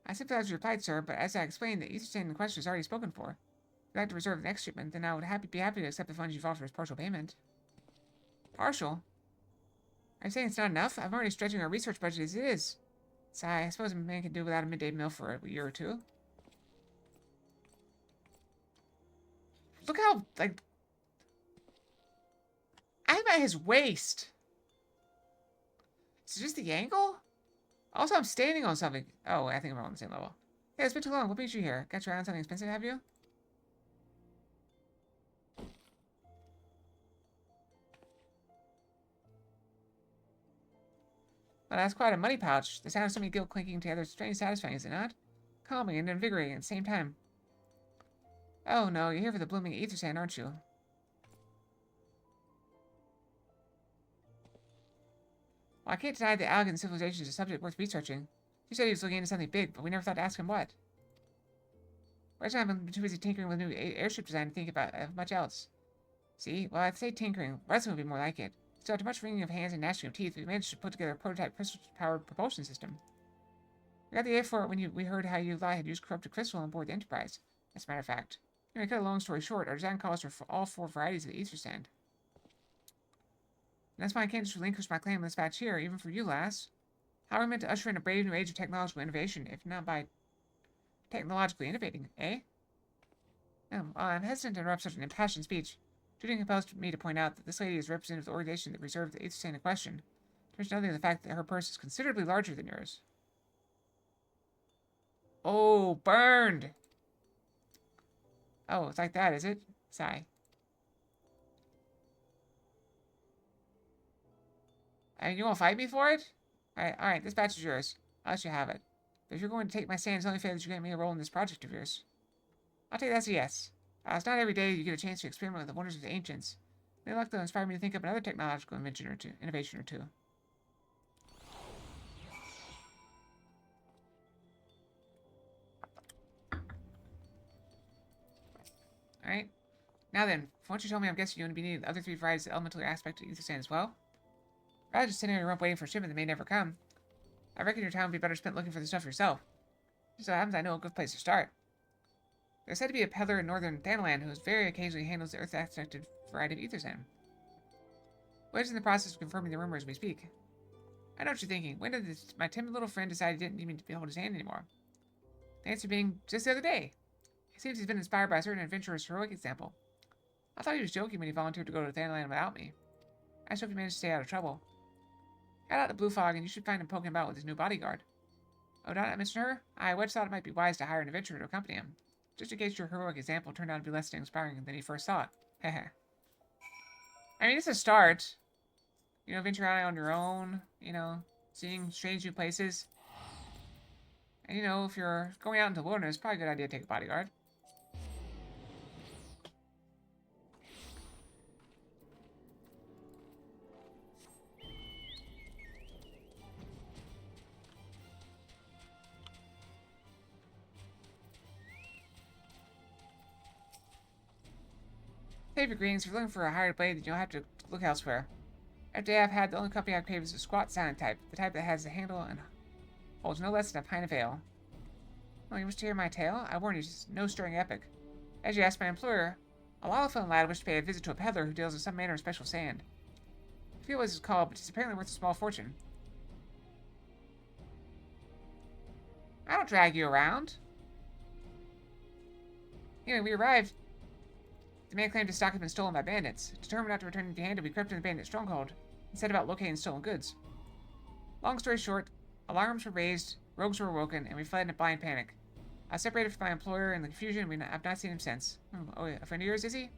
I sympathize with your plight, sir, but as I explained, the ether sand in question is already spoken for. If you'd like to reserve the next shipment, then I would be happy to accept the funds you've offered as partial payment. Partial? Are you saying it's not enough? I'm already stretching our research budget as it is. So I suppose a man can do without a midday meal for a year or two. Look how, like... I'm at his waist. Is it just the angle? Also, I'm standing on something. Oh, I think we're on the same level. Yeah, it's been too long. What brings you here? Got your eye on something expensive, have you? Well, that's quite a money pouch. The sound of so many gil clinking together is strange satisfying, is it not? Calming and invigorating at the same time. Oh no, you're here for the blooming ether sand, aren't you? Well, I can't deny that Allegan civilization is a subject worth researching. He said he was looking into something big, but we never thought to ask him what. Right now, I've been too busy tinkering with new airship design to think about much else. See? Well, I'd say tinkering. Wrestling would be more like it. So after much wringing of hands and gnashing of teeth, we managed to put together a prototype crystal-powered propulsion system. We got the idea for it when we heard how you had used corrupted crystal on board the Enterprise. As a matter of fact. Anyway, cut a long story short, our design calls for all 4 varieties of the ether sand. And that's why I can't just relinquish my claim on this batch here, even for you, lass. How are we meant to usher in a brave new age of technological innovation, if not by technologically innovating, eh? Well, I'm hesitant to interrupt such an impassioned speech. Duty compels me to point out that this lady is representative of the organization that reserved the ether sand in question. There's nothing of the fact that her purse is considerably larger than yours. Oh, burned! Oh, it's like that, is it? Sigh. And you won't fight me for it? Alright, this batch is yours. I'll let you have it. But if you're going to take my stand, it's only fair that you get me a role in this project of yours. I'll take that as a yes. It's not every day you get a chance to experiment with the wonders of the ancients. Their luck, though, inspired me to think up another technological innovation or two. Alright. Now then, from what you told me, I'm guessing you want to be needing the other 3 varieties of the elemental aspect of ether sand as well? Rather just sitting on your rump waiting for a shipment that may never come. I reckon your time would be better spent looking for the stuff yourself. Just so happens I know a good place to start. There's said to be a peddler in northern Thanalan who very occasionally handles the earth-aspected variety of ether sand. Wedge's in the process of confirming the rumor as we speak. I know what you're thinking. When did my timid little friend decide he didn't need me to hold his hand anymore? Thanks for being just the other day. It seems he's been inspired by a certain adventurer's heroic example. I thought he was joking when he volunteered to go to Thanaland without me. I just hope he managed to stay out of trouble. Head out to Blue Fog and you should find him poking about with his new bodyguard. Oh, did I not mention her? I once thought it might be wise to hire an adventurer to accompany him, just in case your heroic example turned out to be less inspiring than he first thought. Heh. I mean, it's a start. You know, venture out on your own, you know, seeing strange new places. And, you know, if you're going out into the wilderness, it's probably a good idea to take a bodyguard. Save your greetings. If you're looking for a hired blade, then you'll have to look elsewhere. Every day I've had, the only company I've craved is a squat silent type, the type that has a handle and holds no less than a pint of ale. Oh, you wish to hear my tale? I warn you, it's no stirring epic. As you asked my employer, a Lalafone lad wished to pay a visit to a peddler who deals in some manner of special sand. I forget what this is called, but it's apparently worth a small fortune. I don't drag you around. Anyway, we arrived. The man claimed his stock had been stolen by bandits. Determined not to return empty-handed, we crept into the bandit stronghold and set about locating stolen goods. Long story short, alarms were raised, rogues were awoken, and we fled in a blind panic. I separated from my employer in the confusion, and I've not seen him since. Oh, a friend of yours, is he?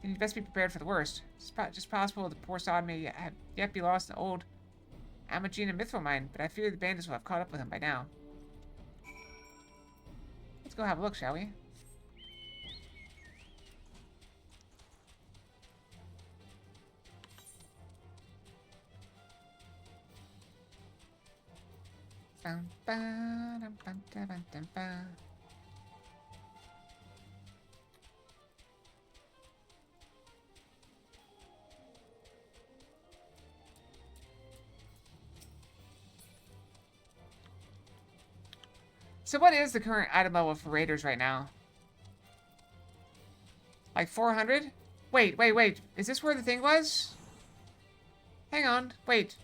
Then you'd best be prepared for the worst. It's just possible the poor sod may have yet be lost in the old Amagina mithril mine, but I fear the bandits will have caught up with him by now. Let's go have a look, shall we? So what is the current item level for raiders right now? Like 400? Wait. Is this where the thing was? Hang on. Wait.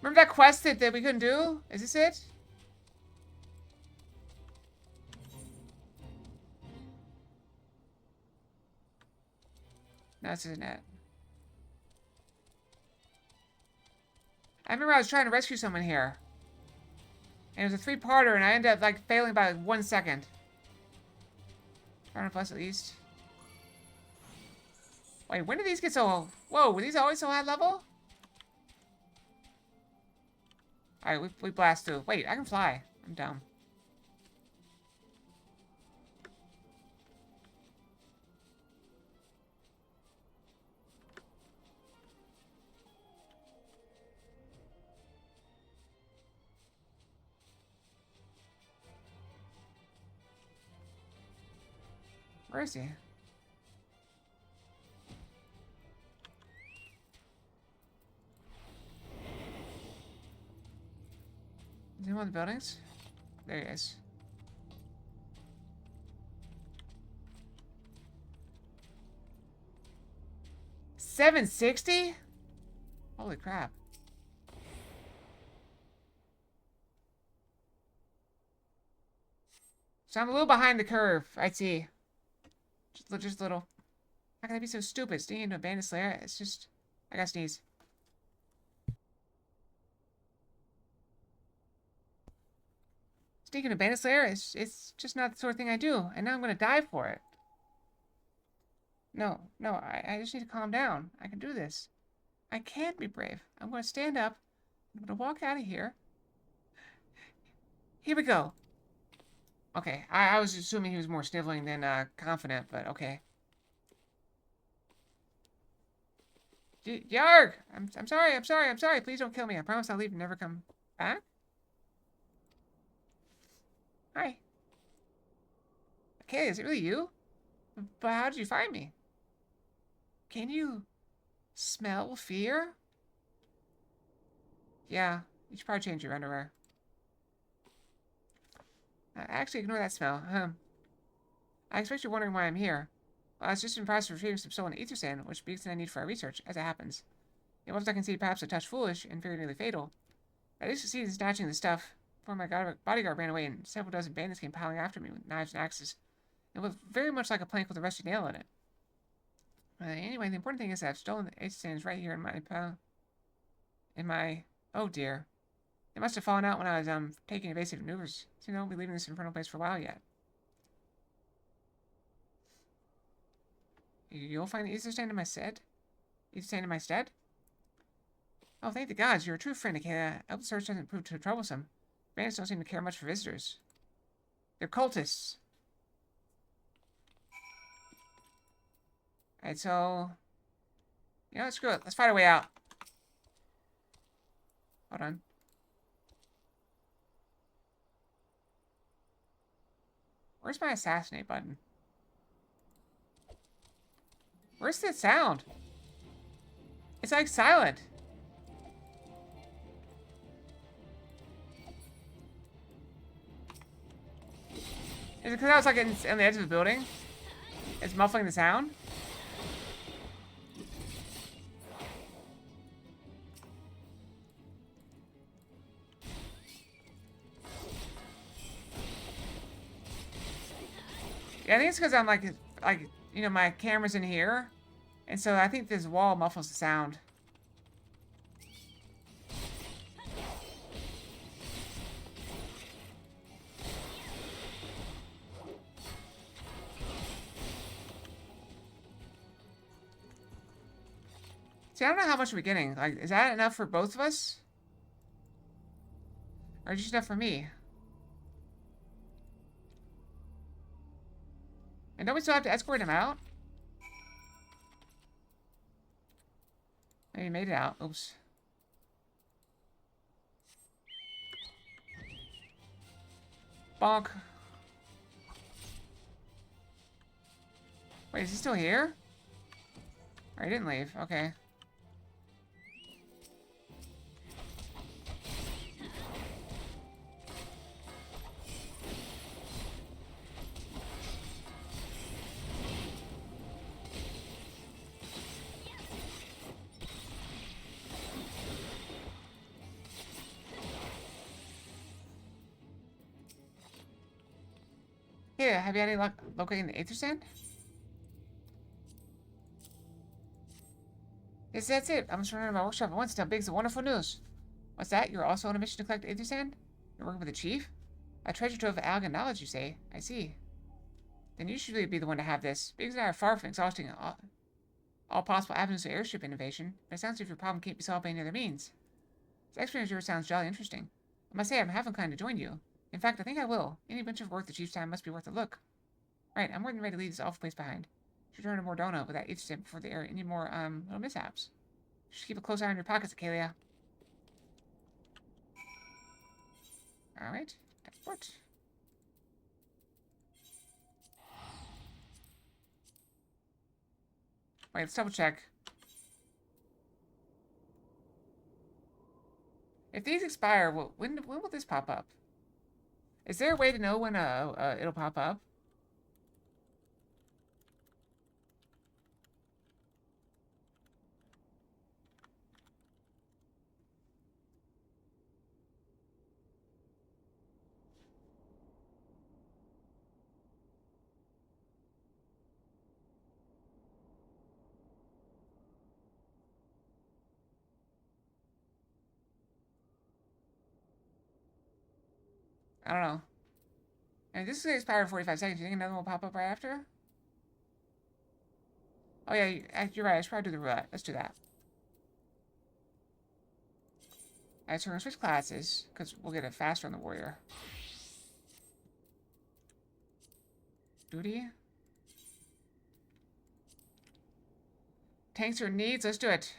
Remember that quest that we couldn't do? Is this it? No, this isn't it. I remember I was trying to rescue someone here. And it was a 3-parter, and I ended up, like, failing by, like, 1 second. Plus at least. Wait, when did these get so... Whoa, were these always so high level? Alright, we blast through. Wait, I can fly. I'm dumb. Where is he? Is he in one of the buildings? There he is. $760? Holy crap. So I'm a little behind the curve. I see. Just a little. How can I be so stupid? Sneaking into a bandit slayer? It's just... I gotta sneeze. Sneaking into a bandit slayer? It's just not the sort of thing I do. And now I'm gonna die for it. No, I just need to calm down. I can do this. I can't be brave. I'm gonna stand up. I'm gonna walk out of here. Here we go. Okay, I was assuming he was more sniveling than confident, but okay. Yarg! I'm sorry. Please don't kill me. I promise I'll leave and never come back. Hi. Okay, is it really you? But how did you find me? Can you smell fear? Yeah, you should probably change your underwear. Actually, ignore that smell. I expect you're wondering why I'm here. Well, I was just in the process of retrieving some stolen ether sand, which beats I need for our research, as it happens. It was, I can see, perhaps a touch foolish and very nearly fatal. I did succeed in snatching the stuff, before my bodyguard ran away and several dozen bandits came piling after me with knives and axes. It looked very much like a plank with a rusty nail in it. Anyway, the important thing is that I've stolen the 8th stands right here in my... Oh, dear. It must have fallen out when I was, taking evasive maneuvers. So, I'll be leaving this infernal place for a while yet. You'll find the Easter stand in my stead? Easter stand in my stead? Oh, thank the gods, you're a true friend, Akela. I hope the search doesn't prove too troublesome. Bandits don't seem to care much for visitors. They're cultists. Alright, so... You know, screw it. Let's find our way out. Hold on. Where's my assassinate button? Where's that sound? It's like silent. Is it because I was like on the edge of the building? It's muffling the sound? Yeah, I think it's because I'm like, you know, my camera's in here. And so I think this wall muffles the sound. See, I don't know how much we're getting. Like, is that enough for both of us? Or just enough for me? And don't we still have to escort him out? He made it out. Oops. Bonk. Wait, is he still here? Or he didn't leave. Okay. Yeah, have you had any luck locating the Aether Sand? Yes, that's it. I'm just running my workshop at once. Now, Big's the wonderful news. What's that? You're also on a mission to collect Aether Sand? You're working with the chief? A treasure trove of alien knowledge, you say? I see. Then you should really be the one to have this. Biggs and I are far from exhausting all possible avenues of airship innovation, but it sounds as if your problem can't be solved by any other means. This experience of yours sounds jolly interesting. I must say, I'm half inclined to join you. In fact, I think I will. Any bunch of work the chief's time must be worth a look. Right, I'm more than ready to leave this awful place behind. Should return to Mordona with that Aether Sand before there are any more, little mishaps. Just keep a close eye on your pockets, Akalia. Alright, export. Wait, let's double check. If these expire, when will this pop up? Is there a way to know when it'll pop up? I don't know. And this is gonna expire in 45 seconds. You think another one will pop up right after? Oh yeah, you're right. I should probably do the roulette. Let's do that. Alright, so we're gonna switch classes, because we'll get it faster on the warrior. Duty. Tanks or needs? Let's do it.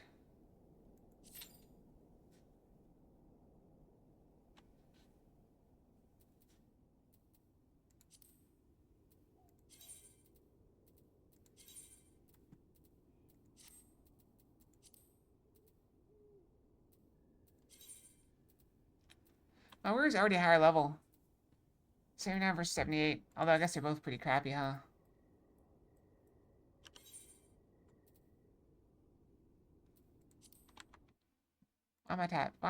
My warrior's already higher level. 79 versus 78. Although I guess they're both pretty crappy, huh? Why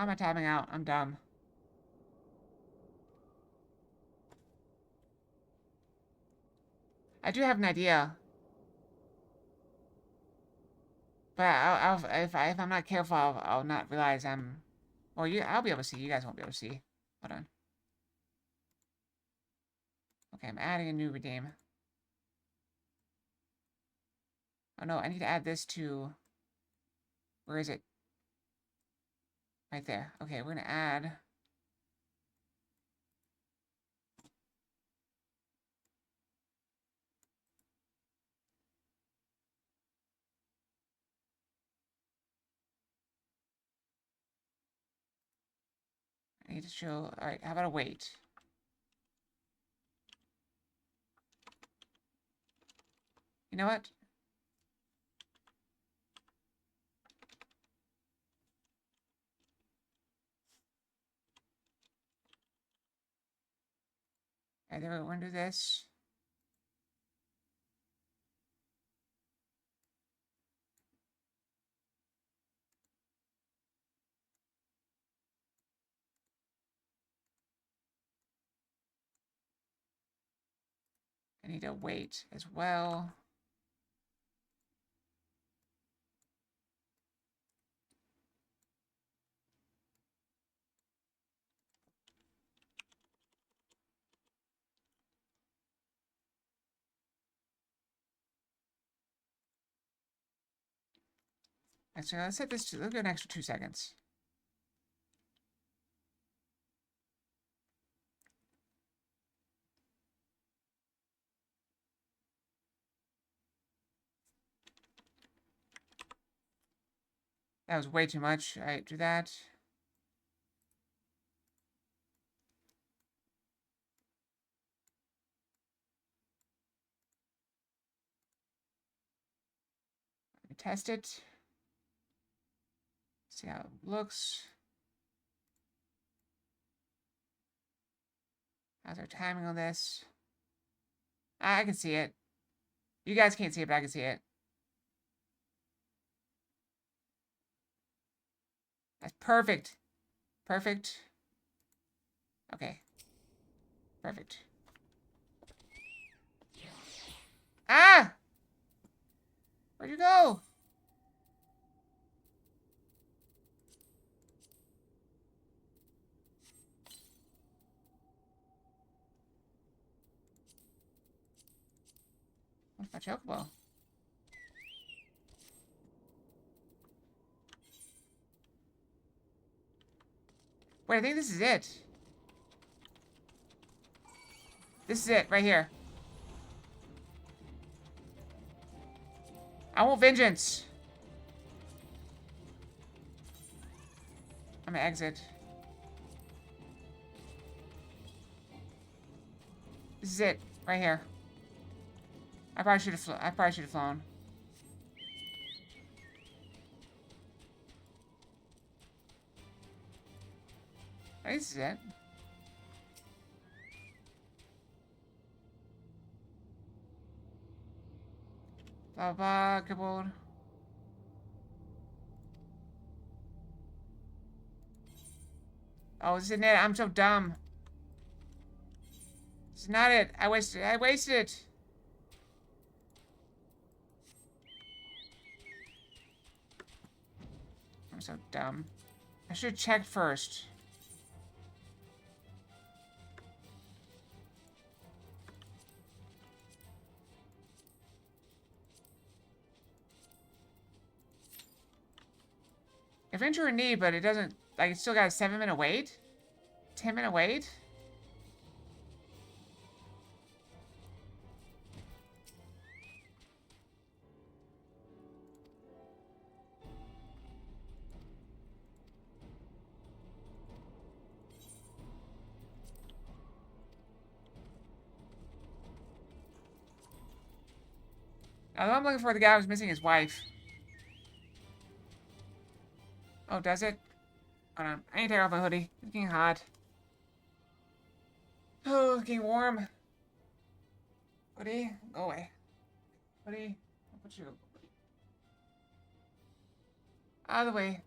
am I tabbing out? I'm dumb. I do have an idea. But if I'm not careful, I'll not realize I'm... Well, I'll be able to see. You guys won't be able to see. Hold on. Okay, I'm adding a new redeem. Oh no, I need to add this to... Where is it? Right there. Okay, we're gonna add... I need to show... Alright, how about a weight? You know what? Alright, there we're gonna do this. I need a weight as well. Actually, let's set this to... Let's go an extra 2 seconds. That was way too much. Alright, do that. Let me test it. See how it looks. How's our timing on this? I can see it. You guys can't see it, but I can see it. That's perfect. Perfect. Okay. Perfect. Ah! Where'd you go? Where's my chocobo? Wait, I think this is it. This is it, right here. I want vengeance. I'm gonna exit. This is it, right here. I probably should have flown. I think this is it. Blah blah, keyboard. Oh, this isn't it. I'm so dumb. This is not it. I wasted it. I'm so dumb. I should have checked first. Adventure in need, but it doesn't... Like, it's still got a 7-minute wait? 10-minute wait? Now, I'm looking for the guy who's missing his wife. Oh, does it? Hold on. I need to take off my hoodie. It's getting hot. Oh, it's getting warm. Hoodie, go away. Hoodie, I'll put you out of the way.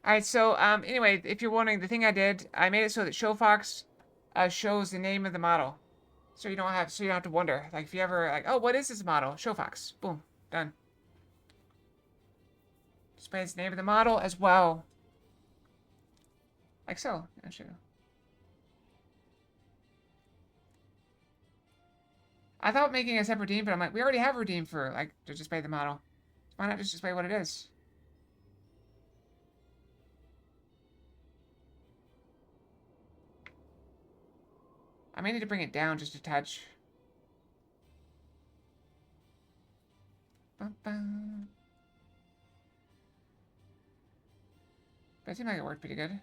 Alright, so, anyway, if you're wondering, the thing I did, I made it so that Showfox shows the name of the model. So you don't have to wonder. Like, if you ever, like, oh, what is this model? Showfox. Boom. Done. Displays the name of the model as well. Like so. Actually. I thought making a separate redeem, but I'm like, we already have a redeem for, like, to display the model. Why not just display what it is? I may need to bring it down just a touch. But it seemed like it worked pretty good.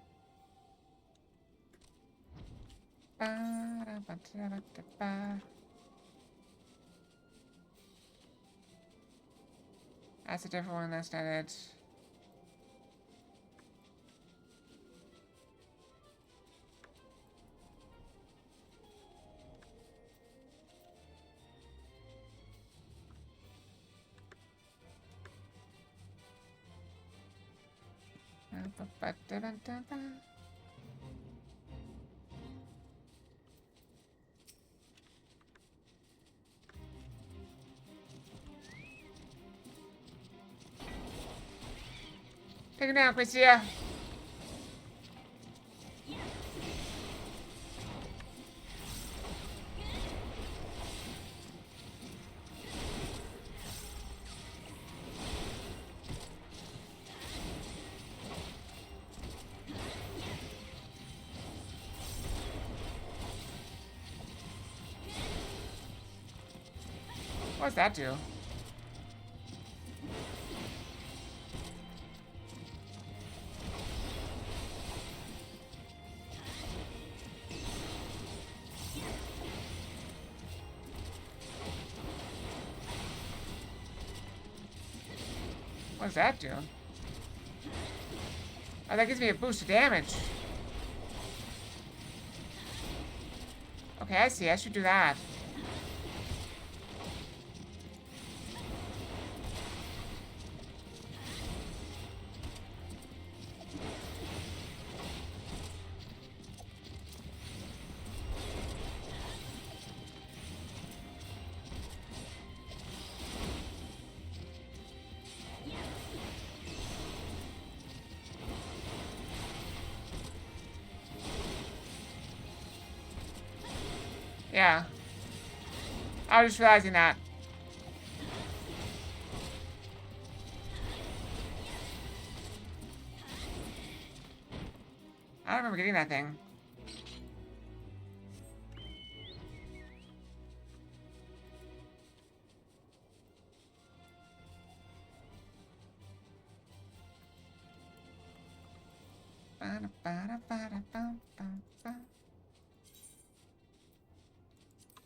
That's a different one. That's not it. Take him down, Christia. What does that do? What does that do? Oh, that gives me a boost of damage. Okay, I see. I should do that. Yeah. I was just realizing that. I don't remember getting that thing.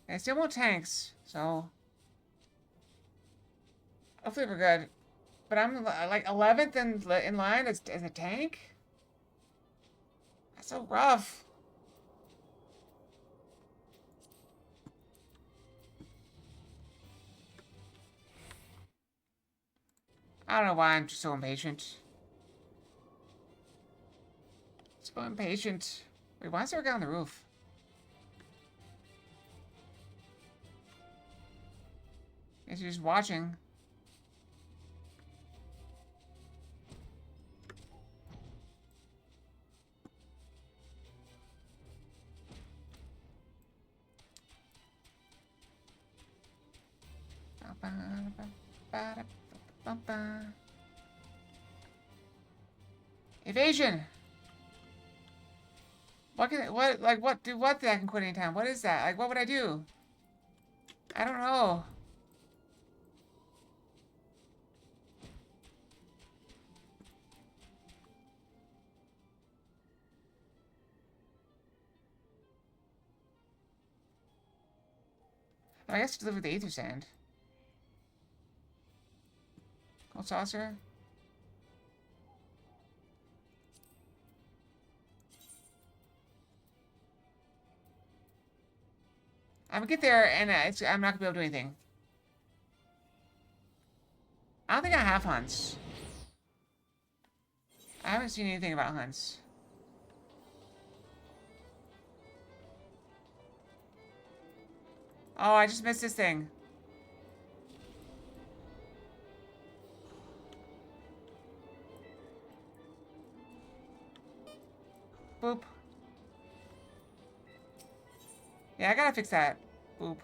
Okay, still more tanks, so hopefully we're good. But I'm like 11th in line as a tank. That's so rough. I don't know why I'm just so impatient. So impatient. Wait, why is there a guy on the roof? Guess you're just watching. Evasion. What that I can quit anytime? What is that? Like, what would I do? I don't know. I guess to deliver the ether sand. Cold saucer. I'm gonna get there and I'm not gonna be able to do anything. I don't think I have hunts. I haven't seen anything about hunts. Oh, I just missed this thing. Boop. Yeah, I gotta fix that. Boop.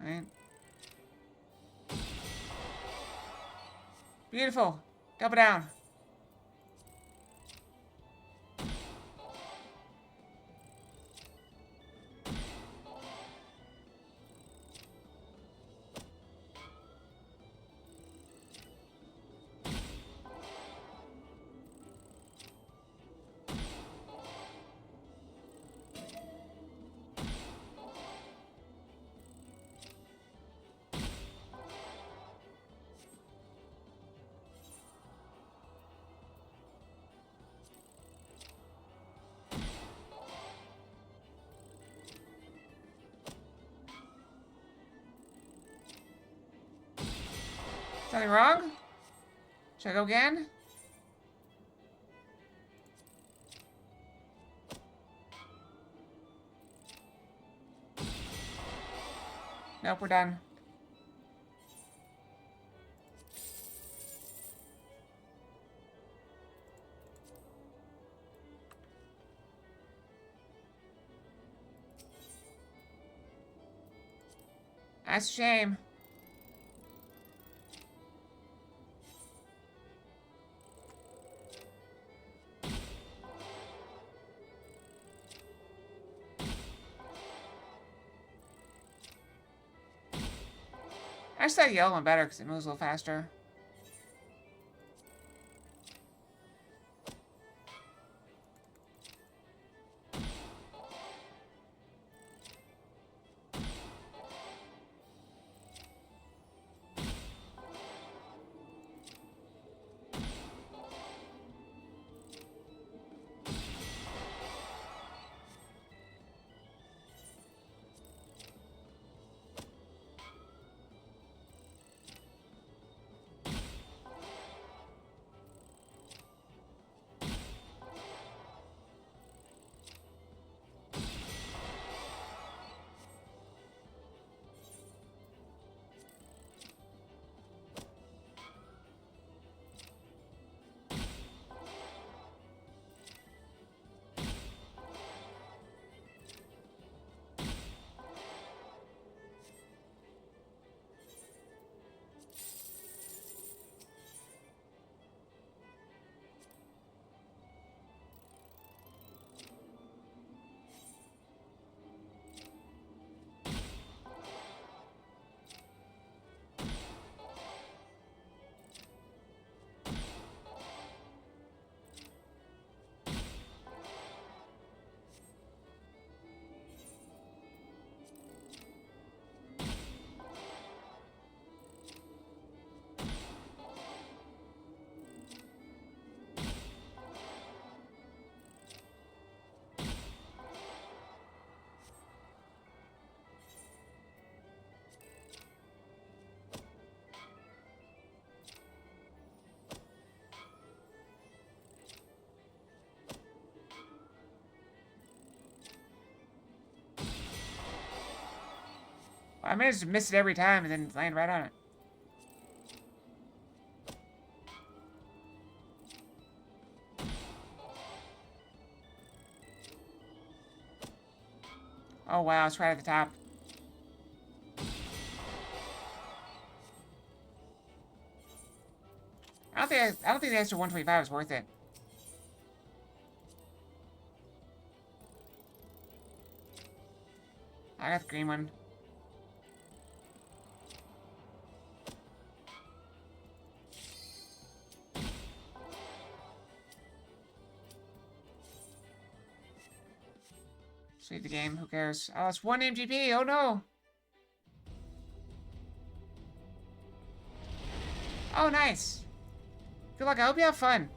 Right. Beautiful. Double down. Something wrong? Should I go again? Nope, we're done. That's a shame. I just like the yellow one better because it moves a little faster. I managed to miss it every time and then land right on it. Oh wow, it's right at the top. I don't think the extra 125 is worth it. I got the green one. Save the game. Who cares? Oh, it's 1 MGP. Oh no. Oh, nice. Good luck. I hope you have fun.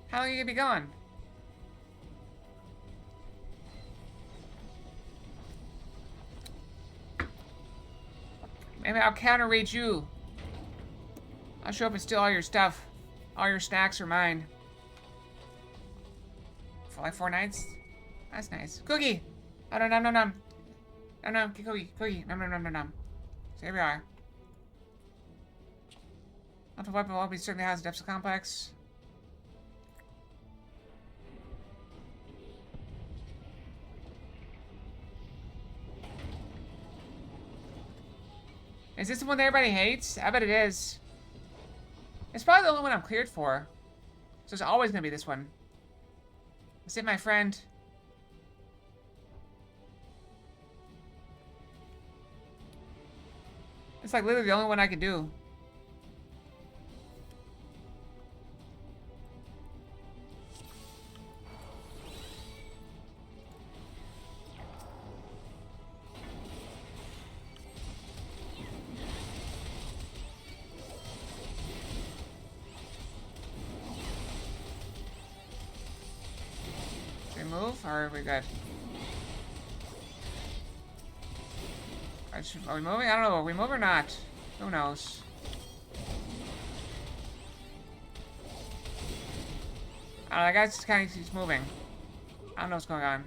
How long are you gonna be gone? Maybe I'll counter-raid you. I'll show up and steal all your stuff. All your snacks are mine. For like 4 nights? That's nice. Cookie! Oh, no, nom, nom, nom. Nom, nom, cookie, cookie. Nom, nom, nom, nom, nom. So here we are. Multiple weapon will be certainly has the depths of complex. Is this the one that everybody hates? I bet it is. It's probably the only one I'm cleared for. So it's always gonna be this one. That's it, my friend. It's like literally the only one I can do. Should we move, or are we good? Are we moving? I don't know. Are we moving or not? Who knows? I don't know. That guy just kind of keeps moving. I don't know what's going on.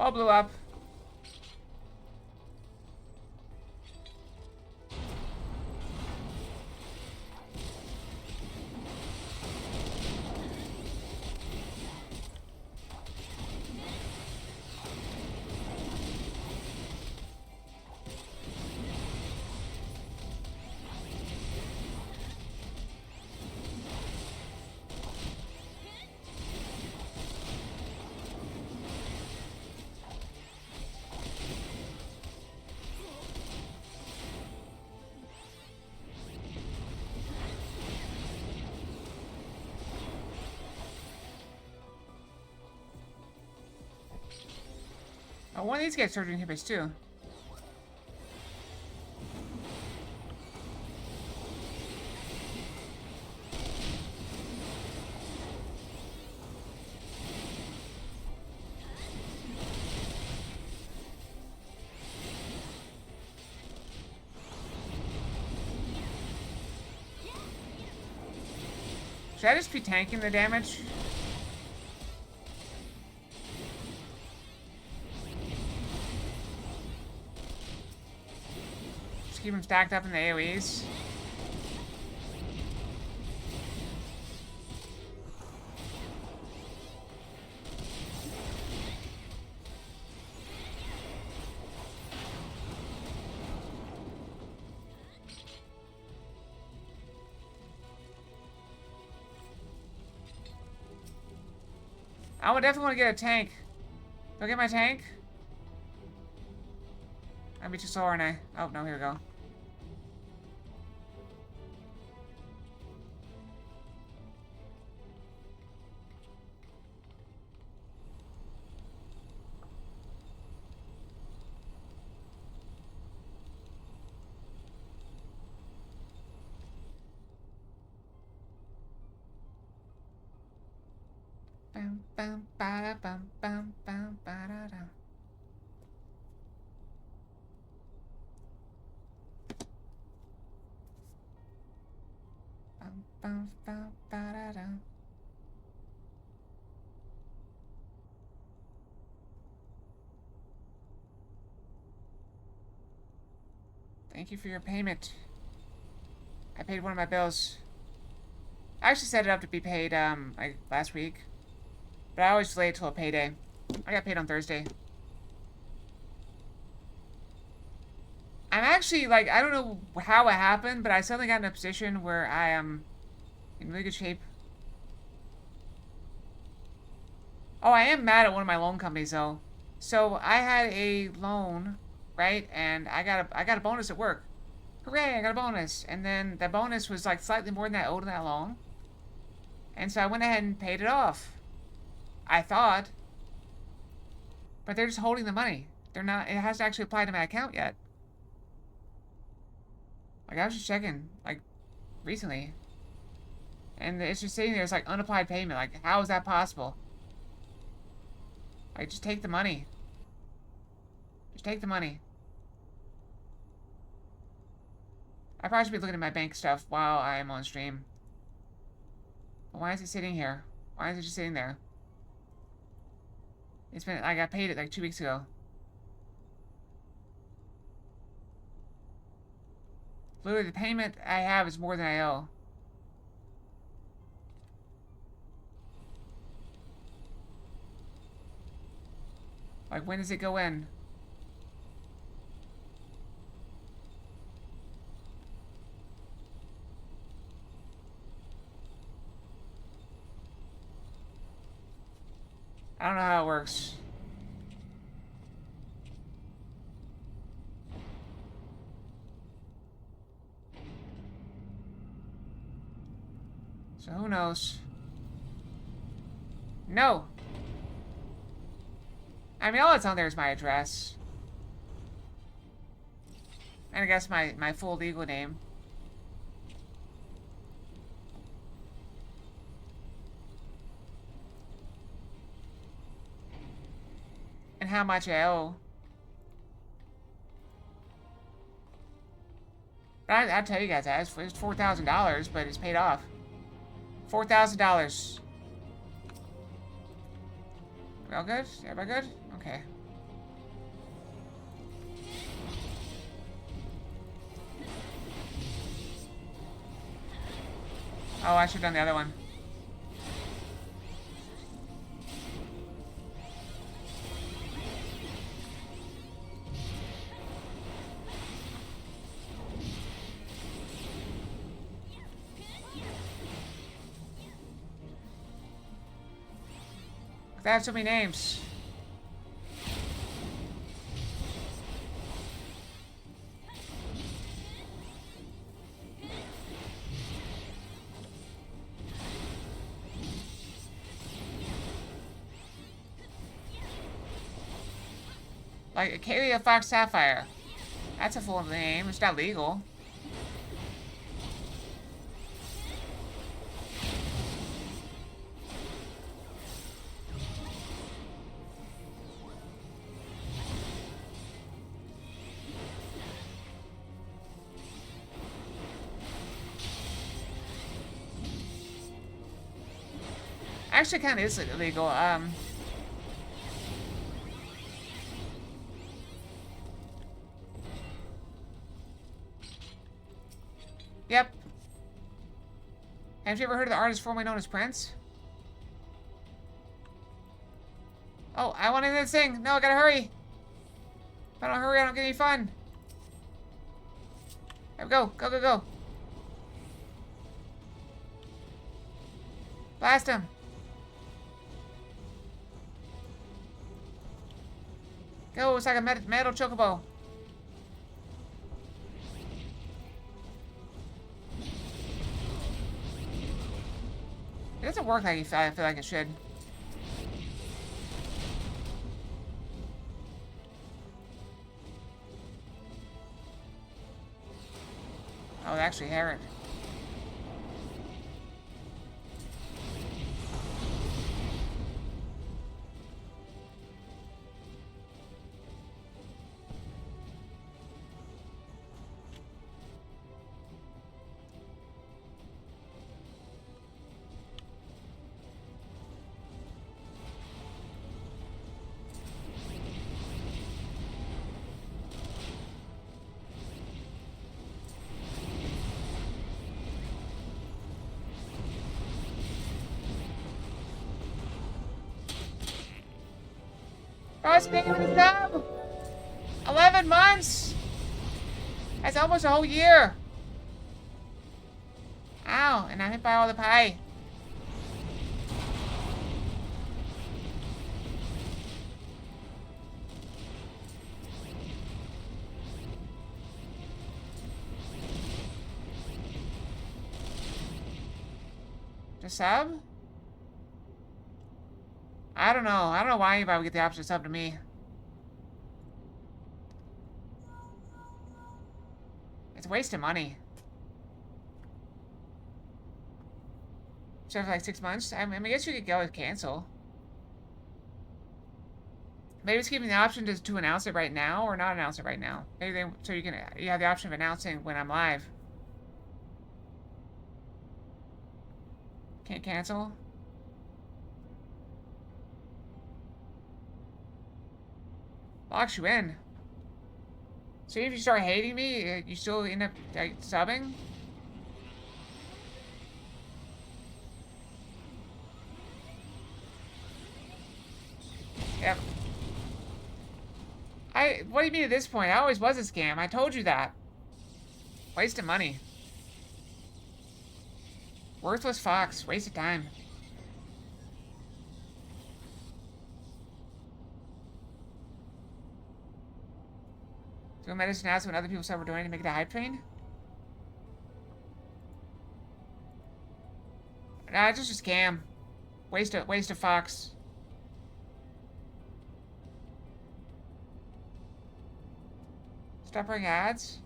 All blew up. Oh, one of these guys started doing hit base too. Should I just be tanking the damage? Just keep them stacked up in the AoEs. I would definitely want to get a tank. Do I get my tank? I'd be too slow, aren't I? Oh, no, here we go. Bam, bam, ba-da, bam, bam, bam, ba-da-da. Thank you for your payment. I paid one of my bills. I actually set it up to be paid, like last week. But I always delay it till a payday. I got paid on Thursday. I'm actually, like, I don't know how it happened, but I suddenly got in a position where I am in really good shape. Oh, I am mad at one of my loan companies, though. So, I had a loan, right? And I got a bonus at work. Hooray, I got a bonus. And then the bonus was, like, slightly more than I owed on that loan. And so I went ahead and paid it off. I thought. But they're just holding the money. They're not, it hasn't actually applied to my account yet. Like, I was just checking, like, recently. And it's just sitting there, it's like unapplied payment. Like, how is that possible? Like, just take the money. Just take the money. I probably should be looking at my bank stuff while I'm on stream. But why is it sitting here? Why is it just sitting there? It's been, I got paid it like 2 weeks ago. Literally, the payment I have is more than I owe. Like, when does it go in? I don't know how it works. So who knows? No! I mean, all that's on there is my address. And I guess my full legal name. And how much I owe. But I'll tell you guys that. It's $4,000, but it's paid off. $4,000. We all good? Everybody good? Okay. Oh, I should have done the other one. I have so many names. Like Acalia Fox Sapphire. That's a full name. It's not legal. Actually, kind of is illegal. Yep. Have you ever heard of the artist formerly known as Prince? Oh, I want to do this thing. No, I gotta hurry. If I don't hurry, I don't get any fun. There we go. Go, go, go. Blast him. Go, it's like a metal chocobo. It doesn't work like I feel like it should. Oh, they actually hear it. Oh, speaking of the sub! 11 months! That's almost a whole year! Ow, and I'm hit by all the pie. The sub? I don't know. I don't know why anybody would get the option to sub to me. It's a waste of money. So for like 6 months? I mean, I guess you could go and cancel. Maybe it's giving the option to announce it right now or not announce it right now. Maybe they, so you have the option of announcing when I'm live. Can't cancel? Locks you in. So if you start hating me, you still end up like, subbing? Yep. What do you mean at this point? I always was a scam. I told you that. Waste of money. Worthless fox. Waste of time. Do medicine ask when other people start doing to make it a hype train? Nah, it's just a scam. Waste of fox. Stop running ads?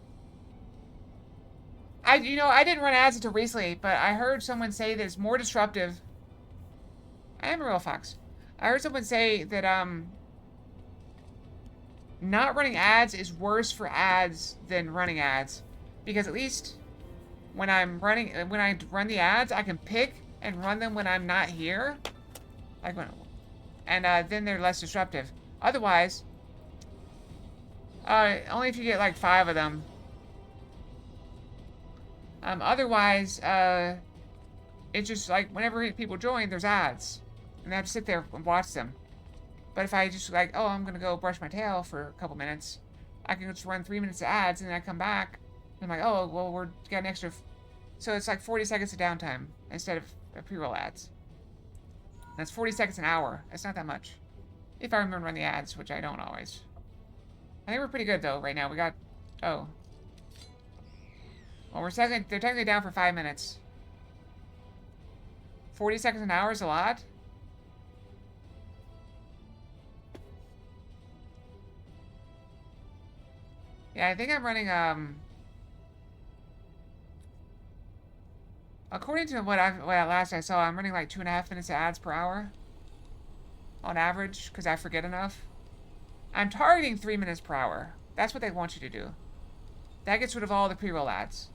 I didn't run ads until recently, but I heard someone say that it's more disruptive. I am a real fox. I heard someone say that, not running ads is worse for ads than running ads. Because at least when I run the ads, I can pick and run them when I'm not here. Like then they're less disruptive. Otherwise, only if you get like 5 of them. Otherwise, it's just like whenever people join, there's ads. And they have to sit there and watch them. But if I just like, oh, I'm going to go brush my tail for a couple minutes, I can just run 3 minutes of ads and then I come back. And I'm like, oh, well, we're got an extra. So it's like 40 seconds of downtime instead of pre-roll ads. That's 40 seconds an hour. That's not that much. If I remember to run the ads, which I don't always. I think we're pretty good, though, right now. We got... Oh. Well, they're technically down for 5 minutes. 40 seconds an hour is a lot? Yeah, I think I'm running, according to what last I saw, I'm running like 2.5 minutes of ads per hour. On average, because I forget enough. I'm targeting 3 minutes per hour. That's what they want you to do. That gets rid of all the pre-roll ads.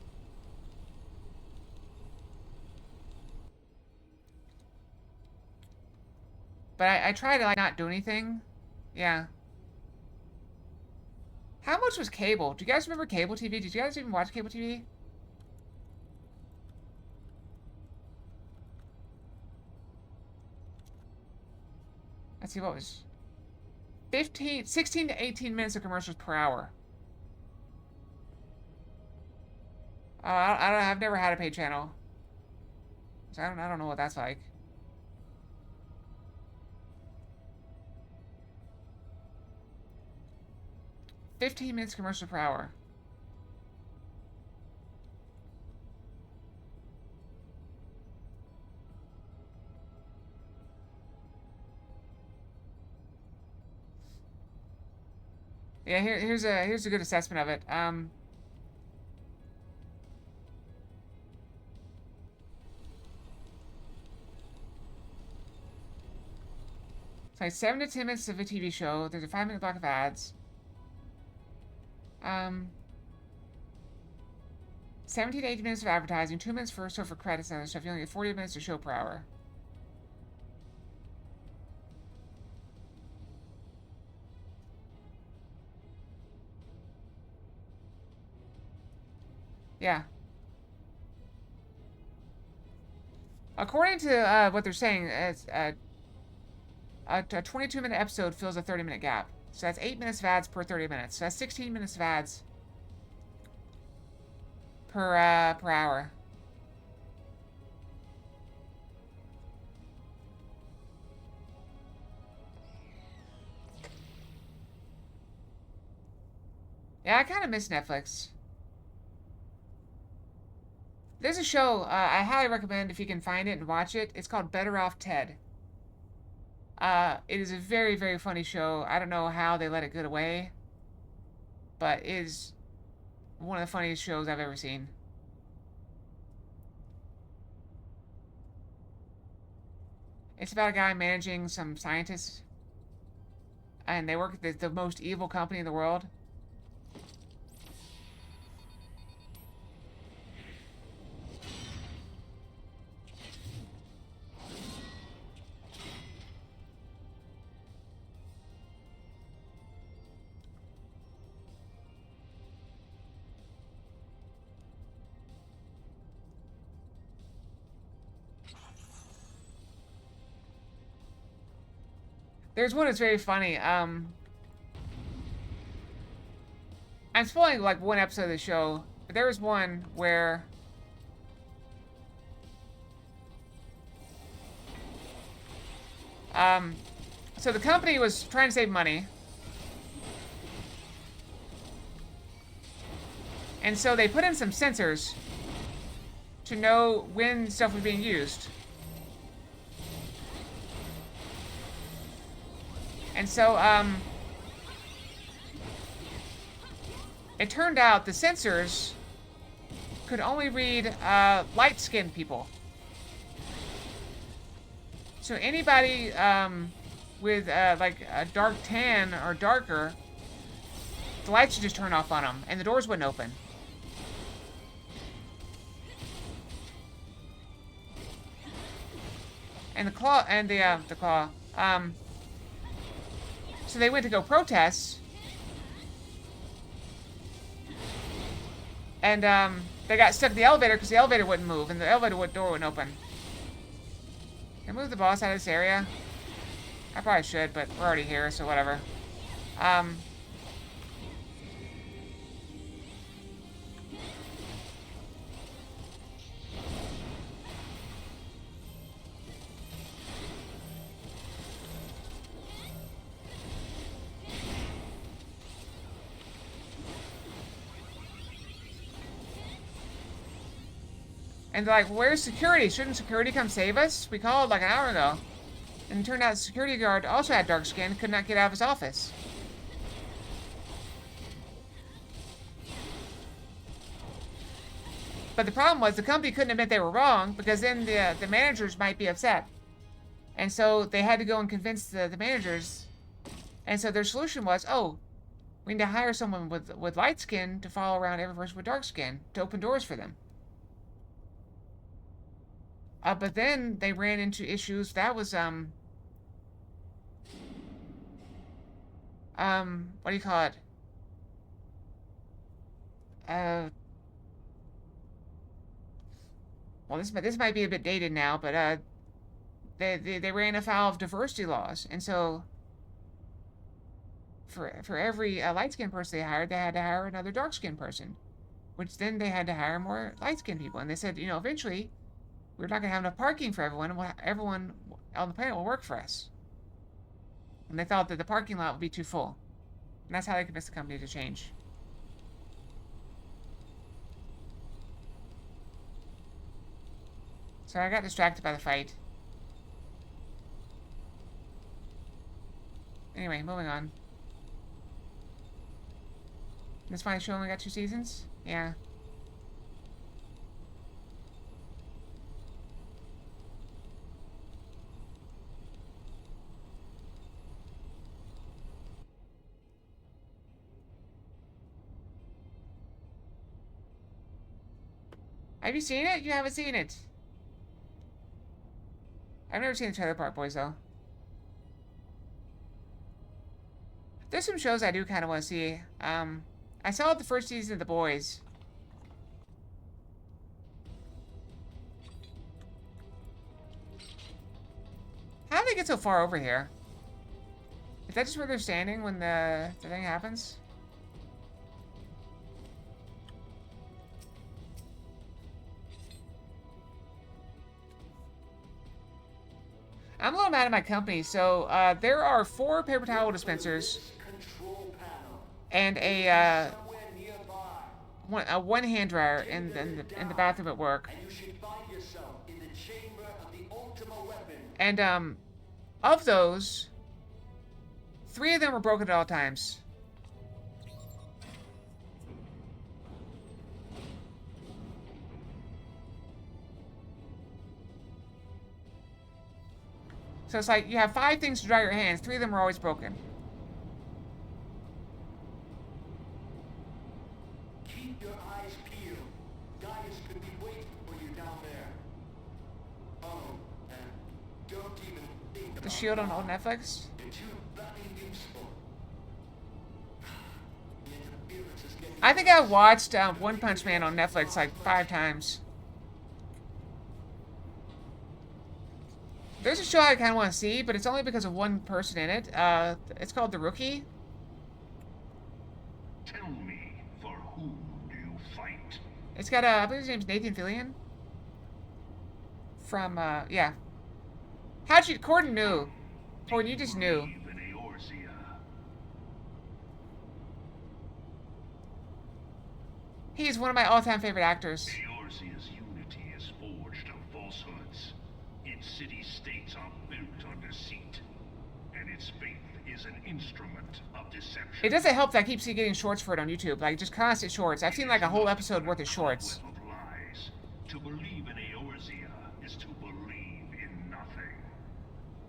But I try to like not do anything. Yeah. How much was cable? Do you guys remember cable TV? Did you guys even watch cable TV? Let's see, what was 16 to 18 minutes of commercials per hour. I've never had a paid channel. So I don't know what that's like. $15 minutes commercial per hour. Yeah, here's a good assessment of it. It's like 7 to 10 minutes of a TV show. There's a 5-minute block of ads. 17 to 18 minutes of advertising, 2 minutes for credits and other stuff. You only get 40 minutes of show per hour. Yeah. According to what they're saying, it's A 22-minute episode fills a 30-minute gap. So that's 8 minutes of ads per 30 minutes. So that's 16 minutes of ads per hour. Yeah, I kind of miss Netflix. There's a show I highly recommend if you can find it and watch it. It's called Better Off Ted. It is a very, very funny show. I don't know how they let it get away, but it is one of the funniest shows I've ever seen. It's about a guy managing some scientists, and they work at the most evil company in the world. There's one that's very funny. I'm spoiling like one episode of the show, but there was one where so the company was trying to save money, and so they put in some sensors to know when stuff was being used. And so, it turned out the sensors could only read light-skinned people. So anybody with like a dark tan or darker, the lights would just turn off on them, and the doors wouldn't open. And the claw, so they went to go protest, and they got stuck in the elevator because the elevator wouldn't move, and the elevator door wouldn't open. Can I move the boss out of this area? I probably should, but we're already here, so whatever. And they're like, where's security? Shouldn't security come save us? We called like an hour ago. And it turned out the security guard also had dark skin, could not get out of his office. But the problem was the company couldn't admit they were wrong, because then the managers might be upset. And so they had to go and convince the managers. And so their solution was, oh, we need to hire someone with light skin to follow around every person with dark skin to open doors for them. But then they ran into issues. That was, what do you call it? Well, this might be a bit dated now, but, they ran afoul of diversity laws. And so, for every light-skinned person they hired, they had to hire another dark-skinned person. Which then they had to hire more light-skinned people. And they said, you know, eventually, we're not going to have enough parking for everyone, and everyone on the planet will work for us. And they thought that the parking lot would be too full. And that's how they convinced the company to change. So I got distracted by the fight. Anyway, moving on. This funny show only got 2 seasons? Yeah. Have you seen it? You haven't seen it. I've never seen the Trailer Park Boys, though. There's some shows I do kind of want to see. I saw the first season of The Boys. How did they get so far over here? Is that just where they're standing when the thing happens? I'm a little mad at my company. So there are 4 paper towel dispensers and a one hand dryer in the bathroom at work. And of those, 3 of them were broken at all times. So it's like you have 5 things to dry your hands. 3 of them are always broken. Keep your eyes peeled. Gaius could be waiting for you down there. Oh, and don't even think about The Shield on old Netflix. You're too bloody useful. The interference is getting I think I watched One Punch Man on Netflix like 5 times. There's a show I kind of want to see, but it's only because of one person in it. It's called The Rookie. Tell me, for whom do you fight? It's got, I believe his name's Nathan Fillion. From, yeah. How'd you, Corden knew. Corden, you just knew. Believe in Eorzea. He's one of my all-time favorite actors. Eorzea's unity is forged of falsehoods. Its city-states are built on deceit, and its faith is an instrument of deception. It doesn't help that I keep getting shorts for it on YouTube. Like, just constant shorts. I've seen like a whole episode worth of shorts. Of lies. To believe in Eorzea is to believe in nothing.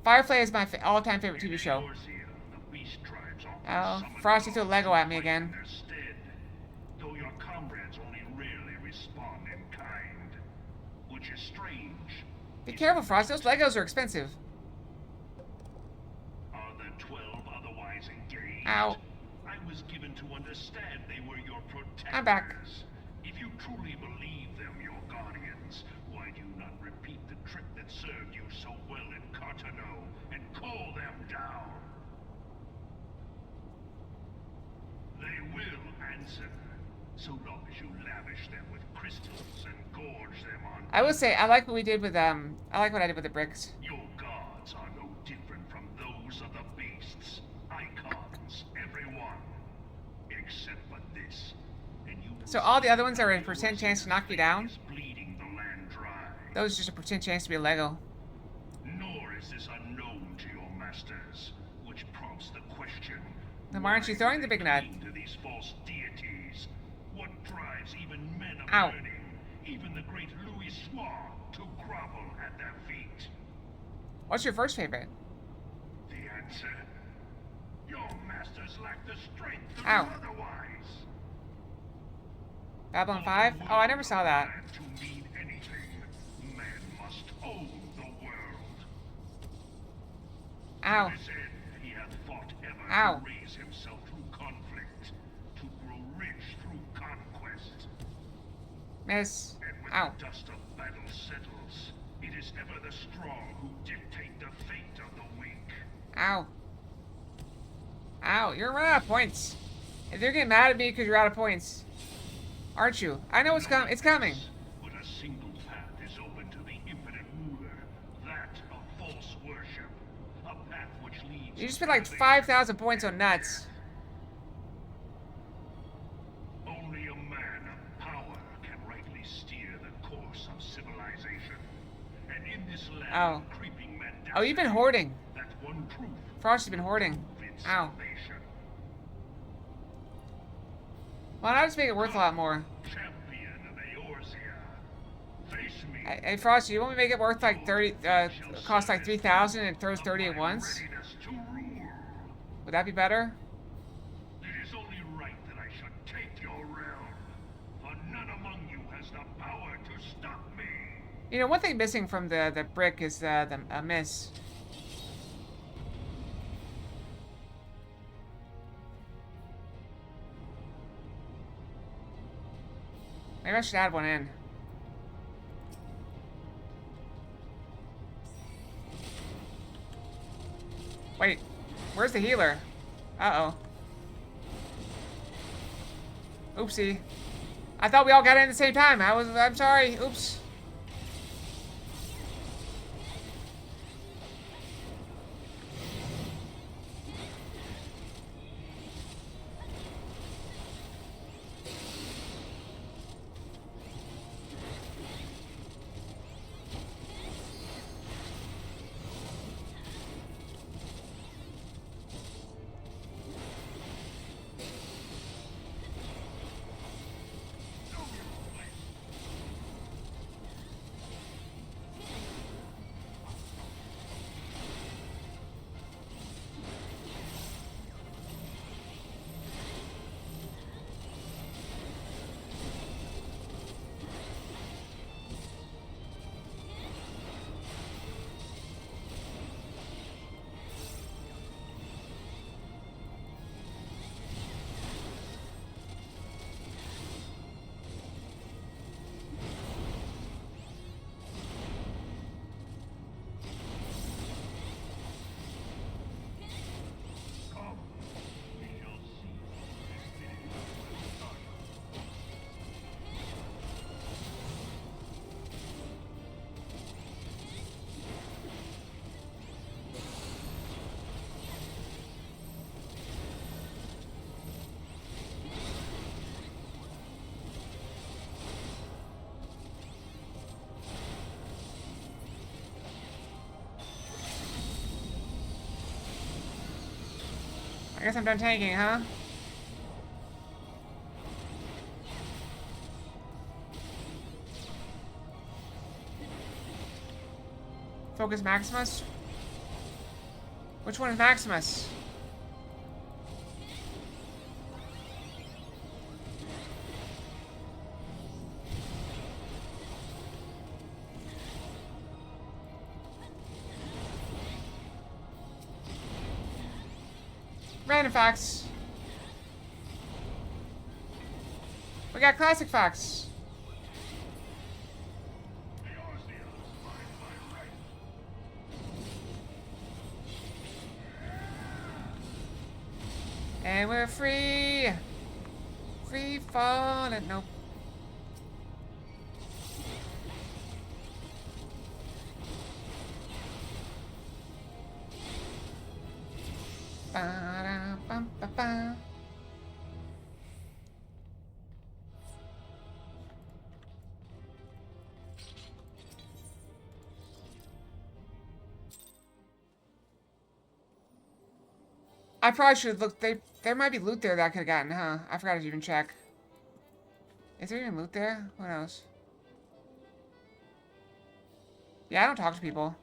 Firefly is my all-time favorite TV show. Eorzea, the beast tribes often Oh, summon Frosty threw a gods Lego to at me fight again. in their stead, though your comrades only rarely respond in kind, which is strange. Be careful, Frosty. Those Legos are expensive. Are the 12 otherwise engaged? Ow. I was given to understand they were your protectors. I'm back. If you truly believe them your guardians, why do you not repeat the trick that served you so well in Cartano and call them down? They will answer, so long as you lavish them with crystals and gorge them on. I will say, I like what we did with, I like what I did with the bricks. Your gods are no different from those of the beasts. Icons, every one. Except for this. And you So all the other ones are a percent chance to knock you down. is bleeding the land dry. That was just a percent chance to be a Lego. Nor is this unknown to your masters, which prompts the question. Then why aren't you throwing the big nut? To these false deities? What drives even men of Ow. learning, even the great Louis Soir, to grovel at their feet? What's your first favorite? The answer? Your masters lack the strength to Ow. do otherwise. Babylon 5? Oh, I never saw that. And to mean anything, man must own the world. Ow. To this end, he hath fought ever Ow. to raise himself through conflict, to grow rich through conquest. Miss. And when Ow. the dust of battle settles, it is ever the strong who dictate the fate of the weak. Ow. Ow, you're running out of points. If you're getting mad at me because you're out of points, aren't you? I know it's coming. It's coming. But a single path is open to the infinite ruler, that of false worship. A path which leads You just spent like 5,000 points on nuts. Only a man of power can rightly steer the course of civilization. And in this land Oh. of creeping mendacity, Oh, you've been hoarding. that one truth Frosty's been hoarding. bids Ow. salvation. Well, I'll just make it worth a lot more. Champion of Eorzea, face me. Hey, Frosty, you want me to make it worth like 30, cost like 3,000 and throws 30 at once? Readiness to rule. Would that be better? It is only right that I should take your realm, for none among you has the power to stop me. You know, one thing missing from the brick is the miss. Maybe I should add one in. Wait, Where's the healer? Uh-oh. Oopsie. I thought we all got in at the same time. I'm sorry. Oops. I guess I'm done tanking, huh? Focus Maximus? Which one is Maximus? Random facts. We got classic facts. And we're free. Free falling. Nope. Ba-da-bum-ba-ba. I probably should have looked. There might be loot there that I could have gotten, huh? I forgot to even check. Is there even loot there? Who knows? Yeah, I don't talk to people.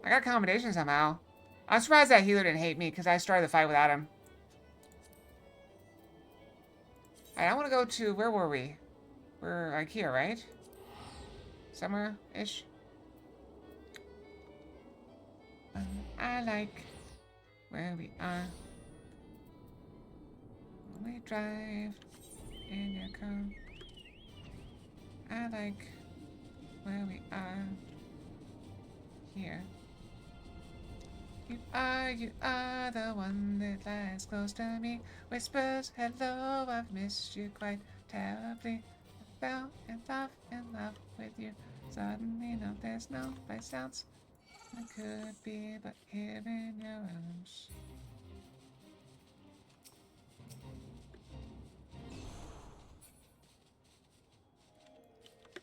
I got accommodation somehow. I'm surprised that healer didn't hate me because I started the fight without him. Alright, I want to go to... Where were we? We're like here, right? Somewhere-ish. I like where we are. When we drive in your car. I like where we are. Here. You are the one that lies close to me. Whispers, hello, I've missed you quite terribly. I fell in love with you. Suddenly, no, there's no place else I could be but here in your arms.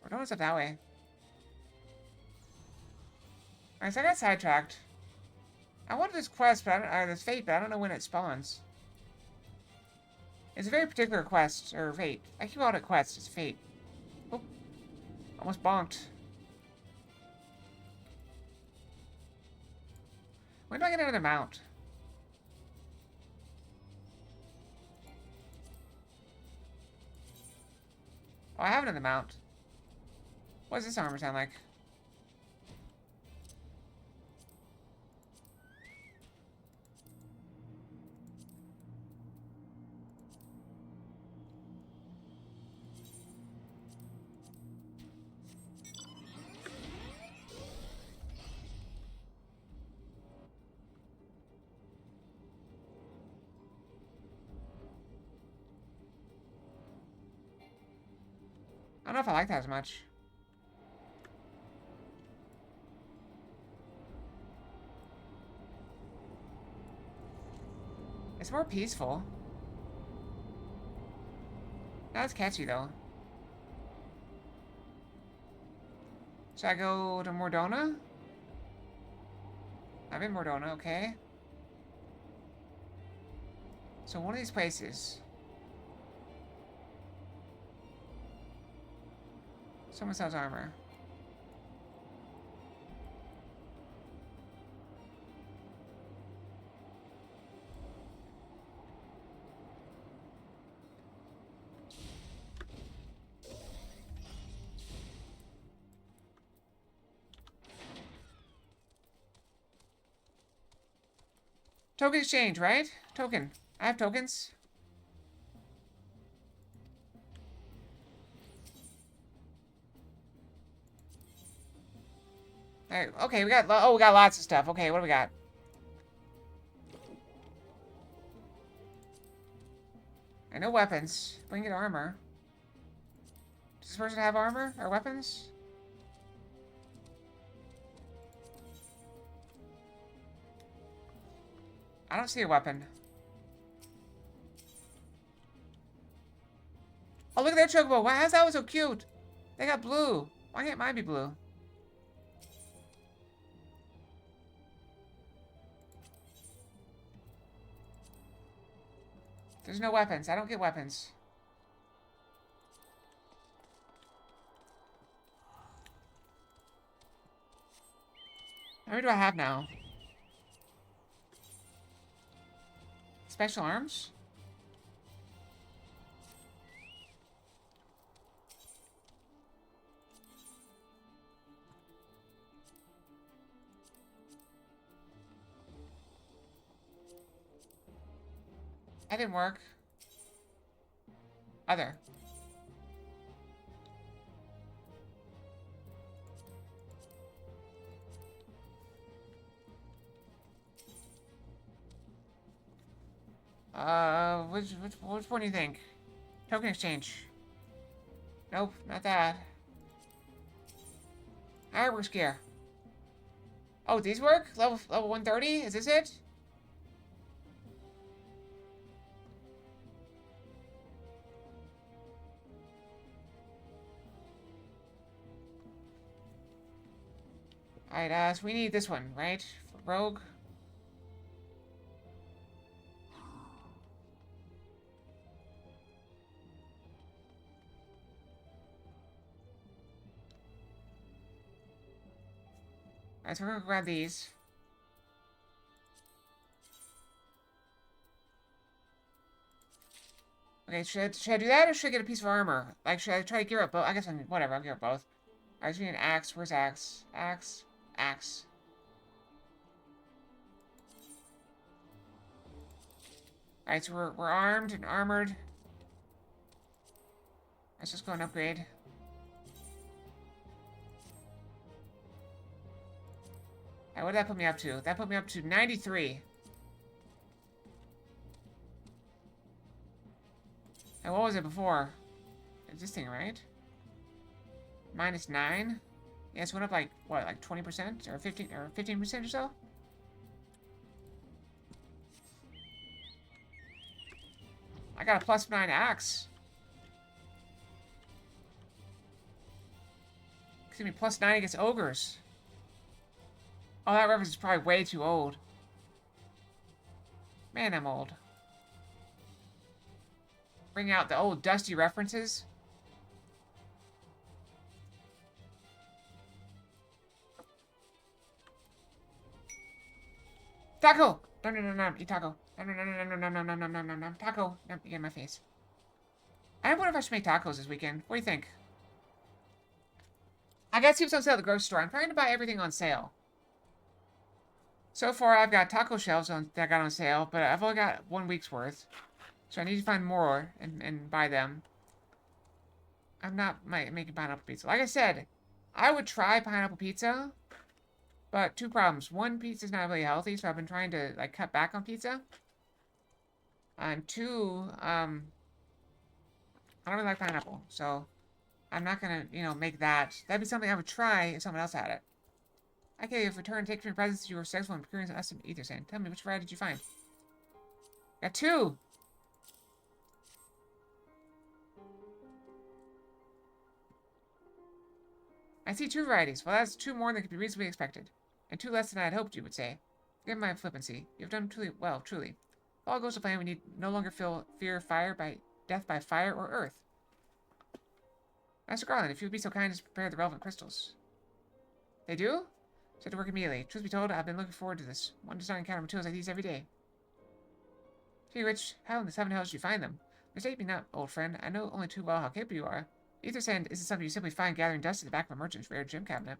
We're going stuff that way. Alright, so I got sidetracked. I wanted this quest, but I don't, this fate, but I don't know when it spawns. It's a very particular quest, or fate. I keep calling it quest, it's fate. Oh, almost bonked. When do I get another mount? Oh, I have another mount. What does this armor sound like? I don't know if I like that as much. It's more peaceful. That's catchy, though. Should I go to Mordona? I'm in Mordona, okay. So one of these places. Someone sells armor. Token exchange, right? Token. I have tokens. Alright, okay, we got lots of stuff. Okay, what do we got? I know weapons. We can get armor. Does this person have armor or weapons? I don't see a weapon. Oh, look at that chocobo. Why how's that one so cute? They got blue. Why can't mine be blue? There's no weapons. I don't get weapons. How many do I have now? Special arms? That didn't work. Other. Which one do you think? Token exchange. Nope, not that. Artworks gear. Oh, these work? Level 130? Is this it? Alright, so we need this one, right? For Rogue. Alright, so we're gonna grab these. Okay, should I do that or should I get a piece of armor? Like, should I try to gear up both? I guess whatever, I'll gear up both. Alright, so we need an axe. Where's axe? Axe. Axe. Alright, so we're armed and armored. Let's just go and upgrade. Alright, what did that put me up to? That put me up to 93. And what was it before? It's this thing, right? -9? Yeah, it went up like, what, like 20%? Or 15% or so? I got a +9 axe. Excuse me, +9 against ogres. Oh, that reference is probably way too old. Man, I'm old. Bring out the old dusty references. Taco! No, no, no, no, eat taco. No, no, no, no, no, no, no, no, no, no, no, no, taco. No, you get in my face. I wonder if I should make tacos this weekend. What do you think? I got soups on sale at the grocery store. I'm trying to buy everything on sale. So far, I've got taco shells that I got on sale, but I've only got 1 week's worth. So I need to find more and buy them. I'm not making pineapple pizza. Like I said, I would try pineapple pizza, but 2 problems. 1, pizza's not really healthy, so I've been trying to like cut back on pizza. And 2, I don't really like pineapple, so I'm not gonna, you know, make that. That'd be something I would try if someone else had it. Okay, if return, take from your presence you were successful in procuring us some ether sand. Tell me, which variety did you find? Got 2! I see 2 varieties. Well, that's 2 more than could be reasonably expected. And 2 less than I had hoped you would say. Forgive my flippancy. You've done truly well, truly. If all goes to plan, we need no longer fear death by fire or earth. Master Garland, if you would be so kind as to prepare the relevant crystals. They do? Set to work immediately. Truth be told, I've been looking forward to this. One does not encounter materials like these every day. Speaking of which, how in the 7 hells did you find them? Mistake me not, old friend. I know only too well how capable you are. Ether sand isn't something you simply find gathering dust at the back of a merchant's rare gem cabinet.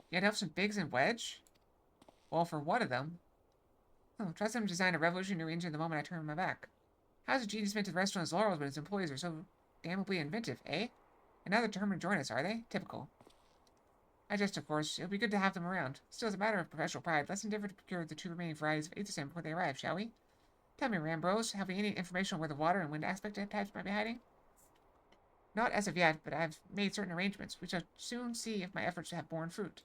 You had help some Biggs and Wedge? Well, for one of them. Oh, trust them to design a revolutionary engine the moment I turn my back. How's a genius meant to rest on his laurels when his employees are so damnably inventive, eh? And now they're determined to join us, are they? Typical. I jest, of course. It'll be good to have them around. Still, as a matter of professional pride, let's endeavor to procure the 2 remaining varieties of ether sand before they arrive, shall we? Tell me, Rambros, have we any information on where the water and wind aspect types might be hiding? Not as of yet, but I've made certain arrangements. We shall soon see if my efforts have borne fruit.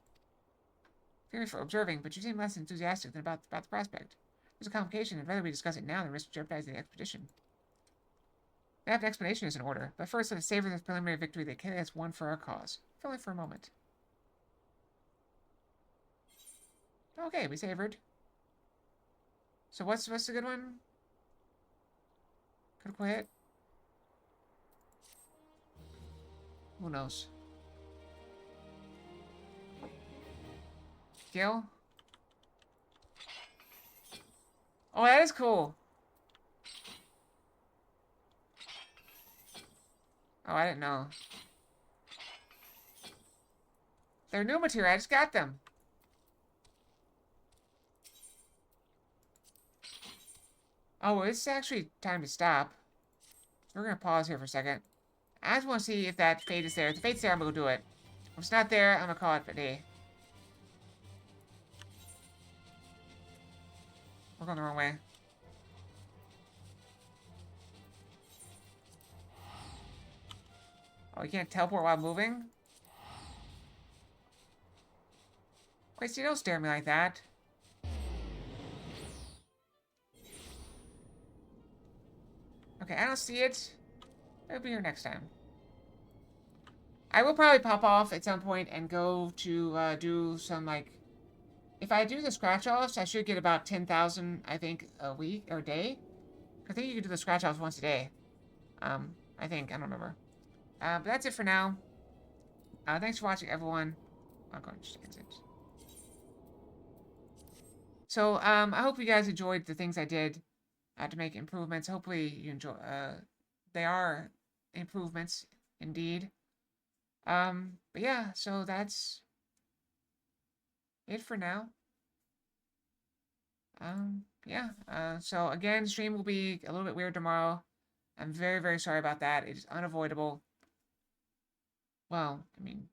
Forgive me for observing, but you seem less enthusiastic than about the prospect. There's a complication, and rather we discuss it now than risk jeopardizing the expedition. I have an explanation is in order, but first let us savor this preliminary victory that Kaylee has won for our cause. If only for a moment. Okay, we savored. So what's a good one? Critical hit? Who knows? Skill? Oh, that is cool. Oh, I didn't know. They're new material. I just got them. Oh, it's actually time to stop. We're going to pause here for a second. I just want to see if that fate is there. If the fate's there, I'm going to go do it. If it's not there, I'm going to call it a day. We're going the wrong way. Oh, you can't teleport while moving? Wait, see, don't stare at me like that. Okay, I don't see it. It'll be here next time. I will probably pop off at some point and go to do some, like... If I do the scratch-offs, I should get about 10,000, I think, a week or a day. I think you can do the scratch-offs once a day. I think. I don't remember. But that's it for now. Thanks for watching, everyone. I'm going to just exit. So, I hope you guys enjoyed the things I did to make improvements. Hopefully you enjoy, they are improvements, indeed. But yeah, so that's it for now. Yeah, so again, stream will be a little bit weird tomorrow. I'm very, very sorry about that. It is unavoidable. Well, I mean,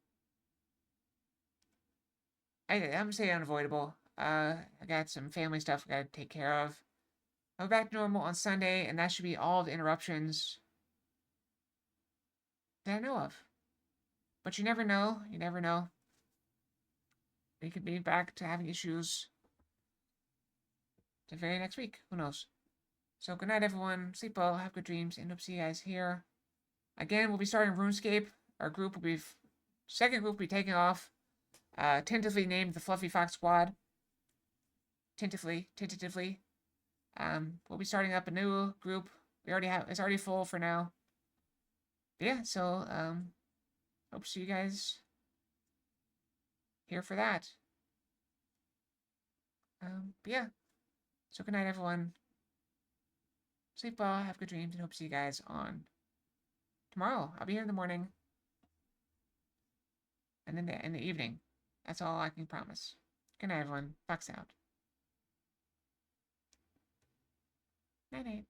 I'm gonna say unavoidable. I got some family stuff I gotta take care of. I'll be back to normal on Sunday, and that should be all the interruptions that I know of. But you never know. You never know. We could be back to having issues the very next week. Who knows? So good night, everyone. Sleep well. Have good dreams. And hope to see you guys here. Again, we'll be starting RuneScape. Our group will be... Second group will be taking off. Tentatively named the Fluffy Fox Squad. Tentatively. We'll be starting up a new group. We already have... It's already full for now. But yeah, so... hope to see you guys here for that. But yeah. So good night, everyone. Sleep well, have good dreams, and hope to see you guys on tomorrow. I'll be here in the morning. And in the evening. That's all I can promise. Good night, everyone. Fox out. Night-night.